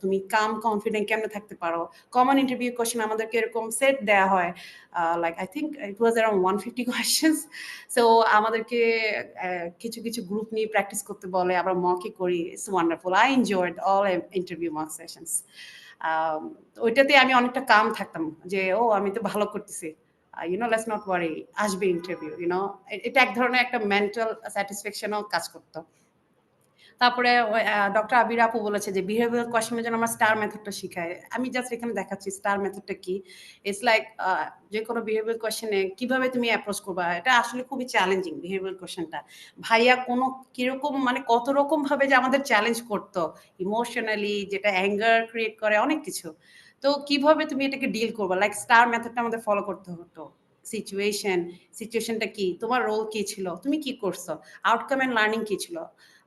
তুমি কাম কনফিডেন্ট কেমনে থাকতে পারো। কমন ইন্টারভিউ কোয়েশ্চেন আমাদেরকে এরকম সেট দেওয়া হয়, like I think it was around 150 questions. So আমাদেরকে কিছু কিছু গ্রুপ নিয়ে প্র্যাকটিস করতে বলে, আবার মকই করি। It's wonderful, I enjoyed all interview mock sessions. ওইটাতে আমি অনেকটা কাম থাকতাম যে ও আমি তো ভালো করতেছি, লেটস নট ওয়ারি, আসবে ইন্টারভিউ, এটা এক ধরনের একটা মেন্টাল স্যাটিসফ্যাকশনও কাজ করতো। তারপরে ডক্টর আবির আপু বলেছে যে বিহেভিয়ারাল কোয়েশ্চেনের জন্য আমরা স্টার মেথডটা শিখাই। আমি জাস্ট এখানে দেখাচ্ছি স্টার মেথডটা কি। ইটস লাইক যে কোনো বিহেভিয়ারাল কোয়েশ্চেনে কিভাবে তুমি অ্যাপ্রোচ করবা, এটা আসলে খুবই চ্যালেঞ্জিং বিহেভিয়ারাল কোয়েশ্চেনটা। ভাইয়া কোনো কিরকম মানে কত রকম ভাবে যে আমাদের চ্যালেঞ্জ করতো ইমোশনালি, যেটা অ্যাঙ্গার ক্রিয়েট করে, অনেক কিছু। তো কিভাবে তুমি এটাকে ডিল করবা, লাইক স্টার মেথডটা আমাদের ফলো করতে হতো। সিচুয়েশনটা কি, তোমার রোল কি ছিল, তুমি কি করছো, আউটকাম এন্ড লার্নিং কি ছিল।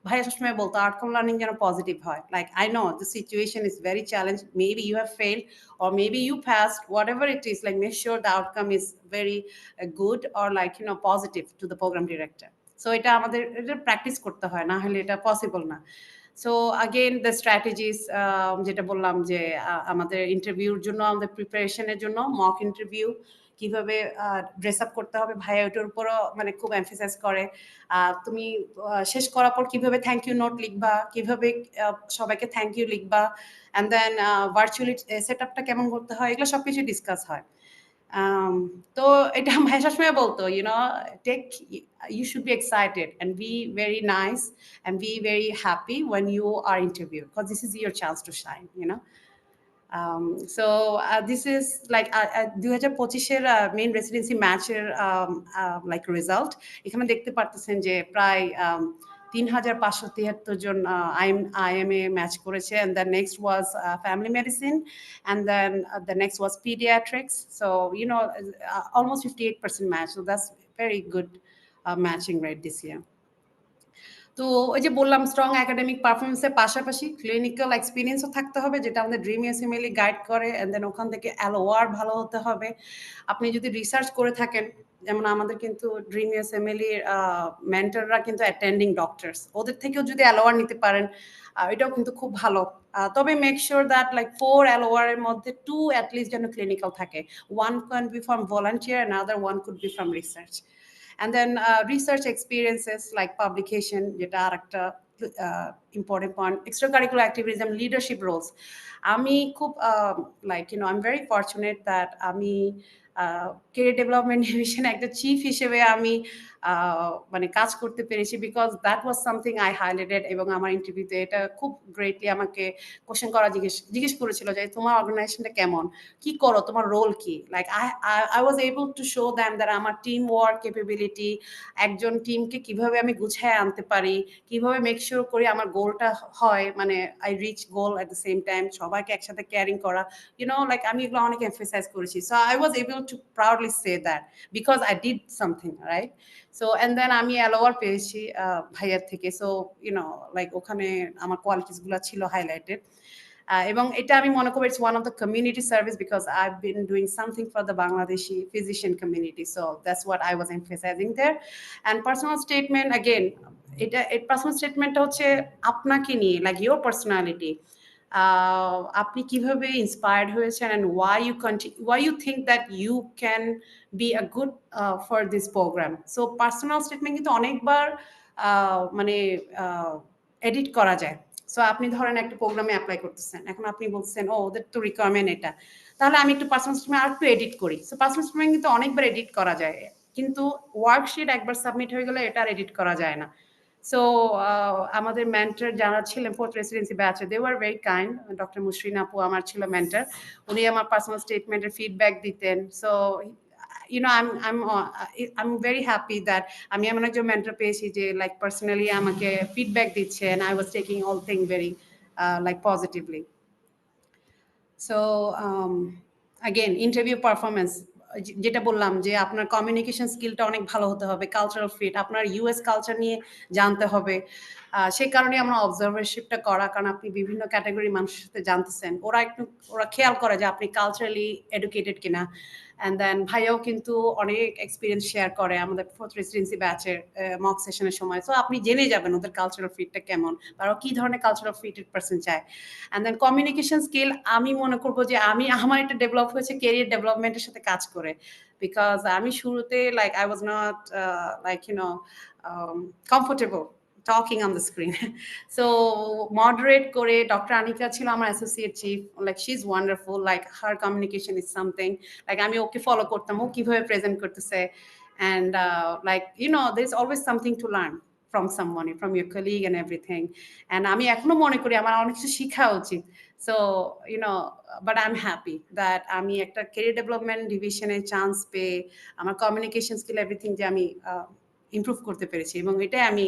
ভাইয়া সবসময় বলতো আউটকাম লার্নিং যেন পজিটিভ হয়, like I know the situation is very challenge, maybe you have failed or maybe you passed, whatever it is, like make sure the outcome is very good or like positive to the program director. So এটা আমাদের এটা practice করতে হয়, না হলে এটা possible না। So again the strategies যেটা বললাম যে আমাদের ইন্টারভিউর জন্য, আমাদের প্রিপারেশনের জন্য মক ইন্টারভিউ কিভাবে ড্রেস আপ করতে হবে, ভাইয়া ওটার উপরও মানে খুব এমফেসাইজ করে। তুমি শেষ করার পর কিভাবে থ্যাংক ইউ নোট লিখবা, কিভাবে সবাইকে থ্যাংক ইউ লিখবা, অ্যান্ড দেন ভার্চুয়ালি সেট আপটা কেমন করতে হয়, এগুলো সবকিছু ডিসকাস হয়। তো এটা ভাইয়া সবসময় বলতো you should be excited and be very nice and be very happy when you are interviewed, because this is your chance to shine, so this is like 2025-এর মেইন রেসিডেন্সি ম্যাচের লাইক রেজাল্ট। এখানে দেখতে পারতেছেন যে প্রায় 3,573 জন IMA match করেছে, and the next was family medicine, and then the next was pediatrics, so almost 58% match, so that's very good matching rate this year. তো ওই যে বললাম স্ট্রং একাডেমিক পারফরমেন্সের পাশাপাশি ক্লিনিক্যাল এক্সপিরিয়েন্সও থাকতে হবে, যেটা আমাদের ড্রিম ইউএসএমএলই গাইড করে, এন্ড দেন ওখান থেকে LOR ভালো হতে হবে। আপনি যদি রিসার্চ করে থাকেন, যেমন আমাদের কিন্তু ড্রিম ইউএসএমএলই মেন্টররা কিন্তু অ্যাটেন্ডিং ডক্টরস, ওদের থেকেও যদি LOR নিতে পারেন এটাও কিন্তু খুব ভালো। তবে make sure that like 4 LOR এর মধ্যে 2 অ্যাটলিস্ট যেন ক্লিনিক্যাল থাকে, 1 can be from volunteer, another 1 could be from research. And then research experiences like publication, যেটা আরেকটা important point, extracurricular activities and leadership roles. আমি খুব I'm very fortunate that আমি career development division একটা chief হিসেবে আমি মানে কাজ করতে পেরেছি, because that was something I highlighted, এবং আমার ইন্টারভিউতে এটা খুব গ্রেটলি আমাকে কোশ্চেন করা জিজ্ঞেস করেছিল যে তোমার অর্গানাইজেশনটা কেমন, কি করো, তোমার রোল কি। Like I was able to show them that আমার টিম ওয়ার্ক ক্যাপাবিলিটি, একজন টিমকে কিভাবে আমি গুছিয়ে আনতে পারি, কিভাবে মেক শিওর করি আমার গোলটা হয়, মানে I reach goal at the same time, সবাইকে একসাথে ক্যারিং করা, লাইক আমি এগুলো অনেক এমফেসাইজ করেছি। So I was able to proudly say that because I did something right. So and then আমি LOR পেয়েছি ভাইয়ার থেকে। সো লাইক ওখানে আমার কোয়ালিটিস গুলো ছিল হাইলাইটেড, এবং এটা আমি মনে করি it's one of the community service, because I have been doing something for the Bangladeshi physician community, so that's what I was emphasising there. And personal statement, again personal স্টেটমেন্টটা হচ্ছে আপনাকে নিয়ে, লাইক ইউর পার্সোনালিটি, আপনি কিভাবে inspired হয়েছেন, and why you think that you can be a good for this program. So personal statement কিন্তু অনেকবার মানে এডিট করা যায়। সো আপনি ধরেন একটা প্রোগ্রামে অ্যাপ্লাই করতেছেন, এখন আপনি বলছেন ওদের তো রিকোয়ারমেন্ট এটা, তাহলে আমি একটু পার্সোনাল স্টেটমেন্ট আর একটু এডিট করি। সো পার্সোনাল স্টেটমেন্ট কিন্তু অনেকবার এডিট করা যায়, কিন্তু ওয়ার্কশিট একবার সাবমিট হয়ে গেলে এটা আর এডিট করা যায় না। সো আমাদের মেন্টর যারা ছিলেন 4th রেসিডেন্সি ব্যাচে, they were very kind. Doctor Mushrin আপু আমার ছিল মেন্টর, উনি আমার পার্সোনাল স্টেটমেন্টের ফিডব্যাক দিতেন। So I'm very happy that আমি এমন একজন মেন্টর পেয়েছি যে লাইক পার্সোনালি আমাকে ফিডব্যাক দিচ্ছে, and I was taking all thing very like positively. So again, interview performance, যেটা বললাম যে আপনার কমিউনিকেশন স্কিলটা অনেক ভালো হতে হবে, কালচারাল ফিট, আপনার US কালচার নিয়ে জানতে হবে। সেই কারণে আমরা অবজারভারশিপটা করা, কারণ আপনি বিভিন্ন ক্যাটাগরি মানুষের সাথে জানতেছেন, ওরা খেয়াল করে যে আপনি কালচারালি এডুকেটেড কিনা। অ্যান্ড দেন ভাইয়াও কিন্তু অনেক এক্সপিরিয়েন্স শেয়ার করে আমাদের 4th রেসিডেন্সি ব্যাচের মক সেশনের সময়। সো আপনি জেনে যাবেন ওদের কালচারাল ফিটটা কেমন, তারা কি ধরনের কালচারাল ফিটেড পার্সন চায়। অ্যান্ড দেন কমিউনিকেশন স্কিল, আমি মনে করবো যে আমার এটা ডেভেলপ হয়েছে কেরিয়ার ডেভেলপমেন্টের সাথে কাজ করে, বিকজ আমি শুরুতে like I was not like comfortable talking on the screen. So moderate করে Dr. Anika ছিল আমার associate chief, like she's wonderful, like her communication is something, like আমি ওকে follow করতাম ও কিভাবে present করতেছে, and like you know there's always something to learn from someone, from your colleague and everything, and আমি এখনো মনে করি আমার অনেক কিছু শেখা উচিত, so you know but I'm happy that আমি একটা career development division এ chance পেয়ে আমার communication skill everything যে আমি improve করতে পেরেছি, এবং এটাই আমি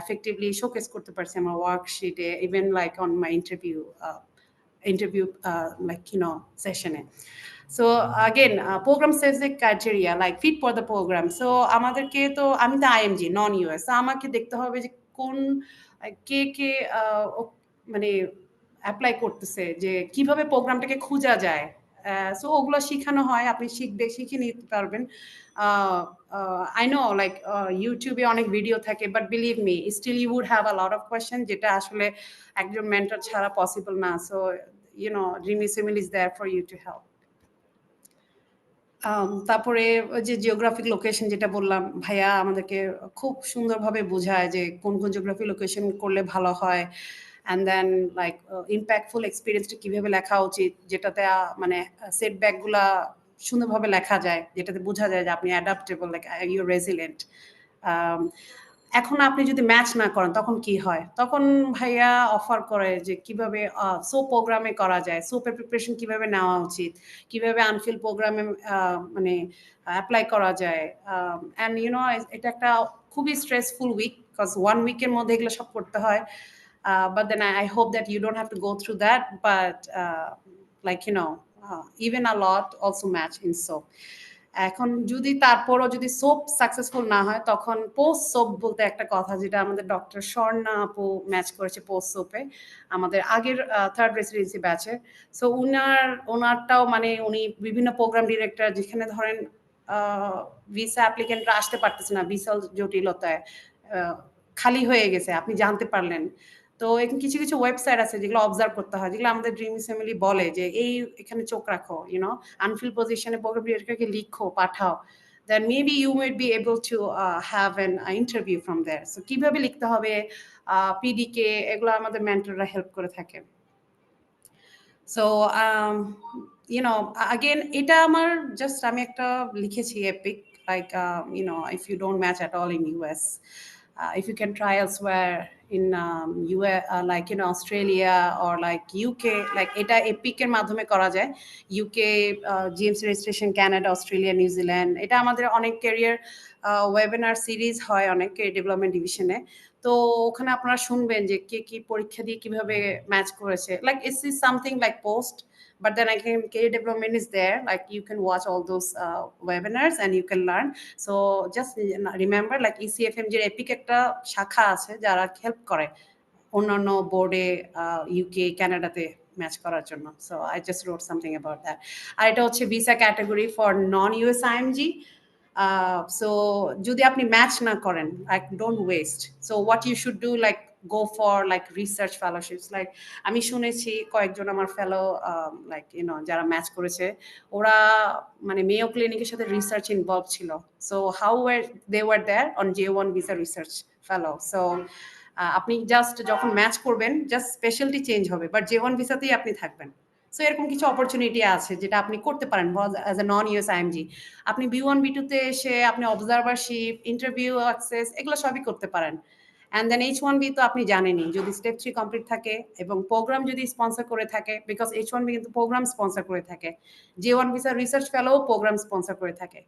effectively showcase করতে পারছি আমার ওয়ার্কশিটে, even like on my interview like you know session A. So again program sets the criteria like fit for the program. So আমাদেরকে তো আমি তো IMG non US, so আমাকে দেখতে হবে যে কোন কে কে মানে অ্যাপ্লাই করতেছে, যে কিভাবে প্রোগ্রামটাকে খোঁজা যায়, সো ওগুলো শেখানো হয়, আপনি শিখে নিতে পারবেন। I know like YouTube এ অনেক ভিডিও থাকে, but believe me still you would have a lot of questions যেটা আসলে একজন মেন্টর ছাড়া পসিবল না, so you know Dream USMLE is there for you to help. তারপরে যে জিওগ্রাফিক লোকেশন যেটা বললাম, ভাইয়া আমাদেরকে খুব সুন্দরভাবে বোঝায় যে কোন কোন জিওগ্রাফিক লোকেশন করলে ভালো হয়, and then like impactful experience-টা কিভাবে লেখা উচিত, যেটাতে মানে সেটব্যাকগুলা সুন্দরভাবে লেখা যায়, যেটাতে বোঝা যায় যে আপনি অ্যাডাপ্টেবল, লাইক ইউ রেজিলিয়েন্ট। এখন আপনি যদি ম্যাচ না করেন তখন কি হয়, তখন ভাইয়া অফার করে যে কিভাবে সোপ প্রোগ্রামে করা যায়, সোপের প্রিপারেশন কিভাবে নেওয়া উচিত, কিভাবে আনফিল প্রোগ্রামে মানে অ্যাপ্লাই করা যায়, অ্যান্ড ইউ নো এটা একটা খুবই স্ট্রেসফুল উইক, বিকজ 1 উইকের মধ্যে এগুলো সব করতে হয়, but then I hope that you don't have to go through that, but like you know even a lot also match in soap. এখন যদি তারপরও যদি সোপ সাকসেসফুল না হয়, তখন পোস্ট সোপ বলতে একটা কথা, যেটা আমাদের ডক্টর স্বর্ণা আপু ম্যাচ করেছে পোস্ট সোপে আমাদের আগের 3rd রেসিডেন্সি ব্যাচে। সো ওনারটাও মানে উনি বিভিন্ন প্রোগ্রাম ডিরেক্টর, যেখানে ধরেন ভিসা অ্যাপ্লিকেন্টরা আসতে পারতেছে না, ভিসা জটিলতায় খালি হয়ে গেছে, আপনি জানতে পারলেন, তো কিছু কিছু ওয়েবসাইট আছে যেগুলো অবজার্ভ করতে হয়, যেগুলো আমাদের ড্রিম USMLE বলে যে এই এখানে চোখ রাখো, ইউনো আনফিল পজিশনে প্রোগ্রাম ডিরেক্টরকে লিখো, পাঠাও, then maybe you might be able to have an interview from there. So কিভাবে লিখতে হবে, PDK, এগুলো আমাদের মেন্টররা হেল্প করে থাকে। So you know again এটা আমার জাস্ট আমি একটা লিখেছি epic, like you know if you don't match at all in US, if you can try elsewhere in US, like you know Australia or like UK, like এটা epic এর মাধ্যমে করা যায়, UK, GMC registration, Canada, Australia, New Zealand, এটা আমাদের অনেক career webinar series হয় অনেক ক্যারিয়ার ডেভেলপমেন্ট ডিভিশনে, তো ওখানে আপনারা শুনবেন যে কে কি পরীক্ষা দিয়ে কিভাবে ম্যাচ করেছে, like it's something like post, but then again career development is there, like you can watch all those webinars and you can learn. So just remember like ECFMG এর এপিক একটা শাখা আছে যারা হেল্প করে অন্যান্য বোর্ডে UK, কানাডাতে match করার জন্য, so I just wrote something about that. আর এটা হচ্ছে visa category for non US IMG. So যদি আপনি ম্যাচ না করেন, like don't waste, so what you should do, like go for like research fellowships, like আমি শুনেছি কয়েকজন আমার ফেলো like you know যারা ম্যাচ করেছে, ওরা মানে মেয়ো ক্লিনিকের সাথে রিসার্চ ইনভলভ ছিল, so how were they were there on J1 visa research fellow. So আপনি জাস্ট যখন ম্যাচ করবেন জাস্ট স্পেশালিটি চেঞ্জ হবে, বাট J1 ভিসাতেই আপনি থাকবেন। সো এরকম কিছু অপরচুনিটি আছে যেটা আপনি করতে পারেন as a non US IMG। আপনি B1 B2-তে এসে আপনি অবজারভারশিপ, ইন্টারভিউ অ্যাক্সেস, এগুলো সবই করতে পারেন। অ্যান্ড দেন H1B তো আপনি জানেনই, যদি স্টেপ 3 কমপ্লিট থাকে এবং প্রোগ্রাম যদি স্পন্সর করে থাকে, বিকজ H1B কিন্তু প্রোগ্রাম স্পন্সর করে থাকে, J1 visa research fellow program sponsor করে থাকে,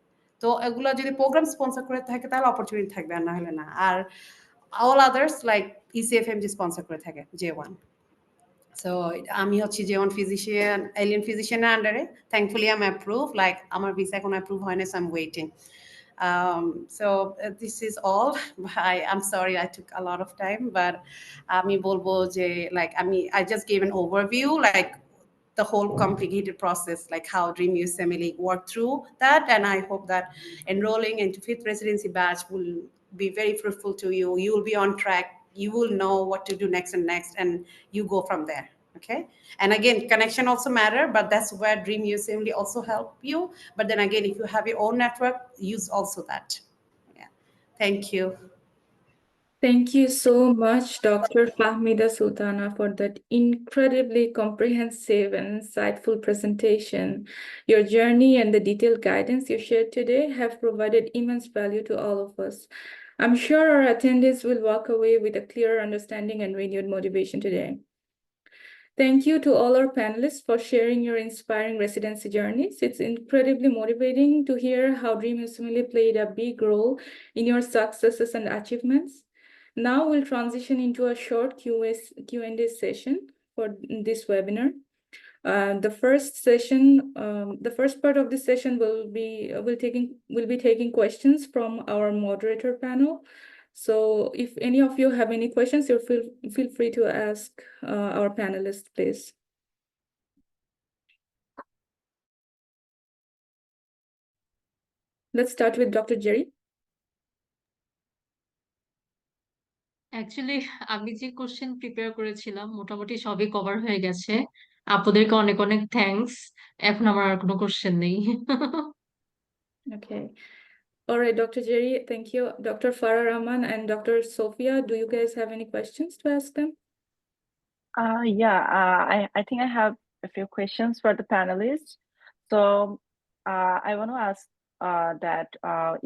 তো এগুলো যদি প্রোগ্রাম স্পন্সর করে থাকে তাহলে অপরচুনিটি থাকবে, আর না হলে না। আর all others like ECFMG sponsor করে থাকে J1. So আমি হচ্ছি J1 physician, alien physician আন্ডারে, thankfully I'm approved, like আমার ভিসা এখন অ্যাপ্রুভ হয় না, so I'm waiting. So this is all. I'm sorry I took a lot of time, but আমি বলবো যে like I just gave an overview, like the whole complicated process, like how Dream USMLE worked through that, and I hope that enrolling into 5th residency batch will be very fruitful to you. You will be on track. You will know what to do next, and you go from there. Okay. And again, connection also matter, but that's where Dream USMLE also help you. But then again, if you have your own network, use also that. Yeah. Thank you. Thank you so much, Dr. Fahmida Sultana, for that incredibly comprehensive and insightful presentation. Your journey and the detailed guidance you shared today have provided immense value to all of us. I'm sure our attendees will walk away with a clearer understanding and renewed motivation today. Thank you to all our panelists for sharing your inspiring residency journeys. It's incredibly motivating to hear how Dream USMLE played a big role in your successes and achievements. Now we'll transition into a short Q&A session for this webinar. The first part of this session will be taking questions from our moderator panel. So if any of you have any questions, you feel free to ask our panelists, please. Let's start with Dr. Jerry. Actually আমি যে question prepare করেছিলাম মোটামুটি সবই cover হয়ে গেছে। আপনাদেরকে অনেক অনেক থ্যাঙ্কস। এখন আমার আর কোনো কোশ্চেন নেই। Okay. All right, Dr. Jerry, thank you. Dr. Farah Rahman and Dr. Sophia, do you guys have any questions to ask them? I think I have a few questions for the panelists. So I want to ask that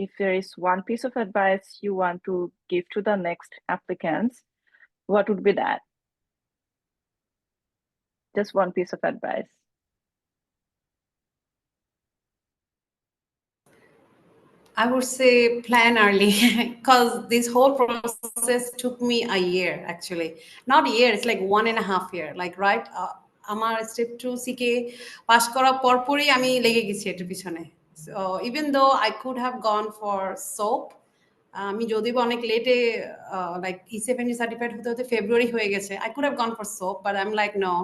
if there is one piece of advice you want to give to the next applicants, what would be that? Just one piece of advice. I would say plan early because this whole process took me a year actually. Not a year, it's like 1.5 years. Like, right? আমার step 2 CK pass করার পরপরই আমি লেগে গেছি এটার পিছনে। So even though I could have gone for SOAP, আমি যদিও অনেক লেটে লাইক E70 সার্টিফাইড হতে হতে ফেব্রুয়ারি হয়ে গেছে, I could have gone for SOAP, but I'm like, no,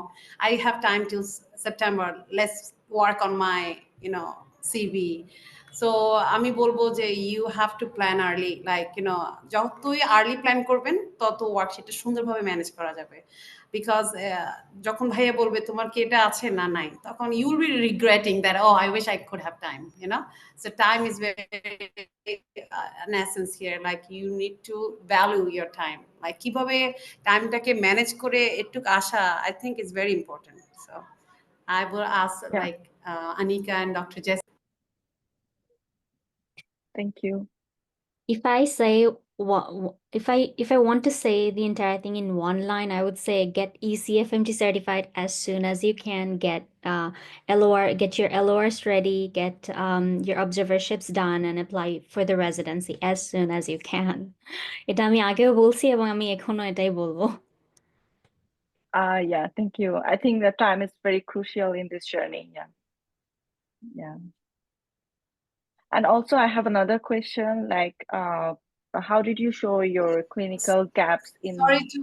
I have time till September. Let's work on my, CV. So আমি বলবো যে you have to plan early, like যতই আর্লি প্ল্যান করবেন তত ওয়ার্কশিটটা সুন্দরভাবে ম্যানেজ করা যাবে। বিকজ যখন ভাইয়া বলবে তোমার কি এটা আছে না নাই, তখন you will be regretting that oh I wish I could have time, so time is very an essence here, like you need to value your time, like কিভাবে টাইমটাকে ম্যানেজ করে একটু আসা, I think is very important. So I will ask like Anika and Dr. Jess. Thank you. If I say if I want to say the entire thing in one line, I would say get ECFMT certified as soon as you can. Get get your LORs ready, get your observerships done, and apply for the residency as soon as you can. এটা আমি আগেও বলছি এবং আমি এখনো এটাই বলবো। Yeah, thank you. I think that time is very crucial in this journey. Yeah. And also I have another question, like how did you show your clinical gaps in? Sorry to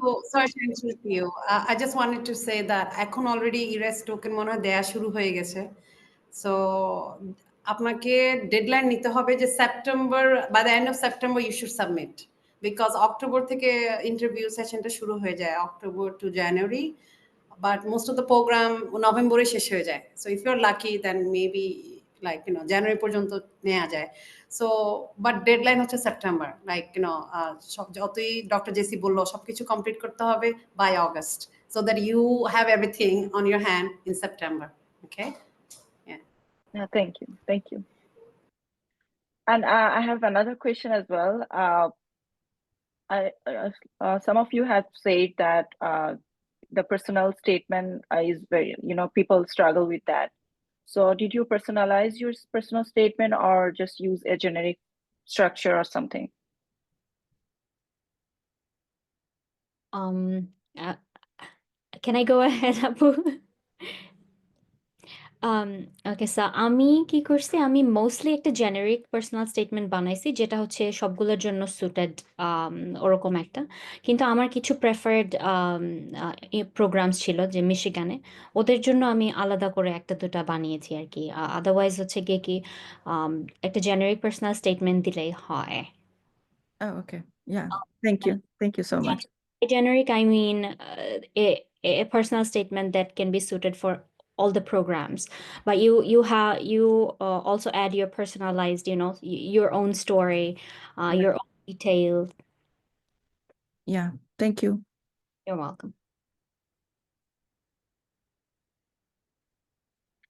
interrupt you. I just wanted to say that এখন already ERAS token মনে হয় দেয়া শুরু হয়ে গেছে। So আপনাকে deadline নিতে হবে যে September, by the end of September you should submit, because October থেকে ইন্টারভিউ সেশনটা শুরু হয়ে যায়, October to January, but most of the program নভেম্বরে শেষ হয়ে যায়. So if you're lucky then maybe like জানুয়ারি পর্যন্ত নেওয়া যায়। সো বাট ডেডলাইন হচ্ছে সেপ্টেম্বর, লাইক সব যতই ডক্টর জেসি বললো সবকিছু কমপ্লিট করতে হবে by August, so that you have everything on your hand in September. Okay, Yeah, thank you. And I have another question as well. Some of you have said that the personal statement is very, people struggle with that. So did you personalize your personal statement or just use a generic structure or something? Can I go ahead, Apu? Okay, so আমি কি করছি, আমি mostly একটা generic personal statement বানাইছি যেটা হচ্ছে সবগুলোর জন্য সুটেড, ওরকম একটা। কিন্তু আমার কিছু প্রেফার্ড প্রোগ্রামস ছিল যে মিশিগানে, ওদের জন্য আমি আলাদা করে একটা দুটা বানিয়েছি আর কি। আদারওয়াইজ হচ্ছে গিয়ে কি একটা জেনারিক পার্সোনাল স্টেটমেন্ট দিলেই হয়। Oh, okay. Yeah. Thank you so much. Generic, I mean a personal statement that can be suited for all the programs, but you also add your personalized, your own story, your own detail. Yeah, thank you. You're welcome.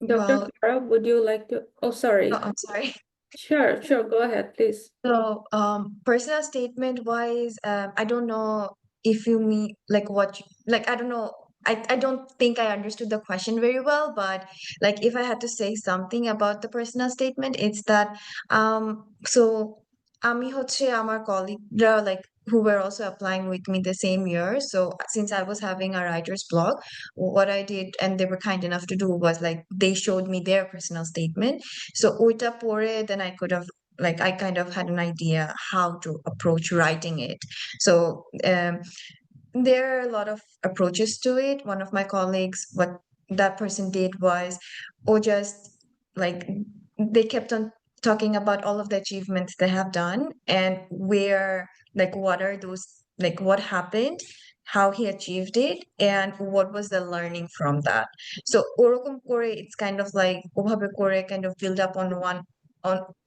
Dr. Well, Farah, would you like to? Oh, sorry. I'm sorry. Sure, go ahead, please. So, personal statement wise, I don't know if you mean like what, like, I don't know. I don't think I understood the question very well, but like if I had to say something about the personal statement, it's that, so আমি হচ্ছে আমার colleague like who were also applying with me the same year. So since I was having a writer's block, what I did, and they were kind enough to do, was like they showed me their personal statement. So ওইটা পড়ে then I could have, like, I kind of had an idea how to approach writing it. So there are a lot of approaches to it. One of my colleagues, what that person did was, or just like they kept on talking about all of the achievements they have done and where, like, what are those, like, what happened, how he achieved it, and what was the learning from that. So ওরকম করে it's kind of like ওভাবে করে kind of build up on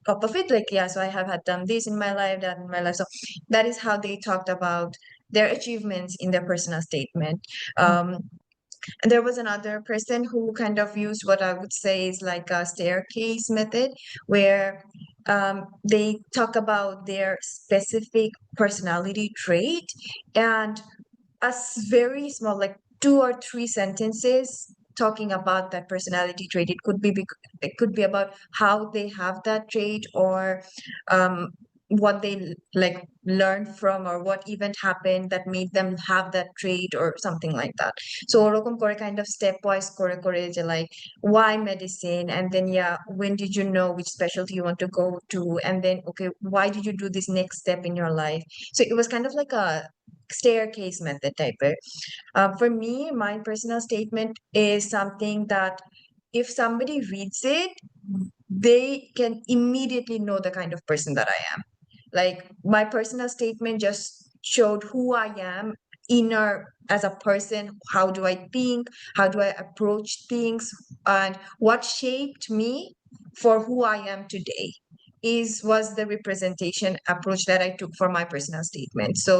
top of it, like, yeah, so I have had done this in my life, that in my life. So that is how they talked about their achievements in their personal statement. And there was another person who kind of used what I would say is like a staircase method, where they talk about their specific personality trait, and very small, like 2 or 3 sentences talking about that personality trait. It could be about how they have that trait, or what they like learned from, or what event happened that made them have that trait, or something like that. So ওরকম করে kind of stepwise করে করে যে like why medicine, and then yeah, when did you know which specialty you want to go to, and then okay, why did you do this next step in your life? So it was kind of like a staircase method type. For me, my personal statement is something that if somebody reads it, they can immediately know the kind of person that I am. Like, my personal statement just showed who I am inner as a person. How do I think? How do I approach things? And what shaped me for who I am today was the representation approach that I took for my personal statement. So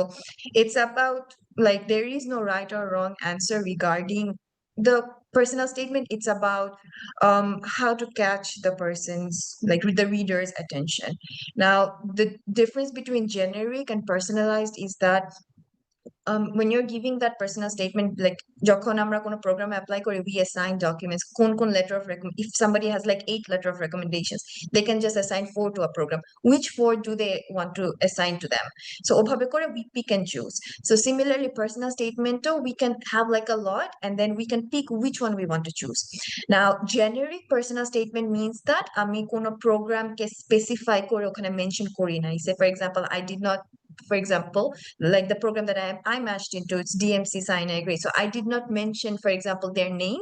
it's about, like, there is no right or wrong answer regarding the personal statement. It's about how to catch the person's, like, the reader's attention. Now, the difference between generic and personalized is that when you're giving that personal statement, like যখন আমরা কোনো program apply করি, we assign documents, কোন letter of recommend. If somebody has like 8 letter of recommendations, they can just assign 4 to a program. Which 4 do they want to assign to them? So ওভাবে করে we pick and choose. So similarly, personal statement, we can have like a lot, and then we can pick which one we want to choose. Now, generic personal statement means that আমি কোনো program কে specify করে ওখানে mention করি নাই. Say, for example, I did not, for example, like the program that I matched into, it's DMC Sinai Grace. So I did not mention, for example, their name.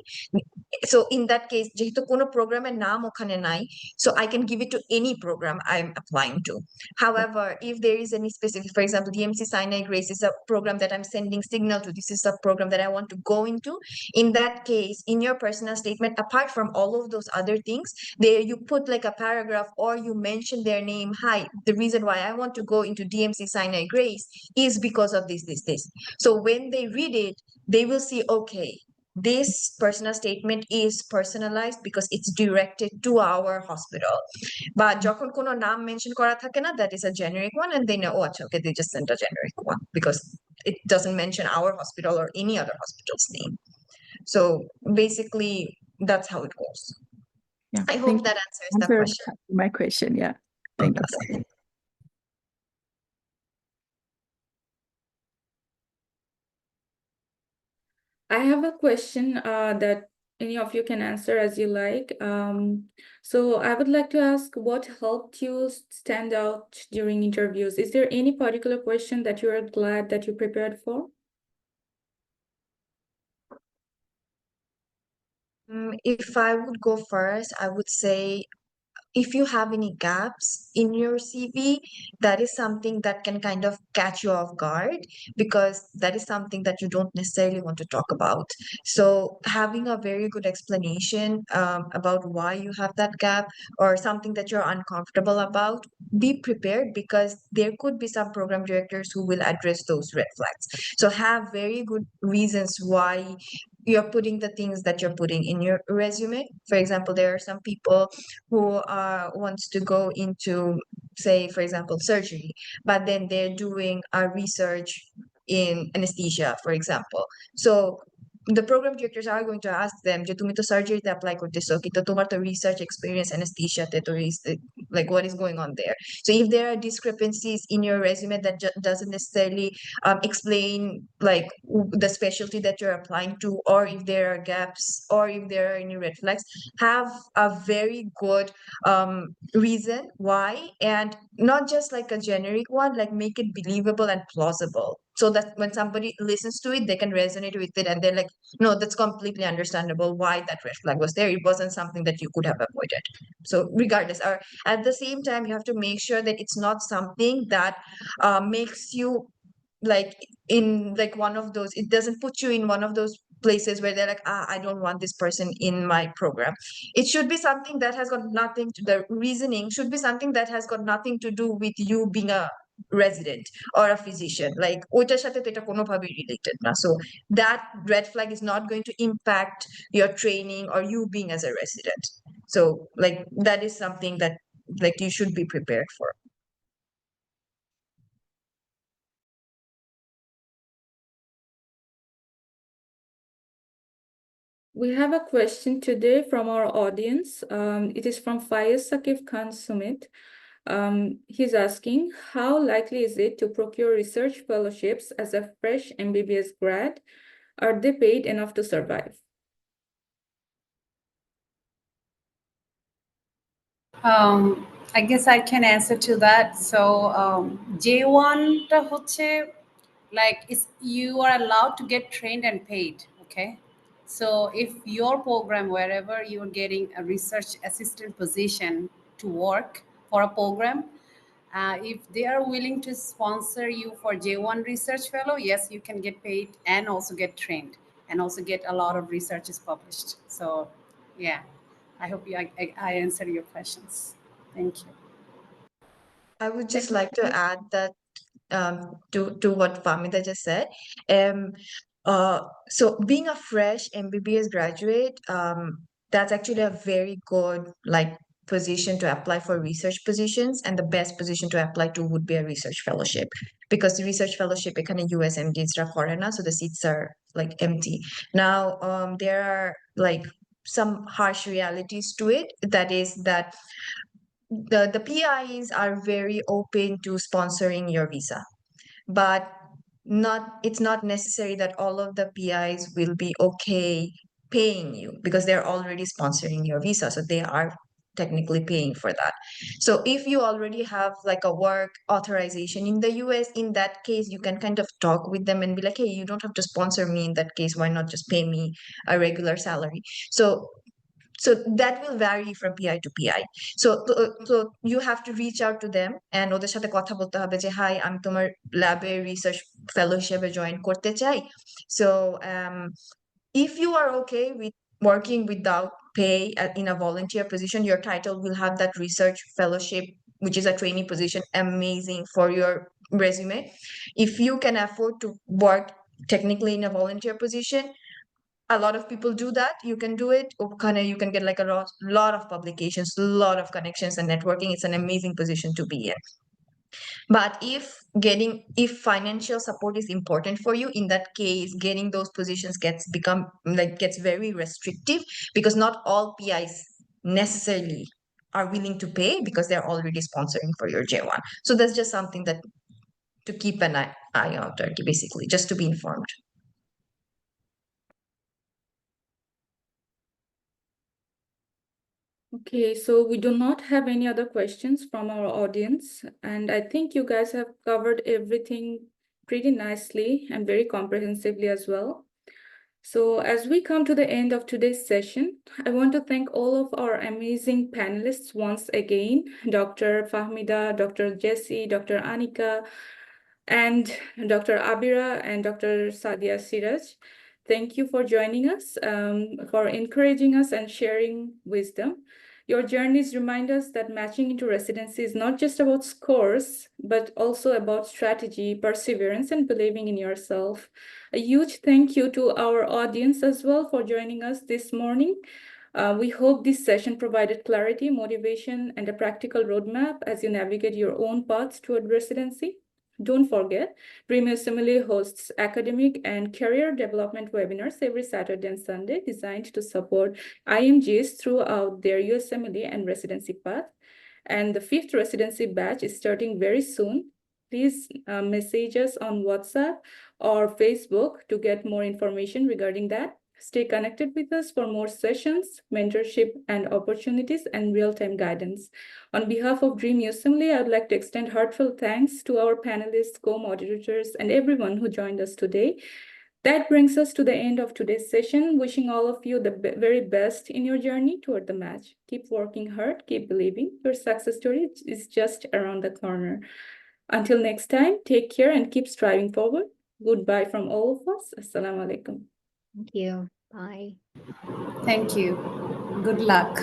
So in that case, যেহেতু কোনো প্রোগ্রামের নাম ওখানে নাই, so I can give it to any program I'm applying to. However, if there is any specific, for example, DMC Sinai Grace is a program that I'm sending signal to. This is a program that I want to go into. In that case, in your personal statement, apart from all of those other things, there you put like a paragraph, or you mention their name. Hi, the reason why I want to go into DMC Sinai Grace is because of this. So when they read it, they will see, okay, this personal statement is personalized because it's directed to our hospital. But যখন কোনো নাম mention করা থাকে না, that is a generic one, and they know, oh, okay, they just sent a generic one because it doesn't mention our hospital or any other hospital's name. So basically, that's how it goes. Yeah, I hope that answers the question. my question. Yeah, thank you. I have a question that any of you can answer as you like. So I would like to ask, what helped you stand out during interviews? Is there any particular question that you are glad that you prepared for? If I would go first, I would say if you have any gaps in your CV, that is something that can kind of catch you off guard, because that is something that you don't necessarily want to talk about. So having a very good explanation about why you have that gap or something that you're uncomfortable about, be prepared, because there could be some program directors who will address those red flags. So have very good reasons why you're putting the things that you're putting in your resume. For example, there are some people who wants to go into, say, for example, surgery, but then they're doing a research in anesthesia, for example. So the program directors are going to ask them, যে তুমি তো সার্জারিতে apply করতেছো, কিন্তু তোমার তো research experience অ্যানেস্থেশিয়াতে, তো like what is going on there? So if there are discrepancies in your resume that doesn't necessarily explain like the specialty that you're applying to, or if there are gaps, or if there are any red flags, have a very good reason why, and not just like a generic one, like make it believable and plausible, so that when somebody listens to it, they can resonate with it and they're like, no, that's completely understandable why that red flag was there. It wasn't something that you could have avoided. So regardless, or at the same time, you have to make sure that it's not something that makes you like in like one of those, it doesn't put you in one of those places where they're like, I don't want this person in my program. It should be something that has got nothing to, the reasoning should be something that has got nothing to do with you being a resident or a physician, like ওইটার সাথে তো এটা কোনোভাবেই related না. So that red flag is not going to impact your training or you being as a resident. So like that is something that like you should be prepared for. We have a question today from our audience. It is from Faiz Sakif Khan Sumit. He's asking, how likely is it to procure research fellowships as a fresh MBBS grad? Are they paid enough to survive? I guess I can answer to that. So J1 টা হচ্ছে like you are allowed to get trained and paid, okay? So if your program, wherever you're getting a research assistant position to work for a program, if they are willing to sponsor you for J1 research fellow, yes, you can get paid and also get trained and also get a lot of researches published. So yeah, I hope I answered your questions. Thank you. I would just like to add that to what Famida just said. So being a fresh MBBS graduate, that's actually a very good like position to apply for research positions, and the best position to apply to would be a research fellowship, because the research fellowship এখানে USMDs রা করে না, so the seats are like empty. Now there are like some harsh realities to it, that is that the PIs are very open to sponsoring your visa, but it's not necessary that all of the PIs will be okay paying you, because they're already sponsoring your visa, so they are technically paying for that. So if you already have like a work authorization in the US, in that case you can kind of talk with them and be like, hey, you don't have to sponsor me in that case, why not just pay me a regular salary? So that will vary from PI to PI. So you have to reach out to them and ওদের সাথে কথা বলতে হবে যে, hi, আমি তোমার ল্যাবে research fellow হিসেবে জয়েন করতে চাই. So if you are okay with working without pay in a volunteer position, your title will have that research fellowship, which is a trainee position, amazing for your resume. If you can afford to work technically in a volunteer position, a lot of people do that. You can do it. You can get like a lot of publications, a lot of connections and networking. It's an amazing position to be in. But if financial support is important for you, in that case, getting those positions gets very restrictive, because not all PIs necessarily are willing to pay because they're already sponsoring for your J1. So that's just something that to keep an eye out, basically, just to be informed. Okay, so we do not have any other questions from our audience, and I think you guys have covered everything pretty nicely and very comprehensively as well. So as we come to the end of today's session, I want to thank all of our amazing panelists once again, Dr. Fahmida, Dr. Jessie, Dr. Anika, and Dr. Abira and Dr. Sadia Siraj. Thank you for joining us, for encouraging us and sharing wisdom. Your journeys remind us that matching into residency is not just about scores, but also about strategy, perseverance, and believing in yourself. A huge thank you to our audience as well for joining us this morning. We hope this session provided clarity, motivation, and a practical roadmap as you navigate your own paths toward residency. Don't forget, Dream USMLE hosts academic and career development webinars every Saturday and Sunday designed to support IMGs throughout their USMLE and residency path. And the 5th residency batch is starting very soon. Please message us on WhatsApp or Facebook to get more information regarding that. Stay connected with us for more sessions, mentorship, and opportunities and real-time guidance. On behalf of Dream USMLE, I would like to extend heartfelt thanks to our panelists, co-moderators, and everyone who joined us today. That brings us to the end of today's session. Wishing all of you the very best in your journey toward the match. Keep working hard, keep believing. Your success story is just around the corner. Until next time, take care and keep striving forward. Goodbye from all of us. Assalamu alaikum. Thank you. Bye. Thank you. Good luck.